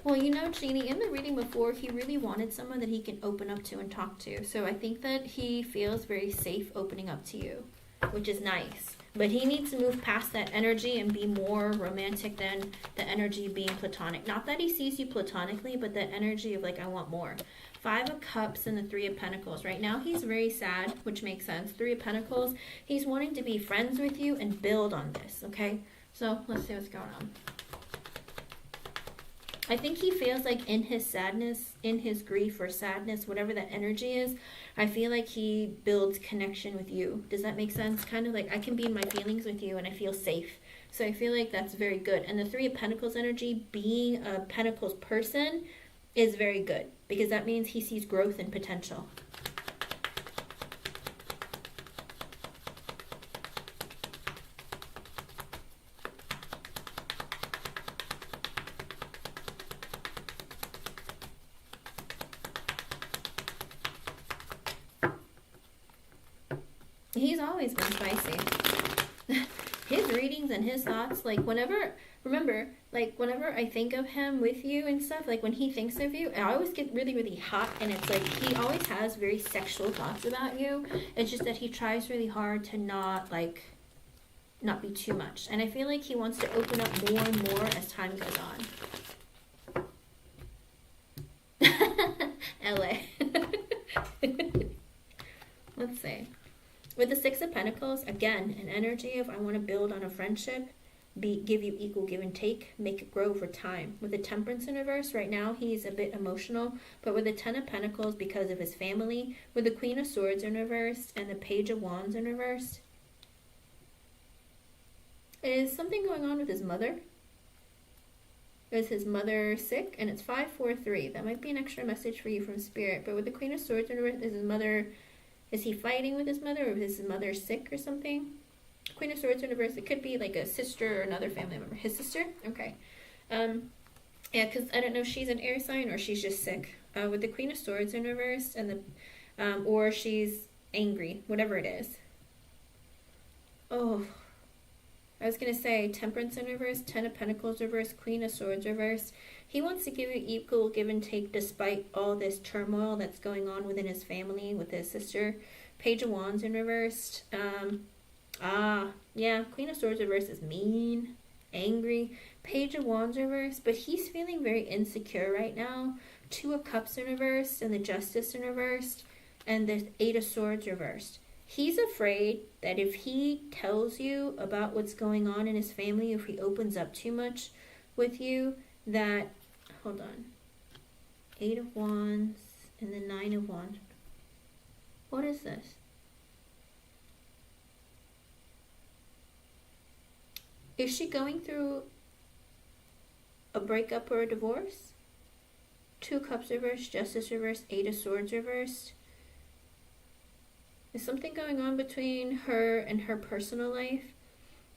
Well, you know, Jeannie, in the reading before, he really wanted someone that he can open up to and talk to. So I think that he feels very safe opening up to you, which is nice. But he needs to move past that energy and be more romantic than the energy being platonic. Not that he sees you platonically, but the energy of like, I want more. 5 of Cups and the 3 of Pentacles. Right now, he's very sad, which makes sense. 3 of Pentacles, he's wanting to be friends with you and build on this, okay? So let's see what's going on. I think he feels like in his sadness, in his grief or sadness, whatever that energy is, I feel like he builds connection with you. Does that make sense? Kind of like I can be in my feelings with you and I feel safe. So I feel like that's very good. And the 3 of Pentacles energy, being a Pentacles person, is very good because that means he sees growth and potential. He's always been spicy. His readings and his thoughts, like whenever, remember, like whenever I think of him with you and stuff, like when he thinks of you, I always get really, really hot. And it's like he always has very sexual thoughts about you. It's just that he tries really hard to not be too much. And I feel like he wants to open up more and more as time goes on. LA. Let's see. With the 6 of Pentacles, again, an energy of I want to build on a friendship, give you equal give and take, make it grow over time. With the Temperance in reverse, right now he's a bit emotional, but with the 10 of Pentacles because of his family, with the Queen of Swords in reverse and the Page of Wands in reverse, is something going on with his mother? Is his mother sick? And it's 543. That might be an extra message for you from Spirit. But with the Queen of Swords in reverse, is his mother... Is he fighting with his mother, or is his mother sick or something? Queen of Swords in reverse. It could be like a sister or another family member. His sister? Okay. Yeah, because I don't know if she's an air sign or she's just sick. With the Queen of Swords in reverse, and the or she's angry, whatever it is. Oh, I was going to say Temperance in reverse, 10 of Pentacles reverse, Queen of Swords reverse. He wants to give you equal give and take despite all this turmoil that's going on within his family with his sister. Page of Wands in reverse. Yeah, Queen of Swords reverse is mean, angry. Page of Wands reverse, but he's feeling very insecure right now. 2 of Cups in reverse and the Justice in reverse and the 8 of Swords reversed. He's afraid that if he tells you about what's going on in his family, if he opens up too much with you, that, hold on, 8 of Wands and the 9 of Wands. What is this? Is she going through a breakup or a divorce? 2 Cups reversed, Justice reversed, 8 of Swords reversed. Is something going on between her and her personal life?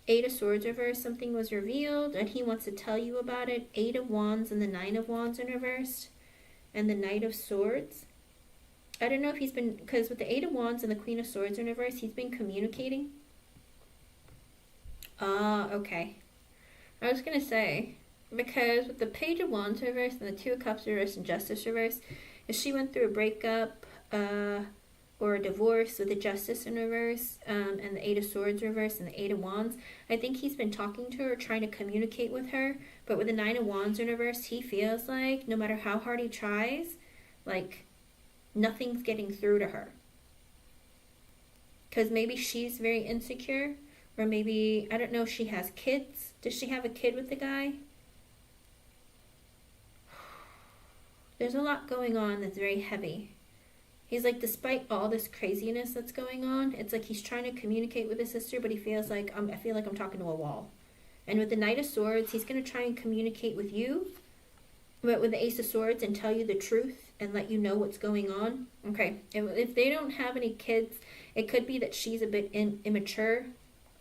8 of Swords reversed, something was revealed and he wants to tell you about it. 8 of Wands and the 9 of Wands in reverse. And the Knight of Swords. I don't know if he's been, because with the 8 of Wands and the Queen of Swords in reverse, he's been communicating. Okay. I was going to say, because with the Page of Wands reverse and the 2 of Cups reverse and Justice reverse, if she went through a breakup, or a divorce with the Justice in reverse, and the Eight of Swords reverse and the Eight of Wands. I think he's been talking to her, trying to communicate with her, but with the Nine of Wands in reverse, he feels like no matter how hard he tries, like nothing's getting through to her. Because maybe she's very insecure, or maybe, I don't know, she has kids. Does she have a kid with the guy? There's a lot going on that's very heavy. He's like, despite all this craziness that's going on, it's like he's trying to communicate with his sister, but he feels like, I feel like I'm talking to a wall. And with the Knight of Swords, he's going to try and communicate with you, but with the Ace of Swords, and tell you the truth and let you know what's going on. Okay, if they don't have any kids, it could be that she's a bit immature.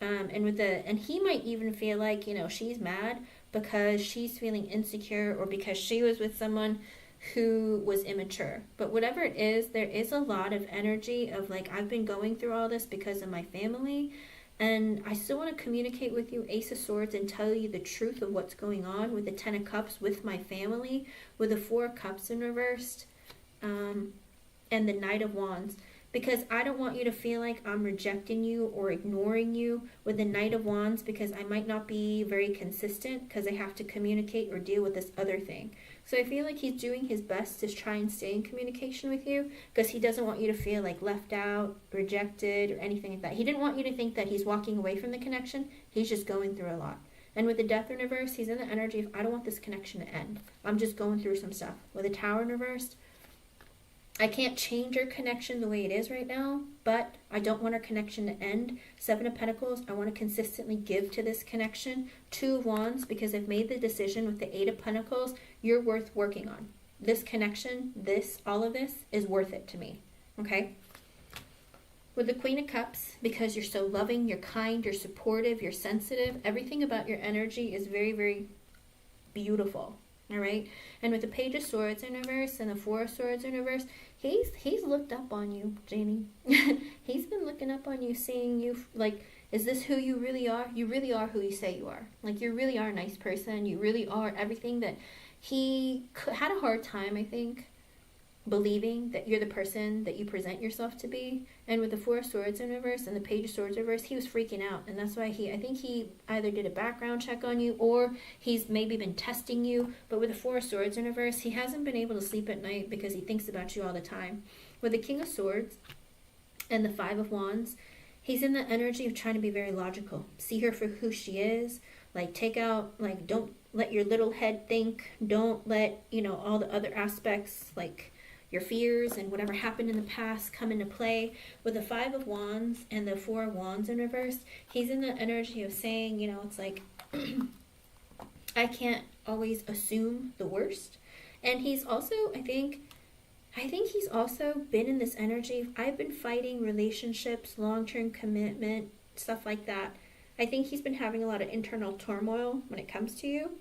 And he might even feel like, you know, she's mad because she's feeling insecure, or because she was with someone who was immature. But whatever it is, there is a lot of energy of like, I've been going through all this because of my family, and I still want to communicate with you, Ace of Swords, and tell you the truth of what's going on with the Ten of Cups with my family, with the Four of Cups in reversed, and the Knight of Wands. Because I don't want you to feel like I'm rejecting you or ignoring you with the Knight of Wands, because I might not be very consistent because I have to communicate or deal with this other thing. So I feel like he's doing his best to try and stay in communication with you, because he doesn't want you to feel like left out, rejected, or anything like that. He didn't want you to think that he's walking away from the connection. He's just going through a lot. And with the Death in reverse, he's in the energy of, I don't want this connection to end. I'm just going through some stuff. With the Tower in reverse, I can't change our connection the way it is right now, but I don't want our connection to end. Seven of Pentacles, I want to consistently give to this connection. Two of Wands, because I've made the decision with the Eight of Pentacles, you're worth working on. This connection, all of this is worth it to me, okay? With the Queen of Cups, because you're so loving, you're kind, you're supportive, you're sensitive, everything about your energy is very, very beautiful, all right? And with the Page of Swords in reverse and the Four of Swords in reverse, he's looked up on you, Janie. He's been looking up on you, seeing you, like, is this who you really are? You really are who you say you are. Like, you really are a nice person. You really are everything that he had a hard time, I think, believing that you're the person that you present yourself to be. And with the Four of Swords in reverse and the Page of Swords in reverse, he was freaking out. And that's why I think he either did a background check on you, or he's maybe been testing you. But with the Four of Swords in reverse, he hasn't been able to sleep at night because he thinks about you all the time. With the King of Swords and the Five of Wands, he's in the energy of trying to be very logical. See her for who she is. Like, take out, like, don't let your little head think. Don't let, you know, all the other aspects, like your fears and whatever happened in the past, come into play. With the Five of Wands and the Four of Wands in reverse, he's in the energy of saying, you know, it's like, I can't always assume the worst. And he's also, I think he's also been in this energy of, I've been fighting relationships, long-term commitment, stuff like that. I think he's been having a lot of internal turmoil when it comes to you.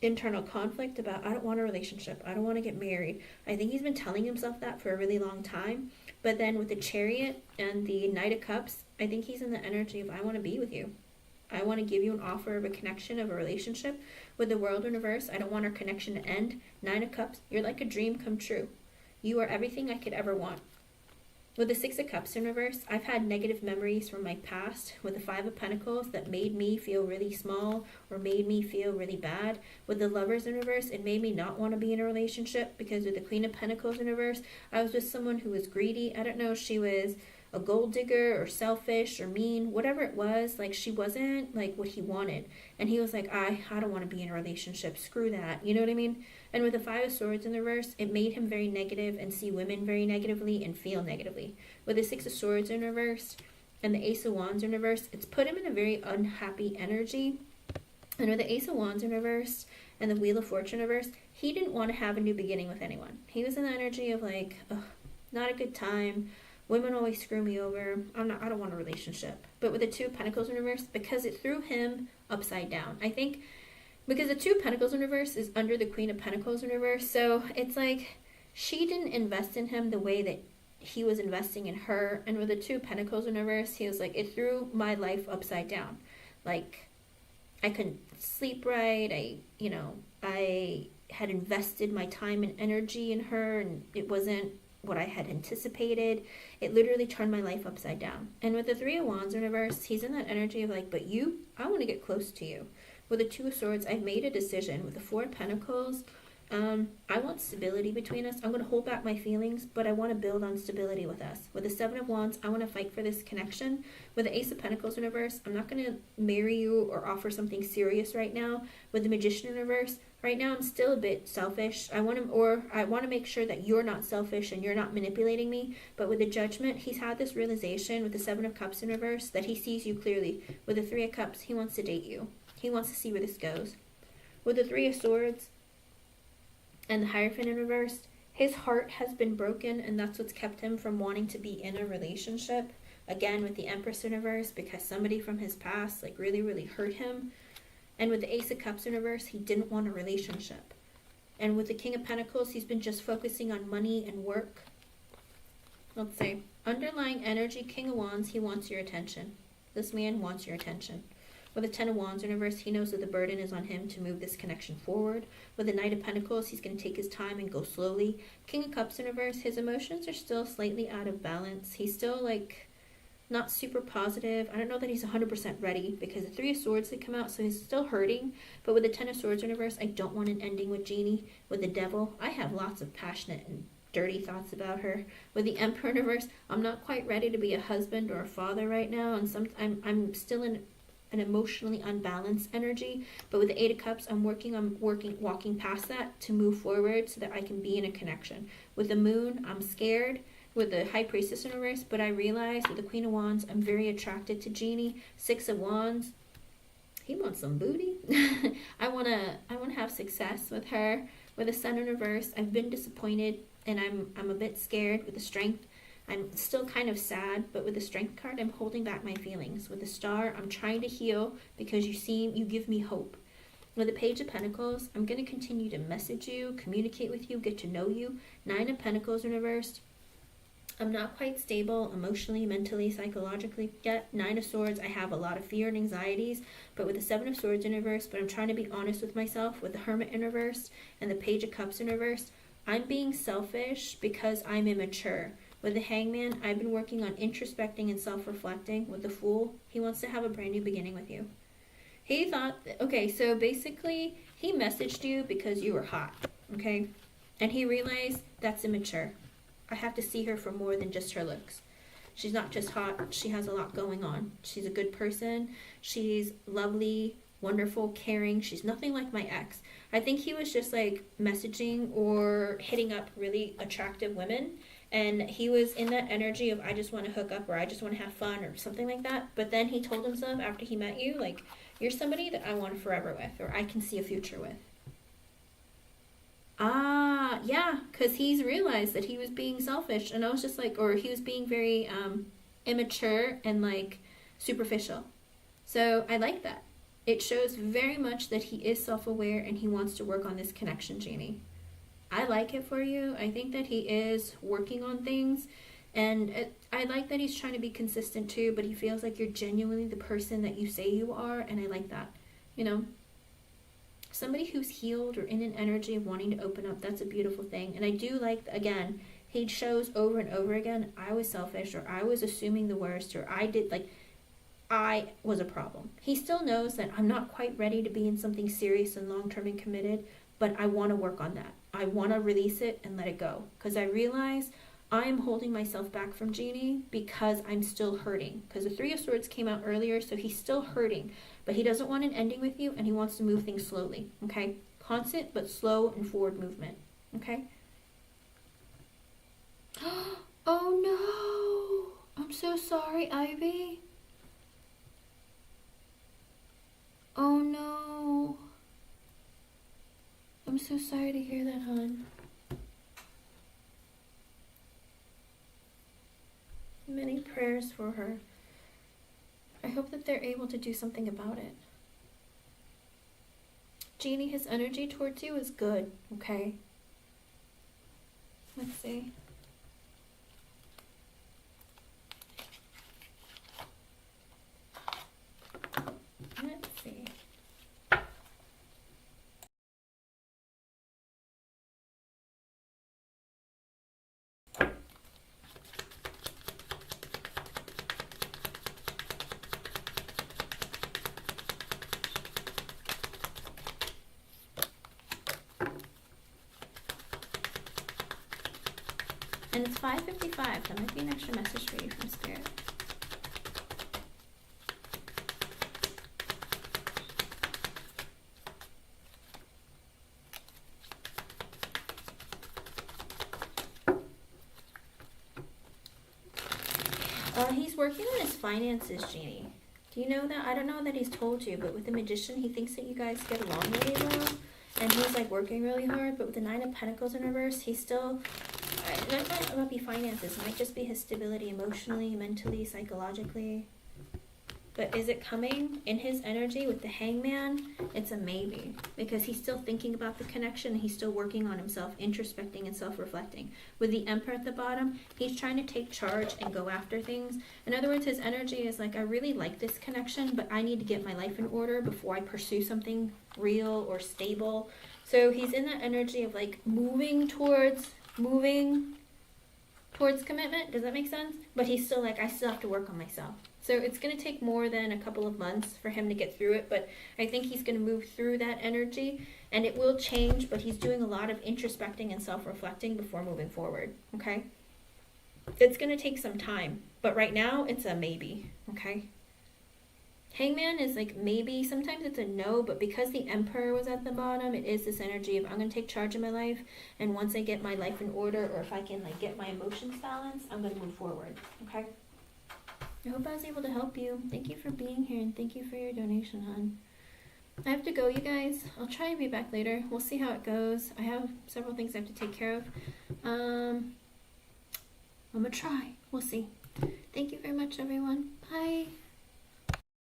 Internal conflict about, I don't want a relationship, I don't want to get married. I think he's been telling himself that for a really long time. But then with the Chariot and the Knight of Cups, I think he's in the energy of, I want to be with you. I want to give you an offer of a connection, of a relationship. With the World in reverse, I don't want our connection to end. Nine of Cups, you're like a dream come true. You are everything I could ever want. With the Six of Cups in reverse, I've had negative memories from my past with the Five of Pentacles that made me feel really small or made me feel really bad. With the Lovers in reverse, it made me not want to be in a relationship, because with the Queen of Pentacles in reverse, I was with someone who was greedy. I don't know if she was a gold digger or selfish or mean, whatever it was. Like, she wasn't like what he wanted. And he was like, I don't want to be in a relationship. Screw that. You know what I mean? And with the Five of Swords in the reverse, it made him very negative and see women very negatively and feel negatively. With the Six of Swords in reverse and the Ace of Wands in reverse, it's put him in a very unhappy energy. And with the Ace of Wands in reverse and the Wheel of Fortune in reverse, he didn't want to have a new beginning with anyone. He was in the energy of like, not a good time. Women always screw me over. I don't want a relationship. But with the Two of Pentacles in reverse, because it threw him upside down. I think because the Two of Pentacles in reverse is under the Queen of Pentacles in reverse. So it's like she didn't invest in him the way that he was investing in her. And with the Two of Pentacles in reverse, he was like, it threw my life upside down. Like, I couldn't sleep right. I had invested my time and energy in her, and it wasn't what I had anticipated. It literally turned my life upside down. And with the Three of Wands in reverse, he's in that energy of like, but you, I want to get close to you. With the Two of Swords, I've made a decision. With the Four of Pentacles, I want stability between us. I'm going to hold back my feelings, but I want to build on stability with us. With the Seven of Wands, I want to fight for this connection. With the Ace of Pentacles in reverse, I'm not going to marry you or offer something serious right now. With the Magician in reverse, right now I'm still a bit selfish. I want to make sure that you're not selfish and you're not manipulating me. But with the Judgment, he's had this realization with the Seven of Cups in reverse that he sees you clearly. With the Three of Cups, he wants to date you. He wants to see where this goes. With the Three of Swords and the Hierophant in reverse, his heart has been broken, and that's what's kept him from wanting to be in a relationship. Again, with the Empress in reverse, because somebody from his past like really, really hurt him. And with the Ace of Cups in reverse, he didn't want a relationship. And with the King of Pentacles, he's been just focusing on money and work. Let's say, underlying energy, King of Wands, he wants your attention. This man wants your attention. With the Ten of Wands in reverse, he knows that the burden is on him to move this connection forward. With the Knight of Pentacles, he's going to take his time and go slowly. King of Cups in reverse, his emotions are still slightly out of balance. He's still like not super positive. I don't know that he's 100% ready because the Three of Swords had come out, so he's still hurting. But with the Ten of Swords in reverse, I don't want an ending with Jeannie. With the Devil, I have lots of passionate and dirty thoughts about her. With the Emperor in reverse, I'm not quite ready to be a husband or a father right now, and I'm still in an emotionally unbalanced energy. But with the Eight of Cups, I'm walking past that to move forward so that I can be in a connection. With the Moon, I'm scared. With the High Priestess in reverse, but I realize with the Queen of Wands, I'm very attracted to Jeannie. Six of Wands, he wants some booty. I wanna have success with her. With the Sun in reverse, I've been disappointed and I'm a bit scared. With the Strength, I'm still kind of sad, but with the Strength card, I'm holding back my feelings. With the Star, I'm trying to heal because you give me hope. With the Page of Pentacles, I'm going to continue to message you, communicate with you, get to know you. Nine of Pentacles in reverse, I'm not quite stable emotionally, mentally, psychologically yet. Nine of Swords, I have a lot of fear and anxieties, but with the Seven of Swords in reverse, but I'm trying to be honest with myself. With the Hermit in reverse and the Page of Cups in reverse, I'm being selfish because I'm immature. With the Hangman, I've been working on introspecting and self-reflecting. With the Fool, he wants to have a brand new beginning with you. He thought, okay, so basically, he messaged you because you were hot, okay? And he realized that's immature. I have to see her for more than just her looks. She's not just hot, she has a lot going on. She's a good person, she's lovely, wonderful, caring. She's nothing like my ex. I think he was just like messaging or hitting up really attractive women, and he was in that energy of I just want to hook up or I just want to have fun or something like that. But then he told himself after he met you, like, you're somebody that I want forever with or I can see a future with. Ah, yeah, because he's realized that he was being selfish, and I was just like, or he was being very immature and like superficial. So I like that. It shows very much that he is self-aware and he wants to work on this connection, Jeannie. I like it for you. I think that he is working on things, and I like that he's trying to be consistent too, but he feels like you're genuinely the person that you say you are, and I like that, you know. Somebody who's healed or in an energy of wanting to open up, that's a beautiful thing. And I do like, again, he shows over and over again, I was selfish, or I was assuming the worst, or I was a problem. He still knows that I'm not quite ready to be in something serious and long-term and committed, but I want to work on that. I want to release it and let it go. Because I realize I'm holding myself back from Jeannie because I'm still hurting. Because the Three of Swords came out earlier, so he's still hurting. But he doesn't want an ending with you, and he wants to move things slowly, okay? Constant but slow and forward movement, okay? Oh no! I'm so sorry, Ivy. Oh no. I'm so sorry to hear that, hon. Many prayers for her. I hope that they're able to do something about it. Jeannie, his energy towards you is good, okay? Let's see. Let's see. And it's 5:55. That might be an extra message for you from Spirit. He's working on his finances, Jeannie. Do you know that? I don't know that he's told you, but with the Magician, he thinks that you guys get along really well. And he's like working really hard, but with the 9 of Pentacles in reverse, he's still... It might not be finances. It might just be his stability emotionally, mentally, psychologically. But is it coming in his energy with the Hangman? It's a maybe. Because he's still thinking about the connection. He's still working on himself, introspecting and self-reflecting. With the Emperor at the bottom, he's trying to take charge and go after things. In other words, his energy is like, I really like this connection, but I need to get my life in order before I pursue something real or stable. So he's in that energy of like moving towards commitment. Does that make sense? But he's still like, I still have to work on myself. So it's going to take more than a couple of months for him to get through it, but I think he's going to move through that energy, and it will change, but he's doing a lot of introspecting and self-reflecting before moving forward, okay? It's going to take some time, but right now it's a maybe, okay? Hangman is like maybe, sometimes it's a no, but because the Emperor was at the bottom, it is this energy of I'm going to take charge of my life, and once I get my life in order, or if I can like get my emotions balanced, I'm going to move forward, okay? I hope I was able to help you. Thank you for being here, and thank you for your donation, hon. I have to go, you guys. I'll try and be back later. We'll see how it goes. I have several things I have to take care of. I'm going to try. We'll see. Thank you very much, everyone. Bye.